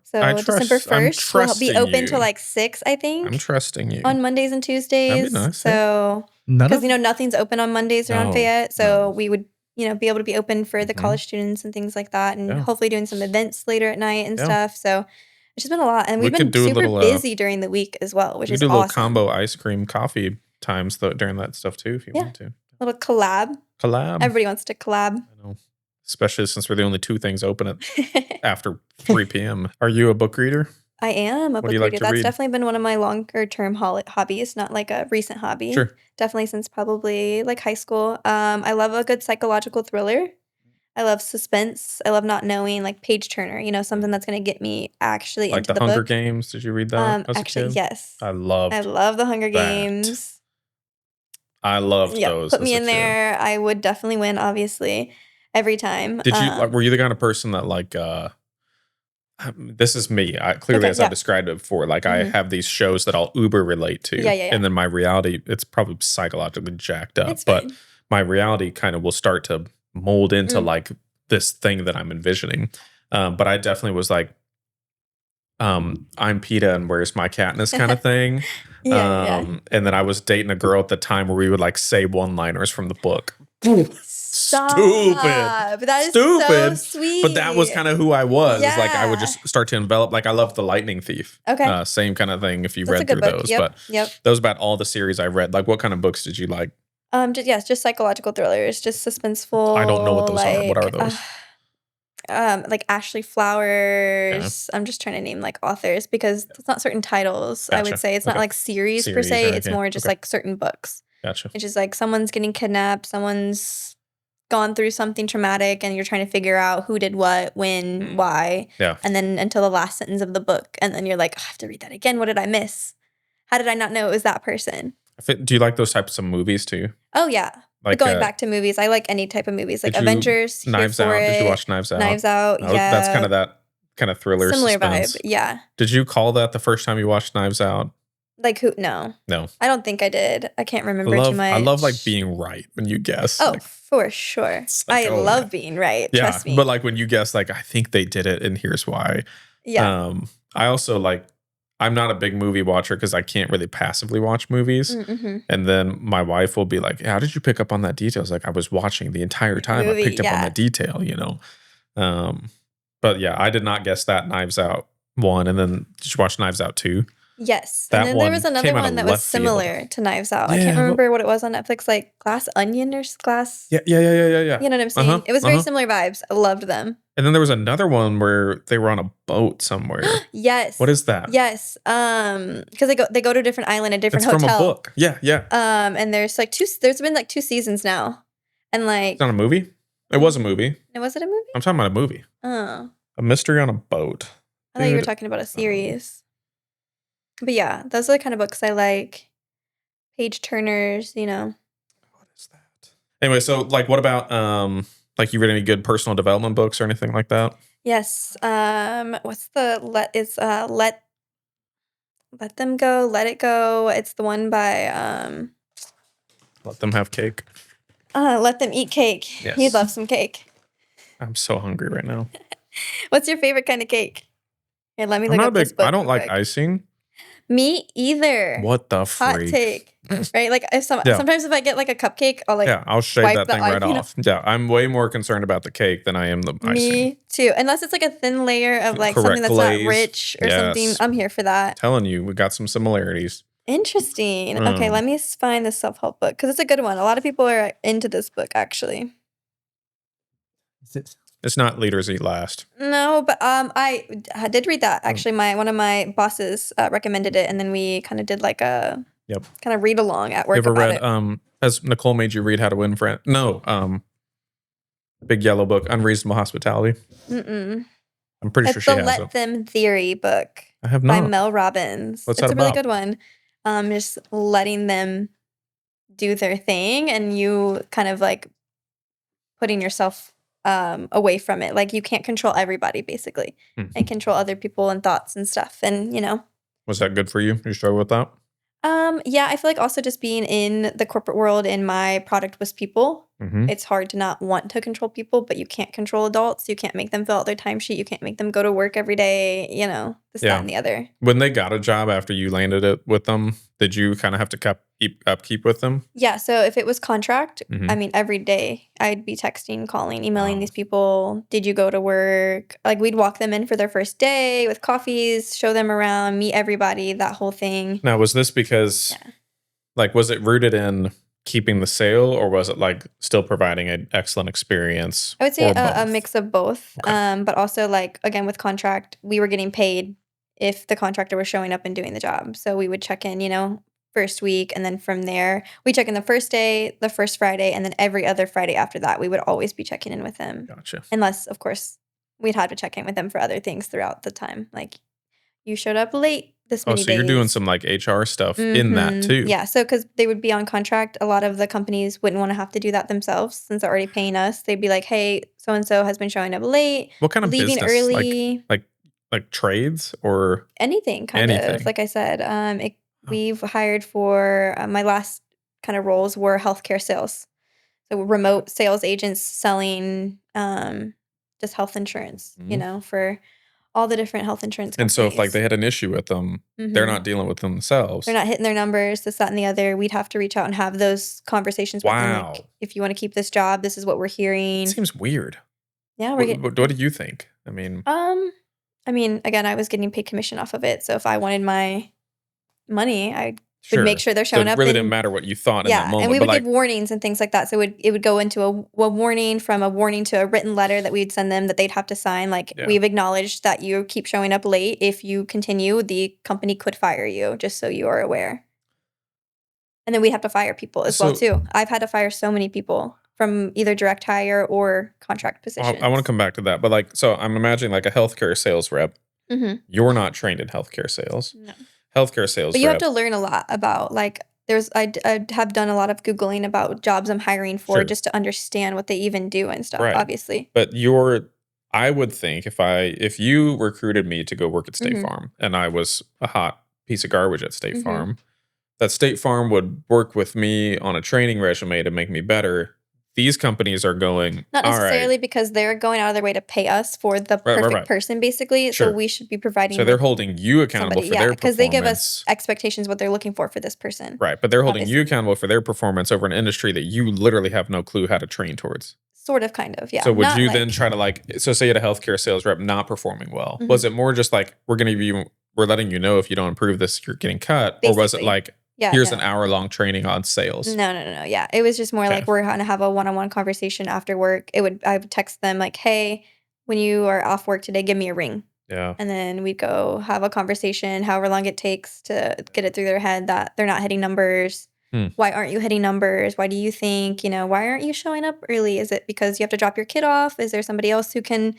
[SPEAKER 1] December 1st, we'll be open till like 6, I think.
[SPEAKER 2] I'm trusting you.
[SPEAKER 1] On Mondays and Tuesdays.
[SPEAKER 2] That'd be nice.
[SPEAKER 1] So, because, nothing's open on Mondays around Fayette. So we would, be able to be open for the college students and things like that. And hopefully doing some events later at night and stuff. So, it's just been a lot, and we've been super busy during the week as well, which is awesome. We could do a little
[SPEAKER 2] combo ice cream coffee times during that stuff too, if you want to.
[SPEAKER 1] Little collab. Everybody wants to collab.
[SPEAKER 2] I know, especially since we're the only 2 things open after 3 p.m. Are you a book reader?
[SPEAKER 1] I am a book reader. That's definitely been one of my longer term hobbies, not like a recent hobby.
[SPEAKER 2] Sure.
[SPEAKER 1] Definitely since probably like high school. I love a good psychological thriller. I love suspense. I love not knowing, like page turner, something that's going to get me actually into the book.
[SPEAKER 2] Like the Hunger Games. Did you read that?
[SPEAKER 1] Actually, yes.
[SPEAKER 2] I love
[SPEAKER 1] the Hunger Games.
[SPEAKER 2] I loved those.
[SPEAKER 1] Put me in there. I would definitely win, obviously, every time.
[SPEAKER 2] Did you? Were you the kind of person that this is me. As I've described it before. I have these shows that I'll uber relate to.
[SPEAKER 1] Yeah.
[SPEAKER 2] And then my reality, it's probably psychologically jacked up. But my reality kind of will start to mold into this thing that I'm envisioning. But I definitely was I'm PETA and where's my Katniss kind of thing. And then I was dating a girl at the time where we would say one-liners from the book.
[SPEAKER 1] Stop.
[SPEAKER 2] Stupid.
[SPEAKER 1] That is so sweet.
[SPEAKER 2] But that was kind of who I was. Yeah. I would just start to envelop. I loved The Lightning Thief.
[SPEAKER 1] Okay.
[SPEAKER 2] Same kind of thing if you read through those.
[SPEAKER 1] Yep.
[SPEAKER 2] But those about all the series I read. What kind of books did you like?
[SPEAKER 1] Just psychological thrillers, just suspenseful.
[SPEAKER 2] I don't know what those are. What are those?
[SPEAKER 1] Ashley Flowers. I'm just trying to name authors because it's not certain titles. Gotcha. I would say it's not series per se. It's more just certain books.
[SPEAKER 2] Gotcha.
[SPEAKER 1] It's just someone's getting kidnapped, someone's gone through something traumatic, and you're trying to figure out who did what, when, why.
[SPEAKER 2] Yeah.
[SPEAKER 1] And then until the last sentence of the book, and then you're like, I have to read that again. What did I miss? How did I not know it was that person?
[SPEAKER 2] Do you like those types of movies too?
[SPEAKER 1] Oh yeah. Going back to movies, I like any type of movies, Avengers.
[SPEAKER 2] Knives Out. Did you watch Knives Out?
[SPEAKER 1] Knives Out. Yeah.
[SPEAKER 2] That's kind of that kind of thriller.
[SPEAKER 1] Similar
[SPEAKER 2] suspense.
[SPEAKER 1] Vibe. Yeah.
[SPEAKER 2] Did you call that the first time you watched Knives Out?
[SPEAKER 1] Who? No. I don't think I did. I can't remember too much.
[SPEAKER 2] I love being right when you guess.
[SPEAKER 1] Oh, for sure. I love being right.
[SPEAKER 2] Yeah,
[SPEAKER 1] trust me.
[SPEAKER 2] But when you guess, I think they did it, and here's why.
[SPEAKER 1] Yeah.
[SPEAKER 2] I also I'm not a big movie watcher because I can't really passively watch movies. Mm-hmm. And then my wife will be like, "How did you pick up on that detail?" It's I was watching the entire time. I picked up on that detail, But yeah, I did not guess that Knives Out 1. And then did you watch Knives Out 2?
[SPEAKER 1] Yes. And then there was another one that was similar to Knives Out. I can't remember what it was on Netflix, Glass Onion or Glass.
[SPEAKER 2] Yeah.
[SPEAKER 1] You know what I'm saying? It was very similar vibes. I loved them.
[SPEAKER 2] And then there was another one where they were on a boat somewhere.
[SPEAKER 1] Yes.
[SPEAKER 2] What is that?
[SPEAKER 1] Yes. Because they go to a different island, a different hotel.
[SPEAKER 2] It's from a book. Yeah.
[SPEAKER 1] And there's there's been 2 seasons now. And
[SPEAKER 2] It's not a movie? It was a movie.
[SPEAKER 1] Was it a movie?
[SPEAKER 2] I'm talking about a movie.
[SPEAKER 1] Oh.
[SPEAKER 2] A mystery on a boat.
[SPEAKER 1] I thought you were talking about a series. But yeah, those are the kind of books I like. Page turners, What
[SPEAKER 2] is that? Anyway, so what about you read any good personal development books or anything like that?
[SPEAKER 1] Yes. What's the Let Them Go, Let It Go. It's the one by
[SPEAKER 2] Let Them Have Cake.
[SPEAKER 1] Let Them Eat Cake.
[SPEAKER 2] Yes.
[SPEAKER 1] He'd love some cake.
[SPEAKER 2] I'm so hungry right now.
[SPEAKER 1] What's your favorite kind of cake? Here, let me look up this book.
[SPEAKER 2] I don't like icing.
[SPEAKER 1] Me either.
[SPEAKER 2] What the freak?
[SPEAKER 1] Hot take. Right? Sometimes if I get a cupcake, I'll
[SPEAKER 2] shave that thing right off. Yeah, I'm way more concerned about the cake than I am the icing.
[SPEAKER 1] Me too. Unless it's a thin layer of something that's
[SPEAKER 2] glaze.
[SPEAKER 1] not rich or something. I'm here for that.
[SPEAKER 2] Telling you, we got some similarities.
[SPEAKER 1] Interesting. Okay, let me find the self-help book because it's a good one. A lot of people are into this book, actually.
[SPEAKER 2] It's not Leaders Eat Last.
[SPEAKER 1] No, but I did read that. Actually, one of my bosses recommended it, and then we kind of did a kind of read along at work.
[SPEAKER 2] You ever read Has Nicole made you read How to Win Friends? No. Big Yellow Book, Unreasonable Hospitality.
[SPEAKER 1] Mm-mm.
[SPEAKER 2] I'm pretty sure
[SPEAKER 1] It's
[SPEAKER 2] she
[SPEAKER 1] the
[SPEAKER 2] has
[SPEAKER 1] Let
[SPEAKER 2] it.
[SPEAKER 1] Them Theory book
[SPEAKER 2] I have
[SPEAKER 1] by
[SPEAKER 2] not.
[SPEAKER 1] Mel Robbins.
[SPEAKER 2] What's
[SPEAKER 1] It's
[SPEAKER 2] that
[SPEAKER 1] a really
[SPEAKER 2] about?
[SPEAKER 1] good one. Just letting them do their thing and you kind of like putting yourself away from it. Like you can't control everybody basically and control other people and thoughts and stuff. And
[SPEAKER 2] Was that good for you? You struggle with that?
[SPEAKER 1] Yeah, I feel like also just being in the corporate world and my product was people, it's hard to not want to control people, but you can't control adults. You can't make them fill out their timesheet. You can't make them go to work every day, this, that, and the other.
[SPEAKER 2] When they got a job after you landed it with them, did you kind of have to keep upkeep with them?
[SPEAKER 1] Yeah, so if it was contract, I mean, every day I'd be texting, calling, emailing these people. Did you go to work? Like we'd walk them in for their first day with coffees, show them around, meet everybody, that whole thing.
[SPEAKER 2] Now, was this because, was it rooted in keeping the sale or was it like still providing an excellent experience?
[SPEAKER 1] I would say a mix of both. Okay. But also like, again, with contract, we were getting paid if the contractor was showing up and doing the job. So we would check in, first week. And then from there, we check in the first day, the first Friday, and then every other Friday after that, we would always be checking in with them.
[SPEAKER 2] Gotcha.
[SPEAKER 1] Unless, of course, we'd have to check in with them for other things throughout the time. Like you showed up late this many days.
[SPEAKER 2] You're doing some like HR stuff in that too.
[SPEAKER 1] Yeah. So because they would be on contract, a lot of the companies wouldn't want to have to do that themselves since they're already paying us. They'd be like, hey, so-and-so has been showing up late.
[SPEAKER 2] What kind of
[SPEAKER 1] leaving
[SPEAKER 2] business?
[SPEAKER 1] Early.
[SPEAKER 2] Like trades or
[SPEAKER 1] anything kind of. Like I said, we've hired for my last kind of roles were healthcare sales. So remote sales agents selling just health insurance, for all the different health insurance companies.
[SPEAKER 2] And so if they had an issue with them, they're not dealing with themselves.
[SPEAKER 1] They're not hitting their numbers, this, that, and the other. We'd have to reach out and have those conversations with them. Like, if you want to keep this job, this is what we're hearing.
[SPEAKER 2] It seems weird.
[SPEAKER 1] Yeah.
[SPEAKER 2] What do you think? I
[SPEAKER 1] mean, again, I was getting paid commission off of it. So if I wanted my money, I would make sure they're showing up.
[SPEAKER 2] It really didn't matter what you thought in that moment.
[SPEAKER 1] And we would give warnings and things like that. So it would go into a warning from a warning to a written letter that we'd send them that they'd have to sign. Like, we've acknowledged that you keep showing up late. If you continue, the company could fire you, just so you are aware. And then we have to fire people as well, too. I've had to fire so many people from either direct hire or contract positions.
[SPEAKER 2] I want to come back to that. But so I'm imagining like a healthcare sales rep. You're not trained in healthcare sales. No. Healthcare sales
[SPEAKER 1] but you have to learn a lot about like I have done a lot of Googling about jobs I'm hiring for just to understand what they even do and stuff, obviously.
[SPEAKER 2] But I would think if you recruited me to go work at State Farm and I was a hot piece of garbage at State Farm, that State Farm would work with me on a training resume to make me better. These companies are going,
[SPEAKER 1] not necessarily because they're going out of their way to pay us for the perfect person, basically. So we should be providing.
[SPEAKER 2] So they're holding you accountable for their performance. Because
[SPEAKER 1] they give us expectations, what they're looking for this person.
[SPEAKER 2] Right. But they're holding you accountable for their performance over an industry that you literally have no clue how to train towards.
[SPEAKER 1] Sort of, kind of, yeah.
[SPEAKER 2] So would you then try to so say you had a healthcare sales rep not performing well. Was it more just like, we're letting you know if you don't improve this, you're getting cut? Basically. Or was it like, here's an hour-long training on sales?
[SPEAKER 1] No. Yeah. It was just more like we're going to have a one-on-one conversation after work. I would text them like, hey, when you are off work today, give me a ring.
[SPEAKER 2] Yeah.
[SPEAKER 1] And then we'd go have a conversation, however long it takes to get it through their head that they're not hitting numbers. Why aren't you hitting numbers? Why do you think, why aren't you showing up early? Is it because you have to drop your kid off? Is there somebody else who can,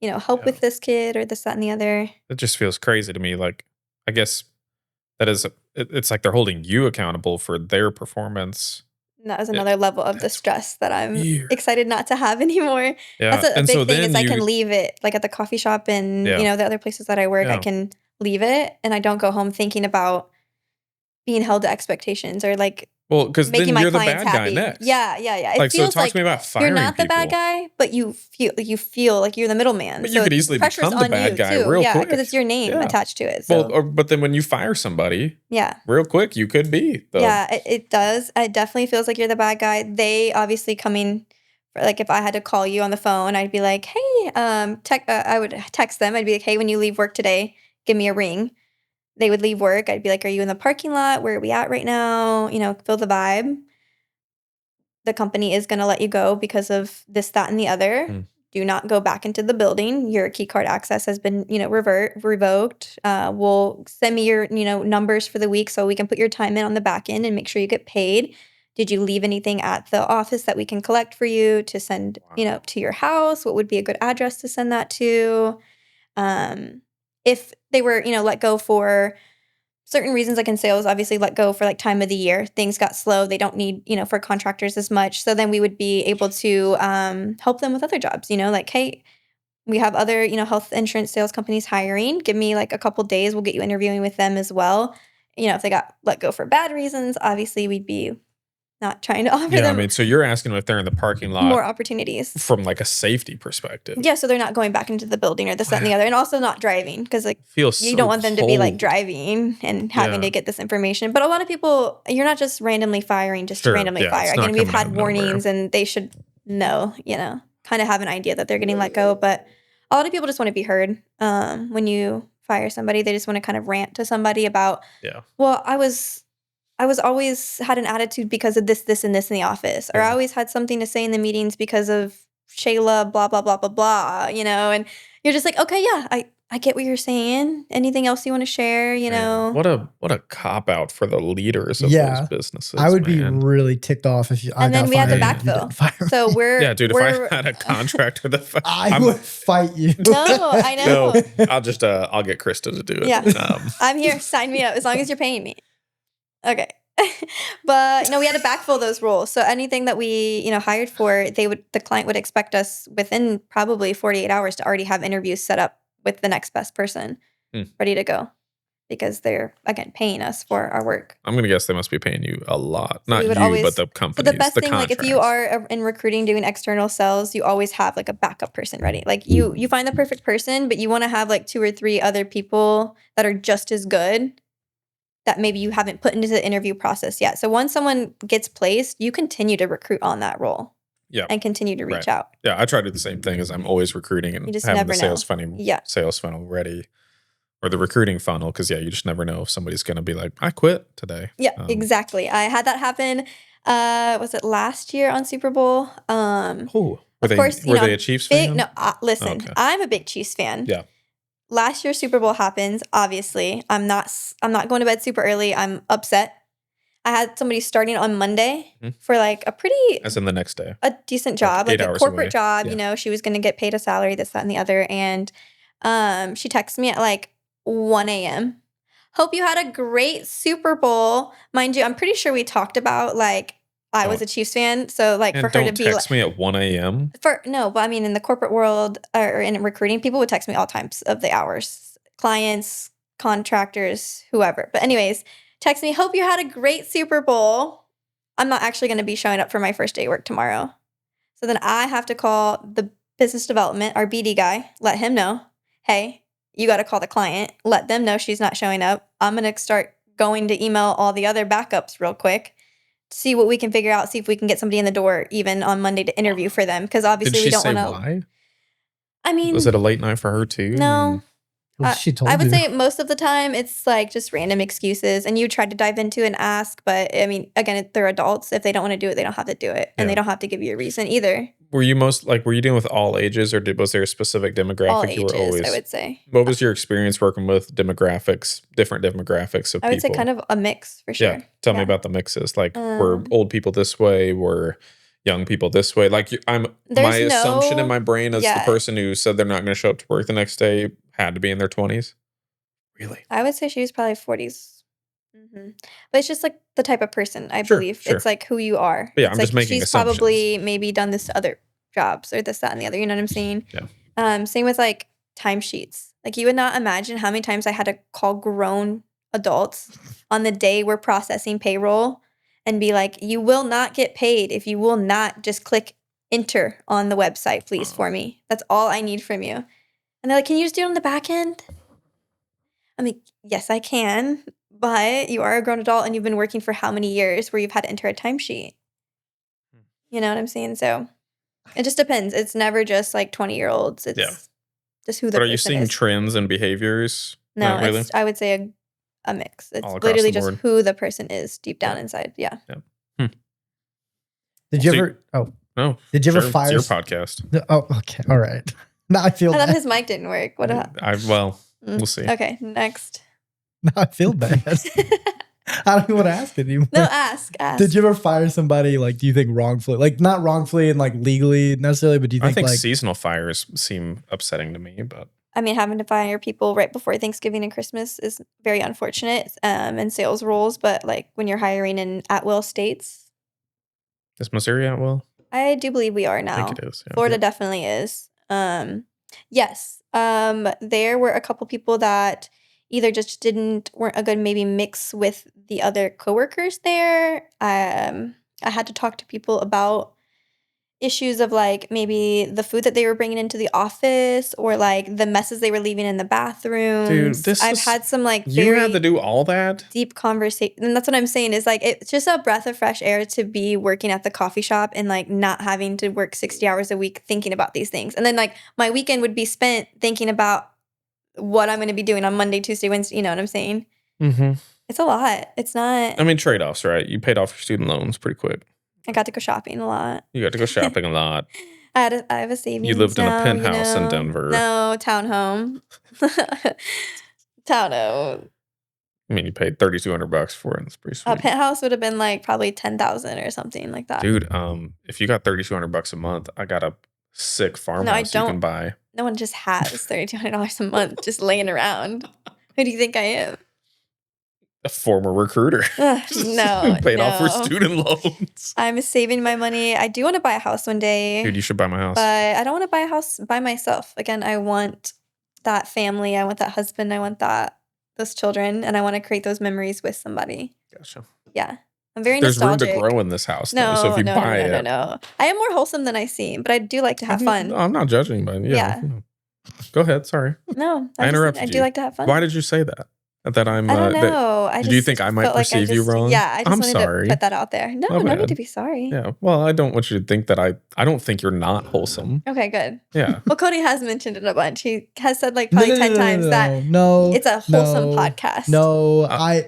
[SPEAKER 1] help with this kid or this, that, and the other?
[SPEAKER 2] It just feels crazy to me. Like, I guess that is it's like they're holding you accountable for their perforance.
[SPEAKER 1] And that was another level of the stress that I'm excited not to have anymore.
[SPEAKER 2] Yeah.
[SPEAKER 1] That's a big thing is I can leave it like at the coffee shop and, the other places that I work, I can leave it and I don't go home thinking about being held to expectations or like
[SPEAKER 2] because then you're the bad guy next.
[SPEAKER 1] Yeah.
[SPEAKER 2] It feels so talk to me about firing
[SPEAKER 1] you're not the bad guy, but you feel like you're the middleman.
[SPEAKER 2] But you could easily become the bad guy real quick.
[SPEAKER 1] Yeah, because it's your name attached to it. So.
[SPEAKER 2] But then when you fire somebody, real quick, you could be.
[SPEAKER 1] It does. It definitely feels like you're the bad guy. They obviously coming, like if I had to call you on the phone, I'd be like, hey, I would text them. I'd be like, hey, when you leave work today, give me a ring. They would leave work. I'd be like, are you in the parking lot? Where are we at right now? Feel the vibe. The company is going to let you go because of this, that, and the other. Do not go back into the building. Your key card access has been, revoked. We'll send me your, numbers for the week so we can put your time in on the back end and make sure you get paid. Did you leave anything at the office that we can collect for you to send, to your house? What would be a good address to send that to? If they were, let go for certain reasons, like in sales, obviously let go for like time of the year. Things got slow. They don't need, for contractors as much. So then we would be able to help them with other jobs, like, hey, we have other, health insurance sales companies hiring. Give me like a couple days. We'll get you interviewing with them as well. If they got let go for bad reasons, obviously we'd be not trying to offer them.
[SPEAKER 2] So you're asking if they're in the parking lot.
[SPEAKER 1] More opportunities.
[SPEAKER 2] From like a safety perspective.
[SPEAKER 1] Yeah, so they're not going back into the building or this, that, and the other. And also not driving because like you don't want them to be like driving and having to get this information. But a lot of people, you're not just randomly firing just to randomly fire. Again, we've had warnings and they should know, kind of have an idea that they're getting let go. But a lot of people just want to be heard when you fire somebody. They just want to kind of rant to somebody about, well, I was always had an attitude because of this, and this in the office. Or I always had something to say in the meetings because of Shayla, blah, blah, blah, blah, blah, and you're just like, okay, yeah, I get what you're saying. Anything else you want to share,
[SPEAKER 2] Man, what a cop-out for the leaders of those businesses.
[SPEAKER 3] I would be really ticked off if you.
[SPEAKER 1] And then we had to backfill. So we're
[SPEAKER 2] dude. If I had a contractor that
[SPEAKER 3] I would fight you.
[SPEAKER 1] No, I know.
[SPEAKER 2] No, I'll get Krysta to do it.
[SPEAKER 1] Yeah, I'm here. Sign me up as long as you're paying me. Okay. But we had to backfill those roles. So anything that we, hired for, the client would expect us within probably 48 hours to already have interviews set up with the next best person ready to go because they're, again, paying us for our work.
[SPEAKER 2] I'm going to guess they must be paying you a lot. Not you, but the companies,
[SPEAKER 1] the best thing, like if you are in recruiting doing external sales, you always have like a backup person ready. Like you find the perfect person, but you want to have like 2 or 3 other people that are just as good that maybe you haven't put into the interview process yet. So once someone gets placed, you continue to recruit on that role.
[SPEAKER 2] Yeah.
[SPEAKER 1] And continue to reach out.
[SPEAKER 2] Yeah, I try to do the same thing as I'm always recruiting and having the sales funnel ready. Or the recruiting funnel, because you just never know if somebody's going to be like, I quit today.
[SPEAKER 1] Yeah, exactly. I had that happen, was it last year on Super Bowl?
[SPEAKER 2] Were they a Chiefs fan?
[SPEAKER 1] No, listen, okay. I'm a big Chiefs fan.
[SPEAKER 2] Yeah.
[SPEAKER 1] Last year's Super Bowl happens, obviously. I'm not going to bed super early. I'm upset. I had somebody starting on Monday for like a pretty...
[SPEAKER 2] As in the next day.
[SPEAKER 1] A decent job, like a corporate job. Yeah. She was going to get paid a salary, this, that, and the other. And she texted me at like 1 a.m. Hope you had a great Super Bowl. Mind you, I'm pretty sure we talked about like I was a Chiefs fan. So like for her to be...
[SPEAKER 2] text me at 1 a.m.?
[SPEAKER 1] No, but I mean in the corporate world or in recruiting, people would text me all times of the hours. Clients, contractors, whoever. But anyways... Text me, hope you had a great Super Bowl. I'm not actually going to be showing up for my first day of work tomorrow. So then I have to call the business development, our BD guy, let him know, hey, you got to call the client, let them know she's not showing up. I'm going to start going to email all the other backups real quick, see what we can figure out, see if we can get somebody in the door even on Monday to interview for them. Because obviously we don't want to.
[SPEAKER 2] Why?
[SPEAKER 1] I mean.
[SPEAKER 2] Was it a late night for her too?
[SPEAKER 1] No.
[SPEAKER 3] She told
[SPEAKER 1] I would
[SPEAKER 3] you.
[SPEAKER 1] say most of the time it's like just random excuses and you try to dive into and ask, but I mean, again, they're adults. If they don't want to do it, they don't have to do it. And they don't have to give you a reason either.
[SPEAKER 2] Were you dealing with all ages or was there a specific demographic
[SPEAKER 1] all
[SPEAKER 2] you
[SPEAKER 1] ages,
[SPEAKER 2] were always?
[SPEAKER 1] I would say.
[SPEAKER 2] What was your experience working with different demographics of people?
[SPEAKER 1] I would say kind of a mix for sure.
[SPEAKER 2] Yeah. Tell me about the mixes. Like were old people this way? Were young people this way? Like my assumption in my brain as the person who said they're not going to show up to work the next day had to be in their 20s. Really?
[SPEAKER 1] I would say she was probably 40s. Mm-hmm. But it's just like the type of person, I believe. Sure. It's like who you are.
[SPEAKER 2] But yeah, I'm just making
[SPEAKER 1] she's
[SPEAKER 2] assumptions.
[SPEAKER 1] Probably maybe done this to other jobs or this, that, and the other. You know what I'm saying?
[SPEAKER 2] Yeah.
[SPEAKER 1] Same with like timesheets. Like you would not imagine how many times I had to call grown adults on the day we're processing payroll and be like, you will not get paid if you will not just click enter on the website, please, for me. That's all I need from you. And they're like, can you just do it on the back end? I'm like, yes, I can. But you are a grown adult and you've been working for how many years where you've had to enter a timesheet? You know what I'm saying? So it just depends. It's never just like 20-year-olds. It's just who the person is.
[SPEAKER 2] But are you seeing trends and behaviors?
[SPEAKER 1] No, really? I would say a mix. It's literally just who the person is deep down inside. Yeah.
[SPEAKER 3] Did you ever...
[SPEAKER 2] No.
[SPEAKER 3] Did you ever fire...
[SPEAKER 2] It's your podcast.
[SPEAKER 3] Oh, okay. All right. Now I feel bad.
[SPEAKER 1] I thought his mic didn't work. What?
[SPEAKER 2] We'll see.
[SPEAKER 1] Okay, next.
[SPEAKER 3] Now I feel bad. I don't even want to ask it anymore.
[SPEAKER 1] No, ask.
[SPEAKER 3] Did you ever fire somebody, like, do you think wrongfully? Like, not wrongfully and, like, legally necessarily, but do you think,
[SPEAKER 2] I think
[SPEAKER 3] like...
[SPEAKER 2] seasonal fires seem upsetting to me, but...
[SPEAKER 1] I mean, having to fire people right before Thanksgiving and Christmas is very unfortunate in sales roles, but, like, when you're hiring in at-will states...
[SPEAKER 2] Is Missouri at will?
[SPEAKER 1] I do believe we are now.
[SPEAKER 2] I think it is. Yeah.
[SPEAKER 1] Florida definitely is. Yes. There were a couple people that either just weren't a good maybe mix with the other coworkers there. I had to talk to people about issues of like maybe the food that they were bringing into the office or like the messes they were leaving in the bathrooms.
[SPEAKER 2] Dude,
[SPEAKER 1] I've had some like
[SPEAKER 2] you had to do all that
[SPEAKER 1] deep conversation, and that's what I'm saying is like it's just a breath of fresh air to be working at the coffee shop and like not having to work 60 hours a week thinking about these things. And then like my weekend would be spent thinking about what I'm going to be doing on Monday, Tuesday, Wednesday. You know what I'm saying?
[SPEAKER 2] Mm-hmm.
[SPEAKER 1] It's a lot. It's not.
[SPEAKER 2] I mean, trade-offs, right? You paid off your student loans pretty quick.
[SPEAKER 1] I got to go shopping a lot.
[SPEAKER 2] You got to go shopping a lot.
[SPEAKER 1] I have a savings.
[SPEAKER 2] You lived in a penthouse
[SPEAKER 1] you know?
[SPEAKER 2] in Denver.
[SPEAKER 1] No, townhome. Townhome.
[SPEAKER 2] I mean, you paid $3,200 for it. That's pretty sweet.
[SPEAKER 1] A penthouse would have been like probably 10,000 or something like that.
[SPEAKER 2] Dude, if you got $3,200 a month, I got a sick farmhouse you can buy.
[SPEAKER 1] No one just has $3,200 a month just laying around. Who do you think I am?
[SPEAKER 2] A former recruiter.
[SPEAKER 1] No.
[SPEAKER 2] Paid off for student loans.
[SPEAKER 1] I'm saving my money. I do want to buy a house one day.
[SPEAKER 2] Dude, you should buy my house.
[SPEAKER 1] But I don't want to buy a house by myself. Again, I want that family. I want that husband. I want those children. And I want to create those memories with somebody.
[SPEAKER 2] Gotcha.
[SPEAKER 1] Yeah. I'm very
[SPEAKER 2] There's
[SPEAKER 1] nostalgic.
[SPEAKER 2] room to grow in this house, though. So if you buy it.
[SPEAKER 1] No. I am more wholesome than I seem, but I do like to have fun.
[SPEAKER 2] I'm not judging, but yeah. Go ahead. Sorry.
[SPEAKER 1] No.
[SPEAKER 2] I interrupted you.
[SPEAKER 1] I do like to have fun.
[SPEAKER 2] Why did you say that? That I'm.
[SPEAKER 1] I don't know.
[SPEAKER 2] Do you think I might perceive you wrong?
[SPEAKER 1] Yeah, I just
[SPEAKER 2] I'm
[SPEAKER 1] wanted
[SPEAKER 2] sorry.
[SPEAKER 1] to put that out there. No need to be sorry.
[SPEAKER 2] Yeah. Well, I don't want you to think that I don't think you're not wholesome.
[SPEAKER 1] Okay, good.
[SPEAKER 2] Yeah.
[SPEAKER 1] Well, Cody has mentioned it a bunch. He has said like probably 10 times that it's a wholesome podcast.
[SPEAKER 3] No,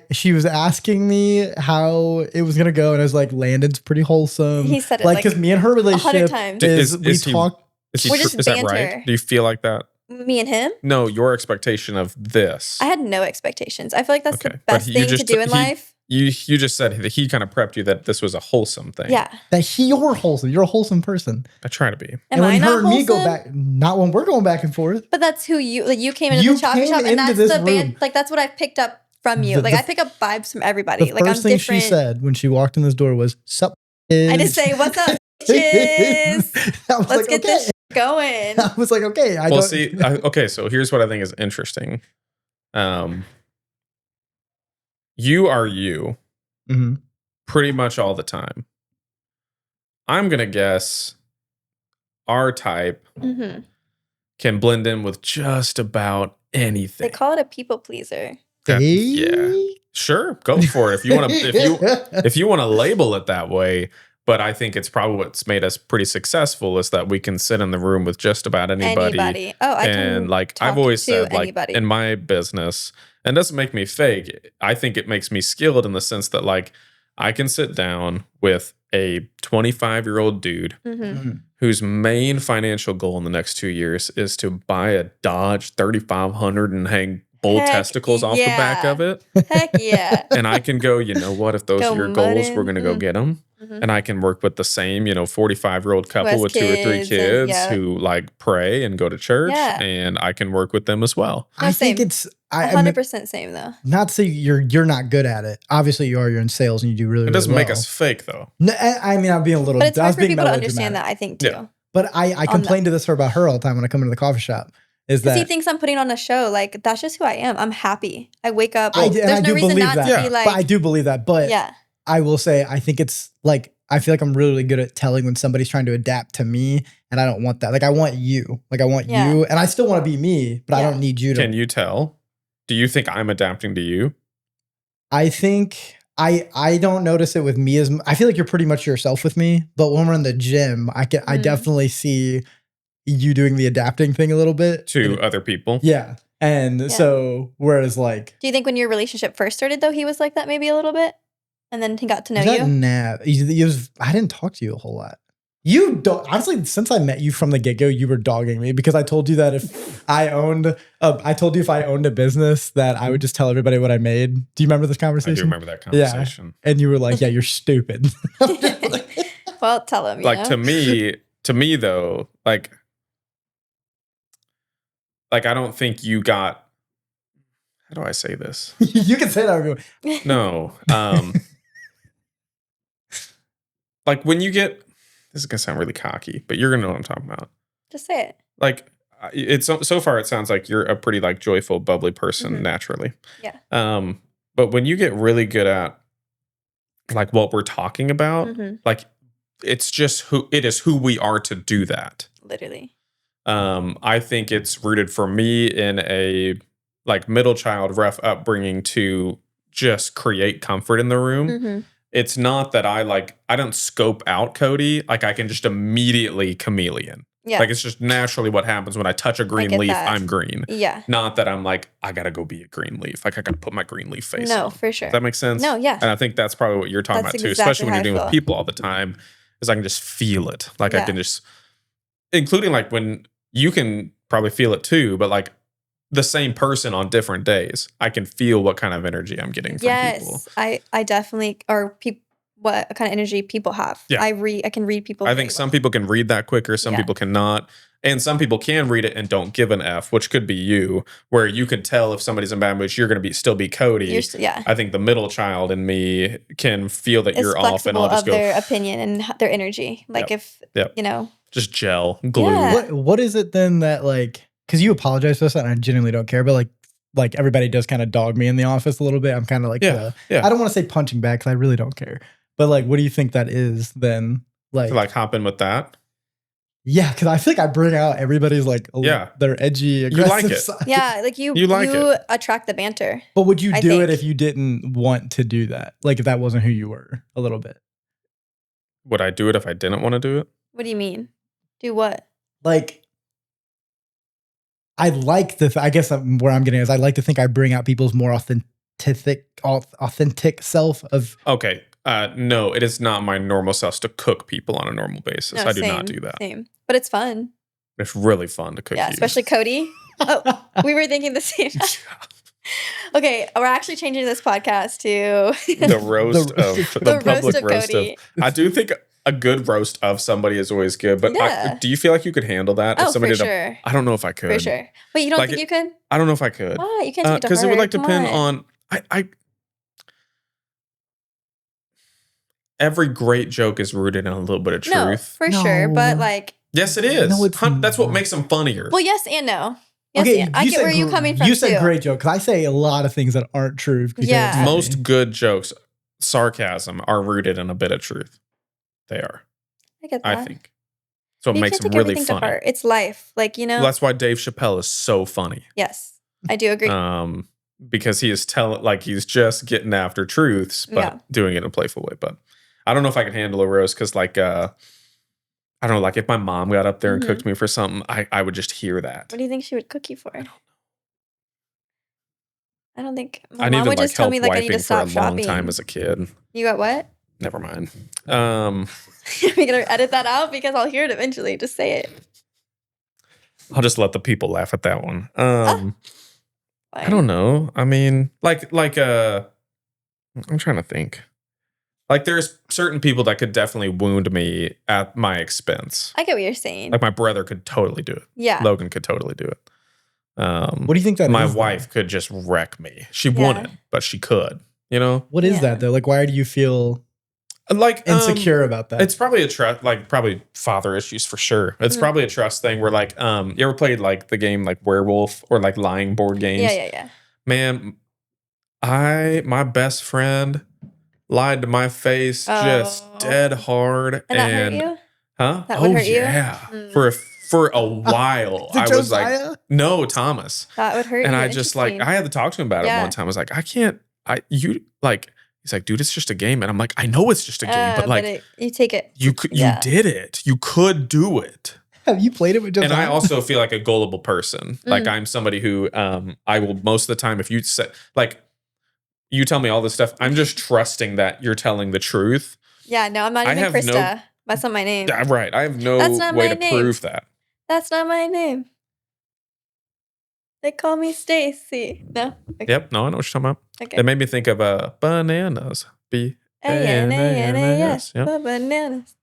[SPEAKER 3] she was asking me how it was gonna go, and I was like, Landon's pretty wholesome.
[SPEAKER 1] He said it
[SPEAKER 3] like because me and her relationship
[SPEAKER 1] 100 times.
[SPEAKER 3] is we talk.
[SPEAKER 1] We're just
[SPEAKER 2] is that right? Do you feel like that?
[SPEAKER 1] Me and him?
[SPEAKER 2] No, your expectation of this.
[SPEAKER 1] I had no expectations. I feel like that's the best thing to do in life.
[SPEAKER 2] You just said that he kind of prepped you that this was a wholesome thing.
[SPEAKER 1] Yeah.
[SPEAKER 3] That you're wholesome. You're a wholesome person.
[SPEAKER 2] I try to be.
[SPEAKER 1] And when her and me
[SPEAKER 3] go back, not when we're going back and forth.
[SPEAKER 1] But that's who you came into the coffee shop, and that's the band. Like that's what I've picked up from you. Like I pick up vibes from everybody.
[SPEAKER 3] The first thing she said when she walked in this door was, "Sup?"
[SPEAKER 1] I just say, "What's up, bitches? Let's get this going."
[SPEAKER 3] I was like, okay.
[SPEAKER 2] Okay, so here's what I think is interesting. You are you pretty much all the time. I'm going to guess our type can blend in with just about anything.
[SPEAKER 1] They call it a people pleaser.
[SPEAKER 2] Yeah. Sure, go for it. If you want to label it that way. But I think it's probably what's made us pretty successful is that we can sit in the room with just about anybody.
[SPEAKER 1] Oh, I
[SPEAKER 2] can like I've always said, like in my business, and it doesn't make me fake. I think it makes me skilled in the sense that like I can sit down with a 25-year-old dude whose main financial goal in the next 2 years is to buy a Dodge 3500 and hang bull testicles off the back of it.
[SPEAKER 1] Heck yeah.
[SPEAKER 2] And I can go, you know what, if those are your goals, we're going to go get them. And I can work with the same, 45-year-old couple with 2 or 3 kids who like pray and go to church. Yeah. And I can work with them as well.
[SPEAKER 3] I think it's
[SPEAKER 1] 100% same though.
[SPEAKER 3] Not to say you're not good at it. Obviously you are. You're in sales and you do really,
[SPEAKER 2] it doesn't
[SPEAKER 3] really
[SPEAKER 2] make us fake though.
[SPEAKER 3] No, I mean, I'm being a little.
[SPEAKER 1] But it's hard for people to understand that, I think too. Yeah.
[SPEAKER 3] But I complain to this about her all the time when I come into the coffee shop. Is that
[SPEAKER 1] he thinks I'm putting on a show? Like that's just who I am. I'm happy. I wake up. There's no reason not to be like.
[SPEAKER 3] But I do believe that. But I will say I think it's like I feel like I'm really good at telling when somebody's trying to adapt to me, and I don't want that. Like I want you. Like I want you, and I still want to be me, but I don't need you to.
[SPEAKER 2] Can you tell? Do you think I'm adapting to you?
[SPEAKER 3] I think I don't notice it with me as I feel like you're pretty much yourself with me, but when we're in the gym, I definitely see you doing the adapting thing a little bit
[SPEAKER 2] to other people.
[SPEAKER 3] Yeah. And so whereas like
[SPEAKER 1] do you think when your relationship first started though he was like that maybe a little bit? And then he got to know you?
[SPEAKER 3] Nah. I didn't talk to you a whole lot. You don't, honestly, since I met you from the get-go, you were dogging me because I told you that if I owned a business that I would just tell everybody what I made. Do you remember this conversation?
[SPEAKER 2] I do remember that conversation.
[SPEAKER 3] Yeah. And you were like, yeah, you're stupid.
[SPEAKER 1] Well, tell him,
[SPEAKER 2] like to me though, like I don't think you got, how do I say this?
[SPEAKER 3] You can say that.
[SPEAKER 2] No. Like when you get, this is going to sound really cocky, but you're going to know what I'm talking about.
[SPEAKER 1] Just say it.
[SPEAKER 2] Like it's so far it sounds like you're a pretty like joyful, bubbly person naturally.
[SPEAKER 1] Yeah.
[SPEAKER 2] But when you get really good at like what we're talking about, like it's just who we are to do that.
[SPEAKER 1] Literally.
[SPEAKER 2] I think it's rooted for me in a like middle child rough upbringing to just create comfort in the room. It's not that I don't scope out Cody. Like I can just immediately chameleon. Yeah. Like it's just naturally what happens when I touch a green leaf, I'm green.
[SPEAKER 1] Yeah.
[SPEAKER 2] Not that I'm like, I gotta go be a green leaf. Like I gotta put my green leaf face on.
[SPEAKER 1] No, for sure.
[SPEAKER 2] Does that make sense?
[SPEAKER 1] No, yeah.
[SPEAKER 2] And I think that's probably what you're talking about too, especially when you're dealing with people all the time, is I can just feel it. Like I can just, including like when you can probably feel it too, but like the same person on different days, I can feel what kind of energy I'm getting from people.
[SPEAKER 1] Yes, I definitely, or what kind of energy people have. Yeah. I can read people.
[SPEAKER 2] I think some people can read that quicker, some people cannot. And some people can read it and don't give an F, which could be you, where you can tell if somebody's in bad mood, you're going to still be Cody. I think the middle child in me can feel that you're off, and I'll just go
[SPEAKER 1] their opinion and their energy. Like if you know,
[SPEAKER 2] just gel, glue.
[SPEAKER 3] Yeah. What is it then that like? Because you apologize for this, and I genuinely don't care, but like everybody does kind of dog me in the office a little bit. I'm kind of like, I don't want to say punching back because I really don't care. But like, what do you think that is then?
[SPEAKER 2] Like hop in with that?
[SPEAKER 3] Yeah, because I feel like I bring out everybody's like, their edgy, aggressive
[SPEAKER 2] you like it.
[SPEAKER 3] side.
[SPEAKER 1] Yeah, like you attract the banter.
[SPEAKER 3] But would you do it if you didn't want to do that? Like if that wasn't who you were a little bit?
[SPEAKER 2] Would I do it if I didn't want to do it?
[SPEAKER 1] What do you mean? Do what?
[SPEAKER 3] Like, I like to, I guess where I'm getting is I like to think I bring out people's more authentic self of.
[SPEAKER 2] Okay. No, it is not my normal self to cook people on a normal basis. No, I do not do that.
[SPEAKER 1] Same. But it's fun.
[SPEAKER 2] It's really fun to cook.
[SPEAKER 1] Yeah, especially Cody. Oh, we were thinking the same. Okay, we're actually changing this podcast to
[SPEAKER 2] the roast of the public roast of. I do think a good roast of somebody is always good, but do you feel like you could handle that?
[SPEAKER 1] If somebody for sure.
[SPEAKER 2] I don't know if I could.
[SPEAKER 1] For sure. But you don't think you could?
[SPEAKER 2] I don't know if I could.
[SPEAKER 1] Why? You can't take it to heart.
[SPEAKER 2] Because it would like depend on. Every great joke is rooted in a little bit of truth.
[SPEAKER 1] No, for sure. But like.
[SPEAKER 2] Yes, it is. No, that's what makes them funnier.
[SPEAKER 1] Well, yes and no. Yes, okay, I get where you're coming from.
[SPEAKER 3] You said great joke because I say a lot of things that aren't true.
[SPEAKER 1] Yeah.
[SPEAKER 2] Most good jokes, sarcasm, are rooted in a bit of truth. They are.
[SPEAKER 1] I get that.
[SPEAKER 2] I think. So it makes them really funny.
[SPEAKER 1] It's life. Like, you know.
[SPEAKER 2] Well, that's why Dave Chappelle is so funny.
[SPEAKER 1] Yes, I do agree.
[SPEAKER 2] Because he is he's just getting after truths, but doing it in a playful way. But I don't know if I can handle a roast because, like, I don't know, like if my mom got up there and cooked me for something, I would just hear that.
[SPEAKER 1] What do you think she would cook you for? I don't know. I don't think
[SPEAKER 2] my mom would just tell me like I need to stop shopping. A long time as a kid.
[SPEAKER 1] You got what?
[SPEAKER 2] Never mind.
[SPEAKER 1] Are we gonna edit that out because I'll hear it eventually? Just say it.
[SPEAKER 2] I'll just let the people laugh at that one. I don't know. I mean, like I'm trying to think. Like there's certain people that could definitely wound me at my expense.
[SPEAKER 1] I get what you're saying.
[SPEAKER 2] Like my brother could totally do it.
[SPEAKER 1] Yeah.
[SPEAKER 2] Logan could totally do it.
[SPEAKER 3] What do you think that
[SPEAKER 2] my wife could just wreck me. She wouldn't, but she could, you know?
[SPEAKER 3] What is that though? Like why do you feel
[SPEAKER 2] like
[SPEAKER 3] insecure about that?
[SPEAKER 2] It's probably a trust, like probably father issues for sure. It's probably a trust thing where like, you ever played like the game like Werewolf or like lying board games?
[SPEAKER 1] Yeah.
[SPEAKER 2] Man, my best friend lied to my face just dead hard.
[SPEAKER 1] And that hurt you?
[SPEAKER 2] Huh?
[SPEAKER 1] That would hurt you?
[SPEAKER 2] Yeah. For a while. I was like, no, Thomas.
[SPEAKER 1] That would hurt
[SPEAKER 2] and
[SPEAKER 1] you.
[SPEAKER 2] I just like, I had to talk to him about it one time. I was like, he's like, dude, it's just a game. And I'm like, I know it's just a game, but like,
[SPEAKER 1] you take it.
[SPEAKER 2] You did it. You could do it.
[SPEAKER 3] Have you played it with Josiah?
[SPEAKER 2] And I also feel like a gullible person. Like I'm somebody who, I will most of the time, if you say, like, you tell me all this stuff, I'm just trusting that you're telling the truth.
[SPEAKER 1] Yeah, no, I'm not even Krysta. That's not my name.
[SPEAKER 2] Yeah, right. I have no way to prove that.
[SPEAKER 1] That's not my name. They call me Stacy. No? Okay.
[SPEAKER 2] Yep. No, I know what you're talking about. Okay. It made me think of bananas.
[SPEAKER 1] B-A-N-A-N-A-S. Yep. Bananas.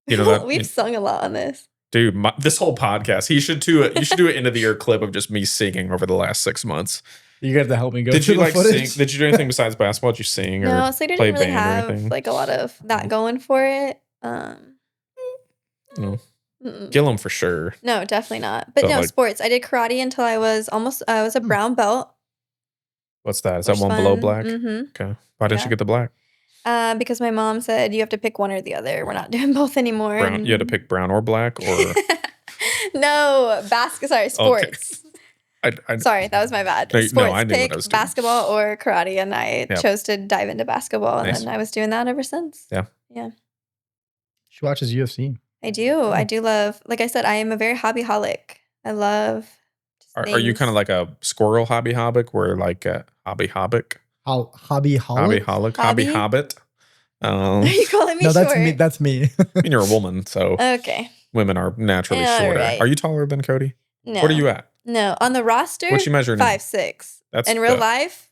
[SPEAKER 2] You know that?
[SPEAKER 1] We've sung a lot on this.
[SPEAKER 2] Dude, this whole podcast, you should do an end of the year clip of just me singing over the last 6 months.
[SPEAKER 3] You have to help me go.
[SPEAKER 2] Did you sing? Did you do anything besides basketball? Did you sing or
[SPEAKER 1] no, so I didn't really have like a lot of that going for it.
[SPEAKER 2] No. Gillum for sure.
[SPEAKER 1] No, definitely not. But no, sports. I did karate until I was a brown belt.
[SPEAKER 2] What's that? Is that one below black? Mm-hmm. Okay. Why didn't you get the black?
[SPEAKER 1] Because my mom said you have to pick one or the other. We're not doing both anymore.
[SPEAKER 2] Brown, you had to pick brown or black or
[SPEAKER 1] no, sports. Okay. Sorry, that was my bad. Sports,
[SPEAKER 2] I knew what I was doing.
[SPEAKER 1] Basketball or karate, and I chose to dive into basketball, and then I was doing that ever since.
[SPEAKER 2] Yeah.
[SPEAKER 3] She watches UFC.
[SPEAKER 1] I do. I do love, like I said, I am a very hobbyholic. I love
[SPEAKER 2] Are you kind of like a squirrel hobby hobbit, where like a hobby hobbit?
[SPEAKER 3] Hobby hobbit?
[SPEAKER 2] Hobby hobbit.
[SPEAKER 1] Are you calling me
[SPEAKER 3] no,
[SPEAKER 1] short?
[SPEAKER 3] That's me.
[SPEAKER 2] I mean, you're a woman, so
[SPEAKER 1] okay.
[SPEAKER 2] Women are naturally shorter. Right. Are you taller than Cody?
[SPEAKER 1] No.
[SPEAKER 2] What are you at?
[SPEAKER 1] No, on the roster.
[SPEAKER 2] What's she measuring?
[SPEAKER 1] 5'6". That's in real life.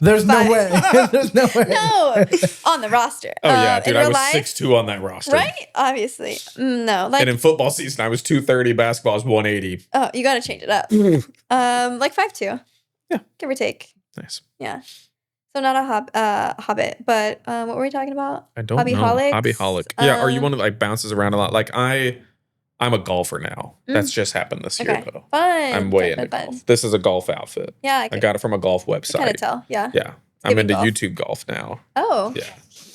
[SPEAKER 3] There's no way. There's no way.
[SPEAKER 1] No, on the roster.
[SPEAKER 2] Oh yeah, dude, I was 6'2" on that roster.
[SPEAKER 1] Right? Obviously, no.
[SPEAKER 2] And in football season, I was 230. Basketball was 180.
[SPEAKER 1] Oh, you got to change it up. Like 5'2".
[SPEAKER 2] Yeah,
[SPEAKER 1] give or take.
[SPEAKER 2] Nice.
[SPEAKER 1] Yeah. So not a hobbit, but what were we talking about?
[SPEAKER 2] I don't know. Hobbyholic. Yeah, are you one that like bounces around a lot? Like I'm a golfer now. That's just happened this year though.
[SPEAKER 1] Fun.
[SPEAKER 2] I'm way into golf. This is a golf outfit.
[SPEAKER 1] Yeah,
[SPEAKER 2] I got it from a golf website.
[SPEAKER 1] I kind of tell. Yeah.
[SPEAKER 2] Yeah. I'm into YouTube golf now.
[SPEAKER 1] Oh.
[SPEAKER 2] Yeah.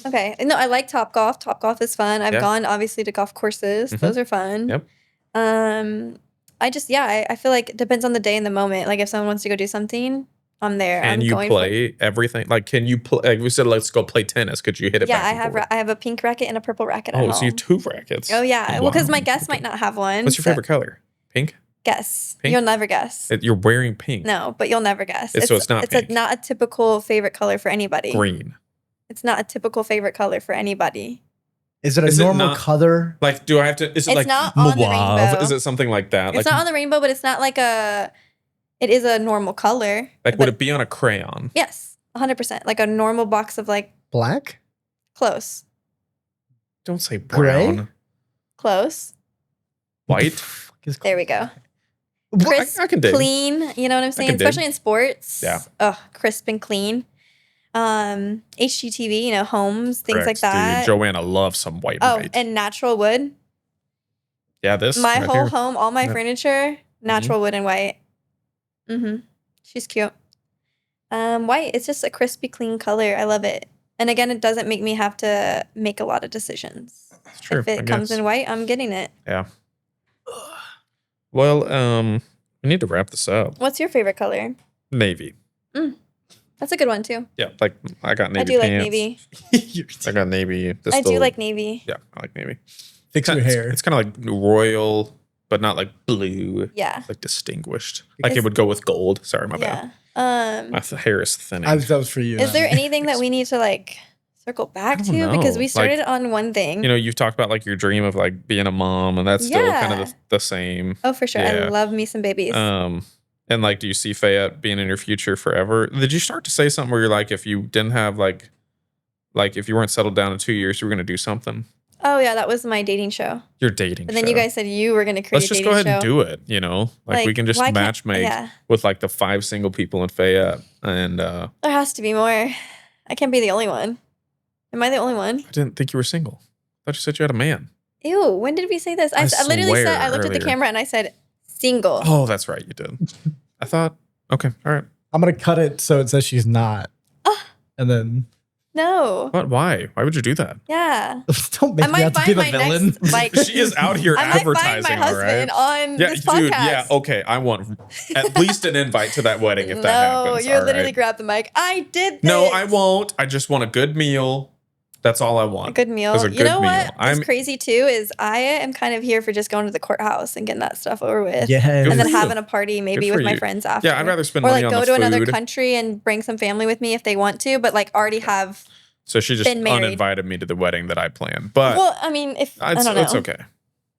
[SPEAKER 1] Okay. No, I like Top Golf. Top Golf is fun. I've gone obviously to golf courses. Mm-hmm. Those are fun.
[SPEAKER 2] Yep.
[SPEAKER 1] I feel like it depends on the day and the moment. Like if someone wants to go do something, I'm there.
[SPEAKER 2] And you play everything? Like, can you play? Like we said, let's go play tennis. Could you hit it?
[SPEAKER 1] Yeah, I have a pink racket and a purple racket.
[SPEAKER 2] Oh, so you have 2 rackets.
[SPEAKER 1] Oh yeah. Wow. Well, because my guest might not have one.
[SPEAKER 2] What's your favorite color? Pink.
[SPEAKER 1] Guess.
[SPEAKER 2] Pink?
[SPEAKER 1] You'll never guess.
[SPEAKER 2] You're wearing pink.
[SPEAKER 1] No, but you'll never guess.
[SPEAKER 2] So it's not.
[SPEAKER 1] It's not a typical favorite color for anybody.
[SPEAKER 2] Green.
[SPEAKER 1] It's not a typical favorite color for anybody.
[SPEAKER 3] Is it a normal color?
[SPEAKER 2] Like, do I have to? Is it
[SPEAKER 1] it's
[SPEAKER 2] like
[SPEAKER 1] not on the rainbow?
[SPEAKER 2] Is it something like that?
[SPEAKER 1] It's not on the rainbow, but it's not like a. It is a normal color.
[SPEAKER 2] Like, would it be on a crayon?
[SPEAKER 1] Yes, 100%. Like a normal box of like
[SPEAKER 3] black.
[SPEAKER 1] Close.
[SPEAKER 2] Don't say brown.
[SPEAKER 3] Gray?
[SPEAKER 1] Close.
[SPEAKER 2] White.
[SPEAKER 1] There we go.
[SPEAKER 2] Crisp, I can dig.
[SPEAKER 1] Clean. You know what I'm saying? Especially in sports.
[SPEAKER 2] Yeah.
[SPEAKER 1] Oh, crisp and clean. HGTV, homes, things like that.
[SPEAKER 2] Dude, Joanna loves some white.
[SPEAKER 1] Oh, and natural wood.
[SPEAKER 2] Yeah, this.
[SPEAKER 1] My whole home, all my furniture, natural wood and white. Mm-hmm. She's cute. White, it's just a crispy, clean color. I love it. And again, it doesn't make me have to make a lot of decisions.
[SPEAKER 2] That's true.
[SPEAKER 1] If it comes in white, I'm getting it.
[SPEAKER 2] Yeah. Well, we need to wrap this up.
[SPEAKER 1] What's your favorite color?
[SPEAKER 2] Navy.
[SPEAKER 1] That's a good one too.
[SPEAKER 2] Yeah, like I got navy.
[SPEAKER 1] I do
[SPEAKER 2] pants.
[SPEAKER 1] like navy.
[SPEAKER 2] I got navy.
[SPEAKER 1] I do like navy.
[SPEAKER 2] Yeah, I like navy.
[SPEAKER 3] Fix your hair.
[SPEAKER 2] It's kind of like royal, but not like blue.
[SPEAKER 1] Yeah.
[SPEAKER 2] Like distinguished. Like it would go with gold. Sorry, my bad. My hair is thinning.
[SPEAKER 3] That was for you.
[SPEAKER 1] Is there anything that we need to like circle back to?
[SPEAKER 2] Know.
[SPEAKER 1] Because we started on one thing.
[SPEAKER 2] You've talked about like your dream of like being a mom, and that's still kind of the same.
[SPEAKER 1] Oh, for sure. Yeah. I love me some babies.
[SPEAKER 2] And like, do you see Fayette being in your future forever? Did you start to say something where you're like, if you didn't have like if you weren't settled down in 2 years, you were going to do something?
[SPEAKER 1] Oh yeah, that was my dating show.
[SPEAKER 2] Your dating show.
[SPEAKER 1] And then you guys said you were going to create a dating show.
[SPEAKER 2] Let's just go ahead and do it, Like we can just match make with like the 5 single people in Fayette. And
[SPEAKER 1] there has to be more. I can't be the only one. Am I the only one?
[SPEAKER 2] I didn't think you were single. I thought you said you had a man.
[SPEAKER 1] Ew, when did we say this? I literally said, I looked at the camera and I said, single.
[SPEAKER 2] Oh, that's right. You did. I thought, okay, all right.
[SPEAKER 3] I'm going to cut it so it says she's not. And then.
[SPEAKER 1] No.
[SPEAKER 2] What? Why? Why would you do that?
[SPEAKER 1] Yeah.
[SPEAKER 3] Don't make me have to be the villain.
[SPEAKER 2] She is out here advertising,
[SPEAKER 1] I might find my husband on this podcast.
[SPEAKER 2] Dude, yeah, okay. I want at least an invite to that wedding if that happens.
[SPEAKER 1] No, you literally grabbed the mic. I did this.
[SPEAKER 2] No, I won't. I just want a good meal. That's all I want.
[SPEAKER 1] A good meal. What's crazy too is I am kind of here for just going to the courthouse and getting that stuff over with.
[SPEAKER 3] Yeah.
[SPEAKER 1] And then having a party maybe with my friends after.
[SPEAKER 2] Yeah, I'd rather spend money on the food.
[SPEAKER 1] Or like go to another country and bring some family with me if they want to, but like already have
[SPEAKER 2] So she just uninvited me to the wedding that I planned. But
[SPEAKER 1] well, I mean, I don't know.
[SPEAKER 2] It's okay.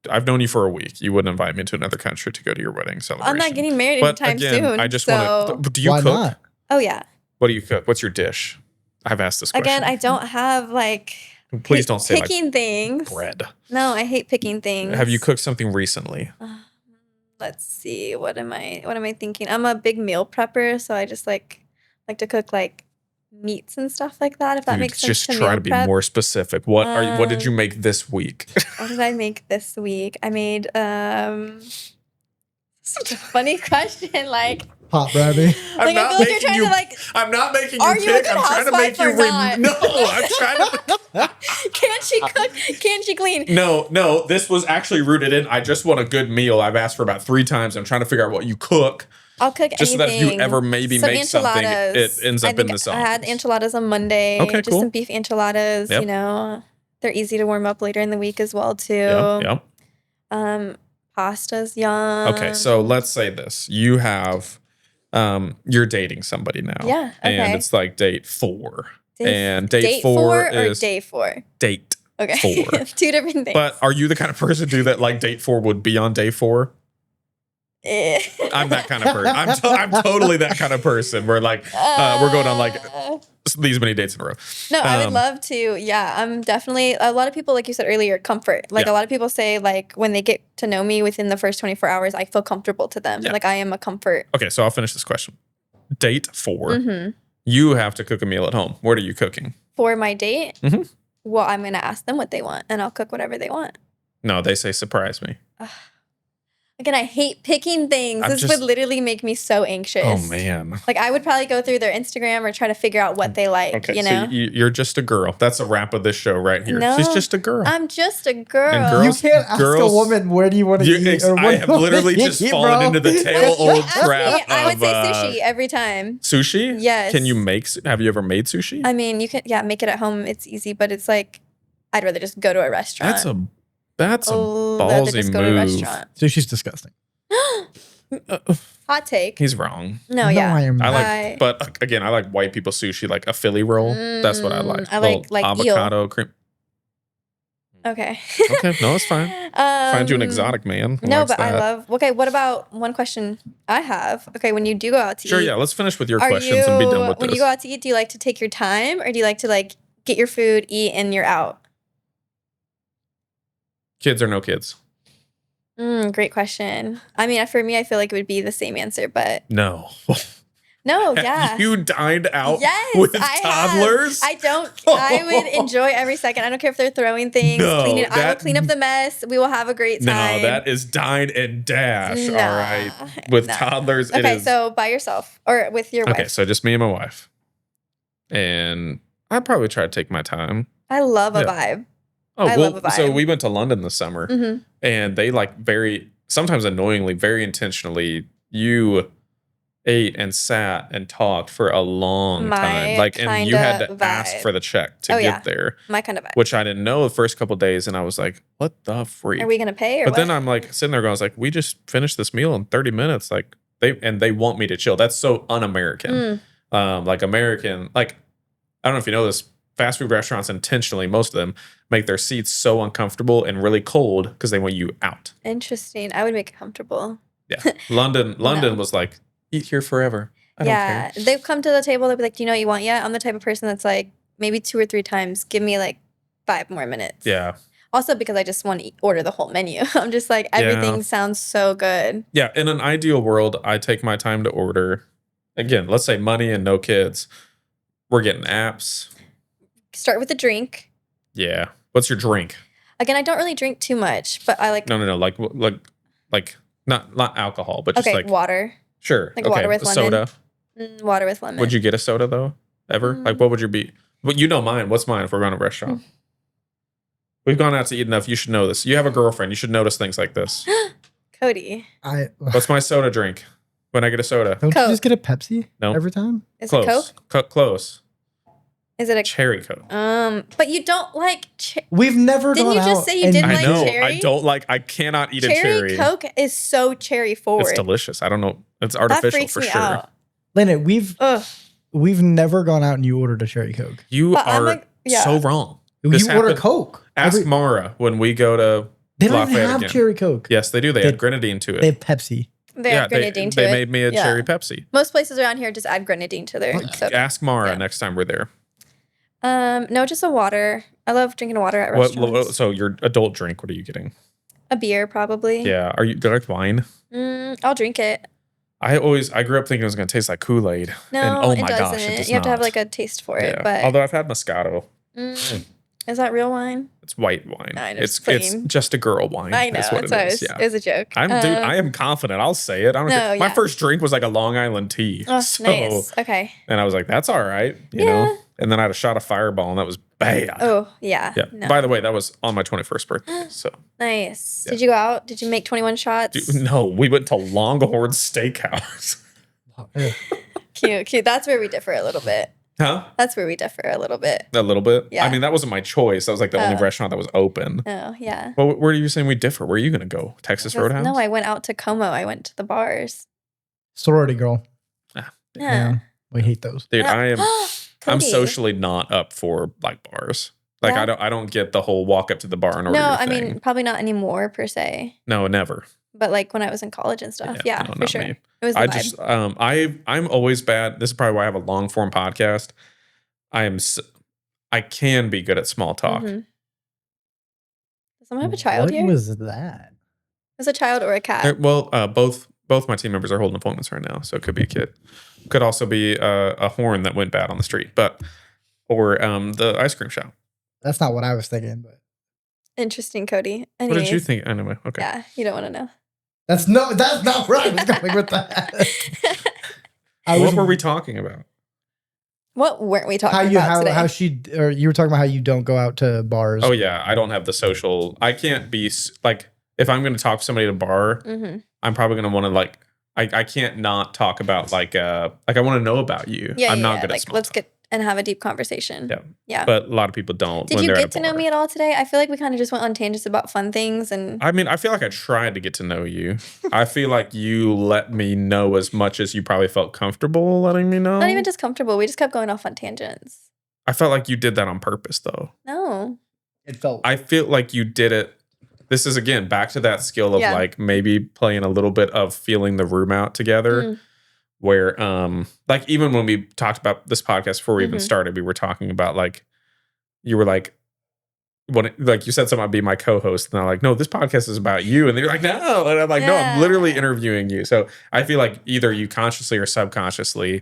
[SPEAKER 2] I've known you for a week. You wouldn't invite me to another country to go to your wedding celebration.
[SPEAKER 1] I'm not getting married anytime soon.
[SPEAKER 2] I just want to. Do you cook? Not?
[SPEAKER 1] Oh yeah.
[SPEAKER 2] What do you cook? What's your dish? I've asked this question.
[SPEAKER 1] Again, I don't have like.
[SPEAKER 2] Please don't say
[SPEAKER 1] picking things.
[SPEAKER 2] Bread.
[SPEAKER 1] No, I hate picking things.
[SPEAKER 2] Have you cooked something recently?
[SPEAKER 1] Let's see. What am I thinking? I'm a big meal prepper, so I just like to cook like meats and stuff like that. If that makes sense.
[SPEAKER 2] Just try to be more specific. What did you make this week?
[SPEAKER 1] What did I make this week? I made such a funny question. Like
[SPEAKER 3] hot brownie.
[SPEAKER 1] I'm not making you
[SPEAKER 2] pick. I'm trying to make you no, I'm trying to.
[SPEAKER 1] Can she cook? Can she clean?
[SPEAKER 2] No. This was actually rooted in. I just want a good meal. I've asked for about 3 times. I'm trying to figure out what you cook.
[SPEAKER 1] I'll cook
[SPEAKER 2] just
[SPEAKER 1] anything.
[SPEAKER 2] So that if you ever maybe make something, it ends up in the sauce.
[SPEAKER 1] I had enchiladas on Monday.
[SPEAKER 2] Okay,
[SPEAKER 1] just some beef enchiladas.
[SPEAKER 2] Yep.
[SPEAKER 1] You know, they're easy to warm up later in the week as well too.
[SPEAKER 2] Yep.
[SPEAKER 1] Pasta's yum.
[SPEAKER 2] Okay, so let's say this: you have, you're dating somebody now.
[SPEAKER 1] Yeah. Okay.
[SPEAKER 2] And it's like date 4. And
[SPEAKER 1] date 4 is day 4.
[SPEAKER 2] Date.
[SPEAKER 1] Okay.
[SPEAKER 2] 4.
[SPEAKER 1] 2 different things.
[SPEAKER 2] But are you the kind of person to do that? Like date 4 would be on day 4. I'm that kind of person. I'm totally that kind of person where like we're going on like these many dates in a row.
[SPEAKER 1] No, I would love to. Yeah, I'm definitely a lot of people, like you said earlier, comfort. Like a lot of people say, like when they get to know me within the first 24 hours, I feel comfortable to them. Yeah. Like I am a comfort.
[SPEAKER 2] Okay, so I'll finish this question. Date 4, you have to cook a meal at home. What are you cooking
[SPEAKER 1] for my date? Well, I'm gonna ask them what they want, and I'll cook whatever they want.
[SPEAKER 2] No, they say surprise me.
[SPEAKER 1] Again, I hate picking things. This would literally make me so anxious.
[SPEAKER 2] Oh, man.
[SPEAKER 1] Like, I would probably go through their Instagram or try to figure out what they like,
[SPEAKER 2] okay,
[SPEAKER 1] you know?
[SPEAKER 2] So you're just a girl. That's a wrap of this show right here.
[SPEAKER 1] No,
[SPEAKER 2] she's just a girl.
[SPEAKER 1] I'm just a girl.
[SPEAKER 2] And girls,
[SPEAKER 3] you can't ask a woman, where do you want to eat?
[SPEAKER 2] I have literally just fallen into the old trap
[SPEAKER 1] I would say sushi every time.
[SPEAKER 2] Sushi?
[SPEAKER 1] Yes.
[SPEAKER 2] Can you have you ever made sushi?
[SPEAKER 1] I mean, you can, make it at home. It's easy, but it's like, I'd rather just go to a restaurant.
[SPEAKER 2] That's a ballsy move.
[SPEAKER 3] Sushi's disgusting.
[SPEAKER 1] Hot take.
[SPEAKER 2] He's wrong.
[SPEAKER 1] No,
[SPEAKER 2] but again, I like white people sushi, like a Philly roll. That's what I like.
[SPEAKER 1] I like
[SPEAKER 2] avocado
[SPEAKER 1] eel.
[SPEAKER 2] Cream.
[SPEAKER 1] Okay.
[SPEAKER 2] Okay, no, it's fine. Find you an exotic man.
[SPEAKER 1] No, but I love. Okay, what about one question I have? Okay, when you do go out to eat.
[SPEAKER 2] Sure, yeah. Let's finish with your questions and be done with this.
[SPEAKER 1] When you go out to eat, do you like to take your time, or do you like to like get your food, eat, and you're out?
[SPEAKER 2] Kids or no kids?
[SPEAKER 1] Great question. I mean, for me, I feel like it would be the same answer, but
[SPEAKER 2] no.
[SPEAKER 1] No, yeah.
[SPEAKER 2] Have you dined out with toddlers?
[SPEAKER 1] I don't. I would enjoy every second. I don't care if they're throwing things, cleaning. I will clean up the mess. We will have a great time.
[SPEAKER 2] No, that is dine and dash. All right, with toddlers.
[SPEAKER 1] Okay, so by yourself or with your wife.
[SPEAKER 2] Okay, so just me and my wife, and I probably try to take my time.
[SPEAKER 1] I love a vibe.
[SPEAKER 2] Oh, I love a vibe. So we went to London this summer, and they like sometimes annoyingly, very intentionally, you ate and sat and talked for a long time. Like, and you had to ask for the check to get there.
[SPEAKER 1] My kind of vibe.
[SPEAKER 2] Which I didn't know the first couple of days, and I was like, what the freak?
[SPEAKER 1] Are we going to pay or
[SPEAKER 2] But
[SPEAKER 1] what?
[SPEAKER 2] then I'm like sitting there going, I was like, we just finished this meal in 30 minutes. Like they want me to chill. That's so un-American. Like American, like, I don't know if you know this, fast food restaurants intentionally, most of them, make their seats so uncomfortable and really cold because they want you out.
[SPEAKER 1] Interesting. I would make it comfortable.
[SPEAKER 2] Yeah. London was like, eat here forever. I don't care.
[SPEAKER 1] They've come to the table. They'll be like, do you know what you want yet? I'm the type of person that's like, maybe 2 or 3 times. Give me like 5 more minutes.
[SPEAKER 2] Yeah.
[SPEAKER 1] Also because I just want to order the whole menu. I'm just like, everything sounds so good.
[SPEAKER 2] Yeah. In an ideal world, I take my time to order. Again, let's say money and no kids. We're getting apps.
[SPEAKER 1] Start with a drink.
[SPEAKER 2] Yeah. What's your drink?
[SPEAKER 1] Again, I don't really drink too much, but I like...
[SPEAKER 2] No. Like not alcohol, but just like...
[SPEAKER 1] water.
[SPEAKER 2] Sure.
[SPEAKER 1] Like water with lemon.
[SPEAKER 2] Soda.
[SPEAKER 1] Water with lemon.
[SPEAKER 2] Would you get a soda, though? Ever? Like, what would your be? Well, you know mine. What's mine if we're going to a restaurant? We've gone out to eat enough. You should know this. You have a girlfriend. You should notice things like this.
[SPEAKER 1] Cody.
[SPEAKER 2] What's my soda drink when I get a soda?
[SPEAKER 3] Don't you just get a Pepsi every time?
[SPEAKER 1] Is it Coke?
[SPEAKER 2] Close.
[SPEAKER 1] Is it a
[SPEAKER 2] cherry Coke?
[SPEAKER 1] But you don't like.
[SPEAKER 3] We've never.
[SPEAKER 1] Didn't you just say you didn't like cherry?
[SPEAKER 2] I don't like. I cannot eat a cherry.
[SPEAKER 1] Coke is so cherry forward.
[SPEAKER 2] It's delicious. I don't know. It's artificial
[SPEAKER 1] that freaks
[SPEAKER 2] for
[SPEAKER 1] me
[SPEAKER 2] sure.
[SPEAKER 1] Out.
[SPEAKER 3] Lennon, we've never gone out and you ordered a cherry Coke.
[SPEAKER 2] You are So wrong.
[SPEAKER 3] You order Coke.
[SPEAKER 2] Ask Mara when we go to
[SPEAKER 3] They don't even have cherry Coke.
[SPEAKER 2] Yes, they do. They add grenadine to it.
[SPEAKER 3] They have Pepsi.
[SPEAKER 1] They add grenadine to it.
[SPEAKER 2] They made me a cherry Pepsi.
[SPEAKER 1] Most places around here just add grenadine to their soda.
[SPEAKER 2] Ask Mara next time we're there.
[SPEAKER 1] No, just a water. I love drinking water at restaurants.
[SPEAKER 2] So your adult drink, what are you getting?
[SPEAKER 1] A beer, probably.
[SPEAKER 2] Yeah. Do you like wine?
[SPEAKER 1] I'll drink it.
[SPEAKER 2] I grew up thinking it was going to taste like Kool-Aid.
[SPEAKER 1] No,
[SPEAKER 2] and oh my
[SPEAKER 1] doesn't.
[SPEAKER 2] gosh, it does
[SPEAKER 1] You have to have
[SPEAKER 2] not.
[SPEAKER 1] like a taste for it. But
[SPEAKER 2] although I've had Moscato.
[SPEAKER 1] Is that real wine?
[SPEAKER 2] It's white wine.
[SPEAKER 1] I know,
[SPEAKER 2] it's just a girl wine.
[SPEAKER 1] I know.
[SPEAKER 2] That's what it is.
[SPEAKER 1] It was a joke.
[SPEAKER 2] I am confident. I'll say it. I don't care. My first drink was like a Long Island tea.
[SPEAKER 1] Oh, nice. Okay.
[SPEAKER 2] And I was like, that's all right. You know? And then I had a shot of Fireball, and that was bad.
[SPEAKER 1] Oh, yeah.
[SPEAKER 2] No. By the way, that was on my 21st birthday. So
[SPEAKER 1] nice. Yeah. Did you go out? Did you make 21 shots?
[SPEAKER 2] No, we went to Longhorn Steakhouse.
[SPEAKER 1] Cute. That's where we differ a little bit.
[SPEAKER 2] Huh?
[SPEAKER 1] That's where we differ a little bit.
[SPEAKER 2] A little bit?
[SPEAKER 1] Yeah.
[SPEAKER 2] I mean, that wasn't my choice. That was like the only restaurant that was open.
[SPEAKER 1] Oh, yeah.
[SPEAKER 2] Well, where are you saying we differ? Where are you going to go? Texas Roadhouse?
[SPEAKER 1] No, I went out to Como. I went to the bars.
[SPEAKER 3] Sorority girl.
[SPEAKER 1] Yeah.
[SPEAKER 3] We hate those.
[SPEAKER 2] Dude, I'm socially not up for like bars. Like I don't get the whole walk up to the bar and order your thing.
[SPEAKER 1] I mean, probably not anymore per se.
[SPEAKER 2] No, never.
[SPEAKER 1] But like when I was in college and stuff. Yeah,
[SPEAKER 2] no,
[SPEAKER 1] for sure.
[SPEAKER 2] Me.
[SPEAKER 1] It was the vibe.
[SPEAKER 2] I'm always bad. This is probably why I have a long form podcast. I can be good at small talk.
[SPEAKER 1] Does someone have a child here?
[SPEAKER 3] What was that?
[SPEAKER 1] Is a child or a cat?
[SPEAKER 2] Both my team members are holding appointments right now, so it could be a kid. Could also be a horn that went bad on the street, or the ice cream shop.
[SPEAKER 3] That's not what I was thinking, but
[SPEAKER 1] interesting, Cody.
[SPEAKER 2] Anyways, what did you think? Anyway, okay.
[SPEAKER 1] Yeah, you don't want to know.
[SPEAKER 3] That's not where I was going with that.
[SPEAKER 2] What were we talking about?
[SPEAKER 1] What weren't we talking about today?
[SPEAKER 3] You were talking about how you don't go out to bars.
[SPEAKER 2] Oh yeah, I don't have the social. I can't be like if I'm going to talk to somebody at a bar, I'm probably going to want to like. I can't not talk about like I want to know about you.
[SPEAKER 1] Yeah,
[SPEAKER 2] I'm not good at small
[SPEAKER 1] let's
[SPEAKER 2] talk.
[SPEAKER 1] Get and have a deep conversation.
[SPEAKER 2] Yeah. But a lot of people don't.
[SPEAKER 1] Did you get to know me at all today? I feel like we kind of just went on tangents about fun things and
[SPEAKER 2] I mean, I feel like I tried to get to know you. I feel like you let me know as much as you probably felt comfortable letting me know.
[SPEAKER 1] Not even just comfortable. We just kept going off on tangents.
[SPEAKER 2] I felt like you did that on purpose though.
[SPEAKER 1] No.
[SPEAKER 2] I feel like you did it. This is again back to that skill of like maybe playing a little bit of feeling the room out together. Where like even when we talked about this podcast before we even started, we were talking about like you were like like you said something about being my co-host, and I'm like, no, this podcast is about you, and you're like, no, and I'm like, no, I'm literally interviewing you. So I feel like either you consciously or subconsciously,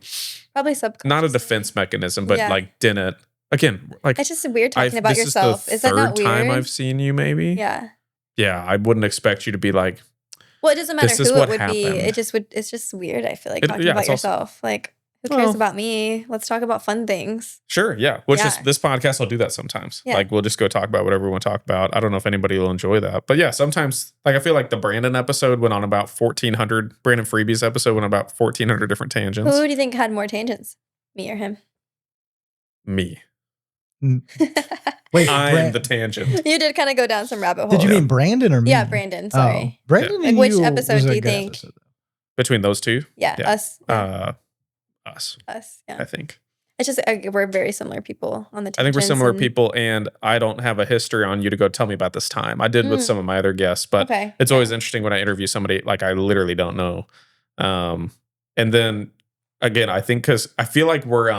[SPEAKER 1] probably subconsciously,
[SPEAKER 2] not a defense mechanism, but like didn't again like
[SPEAKER 1] it's just weird talking about yourself. Is that not weird?
[SPEAKER 2] Third time I've seen you, maybe. Yeah, I wouldn't expect you to be like.
[SPEAKER 1] Well, it doesn't matter who it would be. It's just weird. I feel like talking about yourself. Like, who cares about me? Let's talk about fun things.
[SPEAKER 2] Sure, yeah. This podcast, I'll do that sometimes. Yeah. Like, we'll just go talk about whatever we want to talk about. I don't know if anybody will enjoy that. But yeah, sometimes, like, I feel like the Brandon episode went on about 1,400, Brandon Freebie's episode went on about 1,400 different tangents.
[SPEAKER 1] Who do you think had more tangents? Me or him?
[SPEAKER 2] Me.
[SPEAKER 3] Wait,
[SPEAKER 2] I'm the tangent.
[SPEAKER 1] You did kind of go down some rabbit holes.
[SPEAKER 3] Did you mean Brandon or me?
[SPEAKER 1] Yeah, Brandon. Sorry.
[SPEAKER 3] Brandon.
[SPEAKER 1] Like which episode do you think?
[SPEAKER 2] Between those two?
[SPEAKER 1] Yeah, us.
[SPEAKER 2] Us.
[SPEAKER 1] Yeah.
[SPEAKER 2] I think.
[SPEAKER 1] It's just we're very similar people on the tangents.
[SPEAKER 2] I think we're similar people, and I don't have a history on you to go tell me about this time. I did with some of my other guests, but it's always interesting when I interview somebody like I literally don't know. And then again, I think because I feel like we're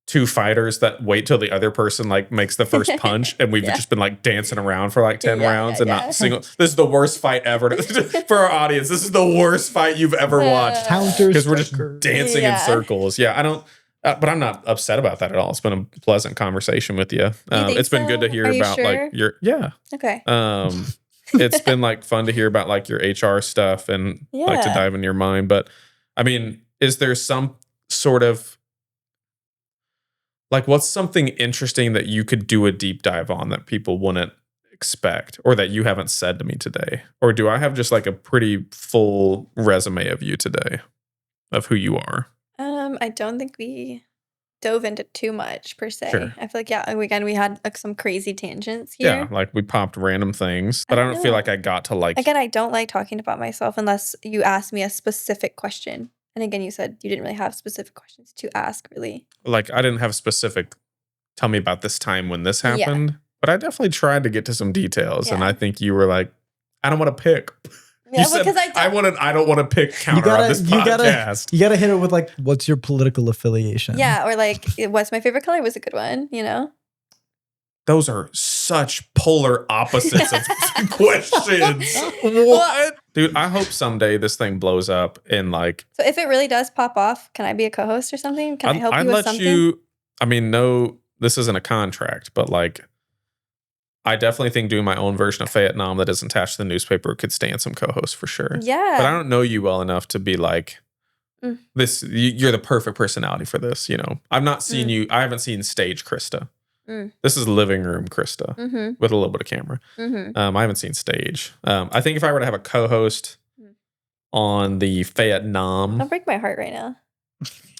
[SPEAKER 2] two fighters that wait till the other person like makes the first punch, and we've just been like dancing around for like 10 rounds and not single. This is the worst fight ever for our audience. This is the worst fight you've ever watched because we're just dancing in circles. Yeah, I don't. But I'm not upset about that at all. It's been a pleasant conversation with you. It's been good to hear about like your
[SPEAKER 1] Okay.
[SPEAKER 2] It's been like fun to hear about like your HR stuff and like to dive into your mind. But I mean, is there some sort of like what's something interesting that you could do a deep dive on that people wouldn't expect or that you haven't said to me today? Or do I have just like a pretty full resume of you today of who you are?
[SPEAKER 1] I don't think we dove into too much per se.
[SPEAKER 2] Sure.
[SPEAKER 1] I feel like we had like some crazy tangents here.
[SPEAKER 2] Yeah, like we popped random things, but I don't feel like I got to like.
[SPEAKER 1] Again, I don't like talking about myself unless you ask me a specific question. And again, you said you didn't really have specific questions to ask, really.
[SPEAKER 2] Like I didn't have specific tell me about this time when this happened. But I definitely tried to get to some details. And I think you were like, I don't want to pick.
[SPEAKER 1] Yeah, because I
[SPEAKER 2] don't want to pick counter on this podcast.
[SPEAKER 3] You gotta hit it with like, what's your political affiliation?
[SPEAKER 1] Yeah, or like, what's my favorite color was a good one,
[SPEAKER 2] Those are such polar opposites of questions. What? Dude, I hope someday this thing blows up in like...
[SPEAKER 1] So if it really does pop off, can I be a co-host or something? Can I help you with something?
[SPEAKER 2] I mean, no, this isn't a contract, but like... I definitely think doing my own version of Vietnam that isn't attached to the newspaper could stand some co-hosts for sure.
[SPEAKER 1] Yeah.
[SPEAKER 2] But I don't know you well enough to be like, you're the perfect personality for this, I've not seen you. I haven't seen stage Krysta. This is living room Krysta with a little bit of camera. I haven't seen stage. I think if I were to have a co-host on the Vietnam.
[SPEAKER 1] Don't break my heart right now.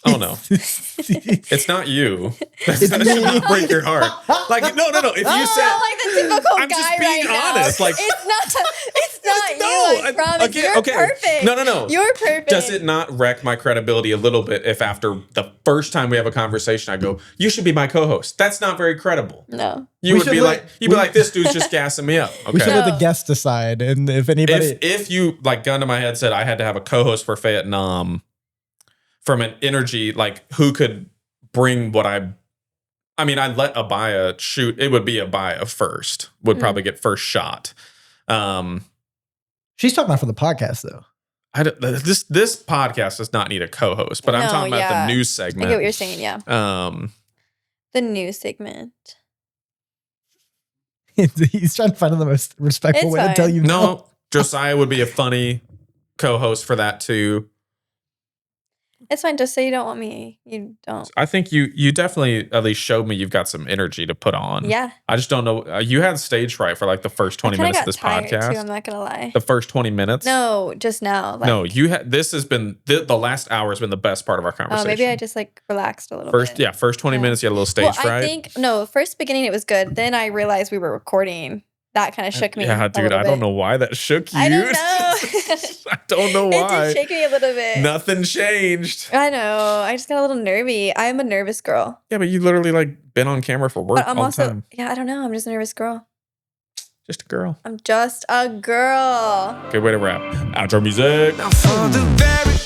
[SPEAKER 2] Oh no, it's not you. That should not break your heart. Like no. If you said,
[SPEAKER 1] like the typical
[SPEAKER 2] I'm
[SPEAKER 1] guy
[SPEAKER 2] just being honest.
[SPEAKER 1] Now.
[SPEAKER 2] Like
[SPEAKER 1] it's not you. I promise. You're perfect.
[SPEAKER 2] No.
[SPEAKER 1] You're perfect.
[SPEAKER 2] Does it not wreck my credibility a little bit if after the first time we have a conversation, I go, "You should be my co-host"? That's not very credible.
[SPEAKER 1] No,
[SPEAKER 2] you'd be like, "This dude's just gassing me up." Okay,
[SPEAKER 3] we should let the guests decide, and if anybody,
[SPEAKER 2] if you like, gun to my head said I had to have a co-host for Vietnam. From an energy, like who could bring what I'd let Abaya shoot. It would be Abaya first. Would probably get first shot.
[SPEAKER 3] She's talking about for the podcast though.
[SPEAKER 2] This podcast does not need a co-host, but I'm talking about the news segment.
[SPEAKER 1] I get what you're saying. Yeah. The news segment.
[SPEAKER 3] He's trying to find the most respectful way to tell you.
[SPEAKER 2] No, Josiah would be a funny co-host for that too.
[SPEAKER 1] It's fine. Just say you don't want me. You don't.
[SPEAKER 2] I think you definitely at least showed me you've got some energy to put on.
[SPEAKER 1] Yeah.
[SPEAKER 2] I just don't know. You had stage fright for like the first 20 minutes of this podcast.
[SPEAKER 1] Too, I'm not gonna lie.
[SPEAKER 2] The first 20 minutes.
[SPEAKER 1] No, just now.
[SPEAKER 2] No, you had. This has been the last hour has been the best part of our conversation.
[SPEAKER 1] Oh, maybe I just like relaxed a little bit.
[SPEAKER 2] Yeah, first 20 minutes you had a little stage fright.
[SPEAKER 1] I think first beginning it was good. Then I realized we were recording. That kind of shook me.
[SPEAKER 2] Yeah, dude, I don't know why that shook you.
[SPEAKER 1] I don't know.
[SPEAKER 2] I don't know why.
[SPEAKER 1] It did shake me a little bit.
[SPEAKER 2] Nothing changed.
[SPEAKER 1] I know. I just got a little nervy. I'm a nervous girl.
[SPEAKER 2] Yeah, but you literally like been on camera for work all the time.
[SPEAKER 1] Yeah, I don't know. I'm just a nervous girl.
[SPEAKER 2] Just a girl.
[SPEAKER 1] I'm just a girl.
[SPEAKER 2] Good way to wrap. Outro music.
[SPEAKER 4] Now for the very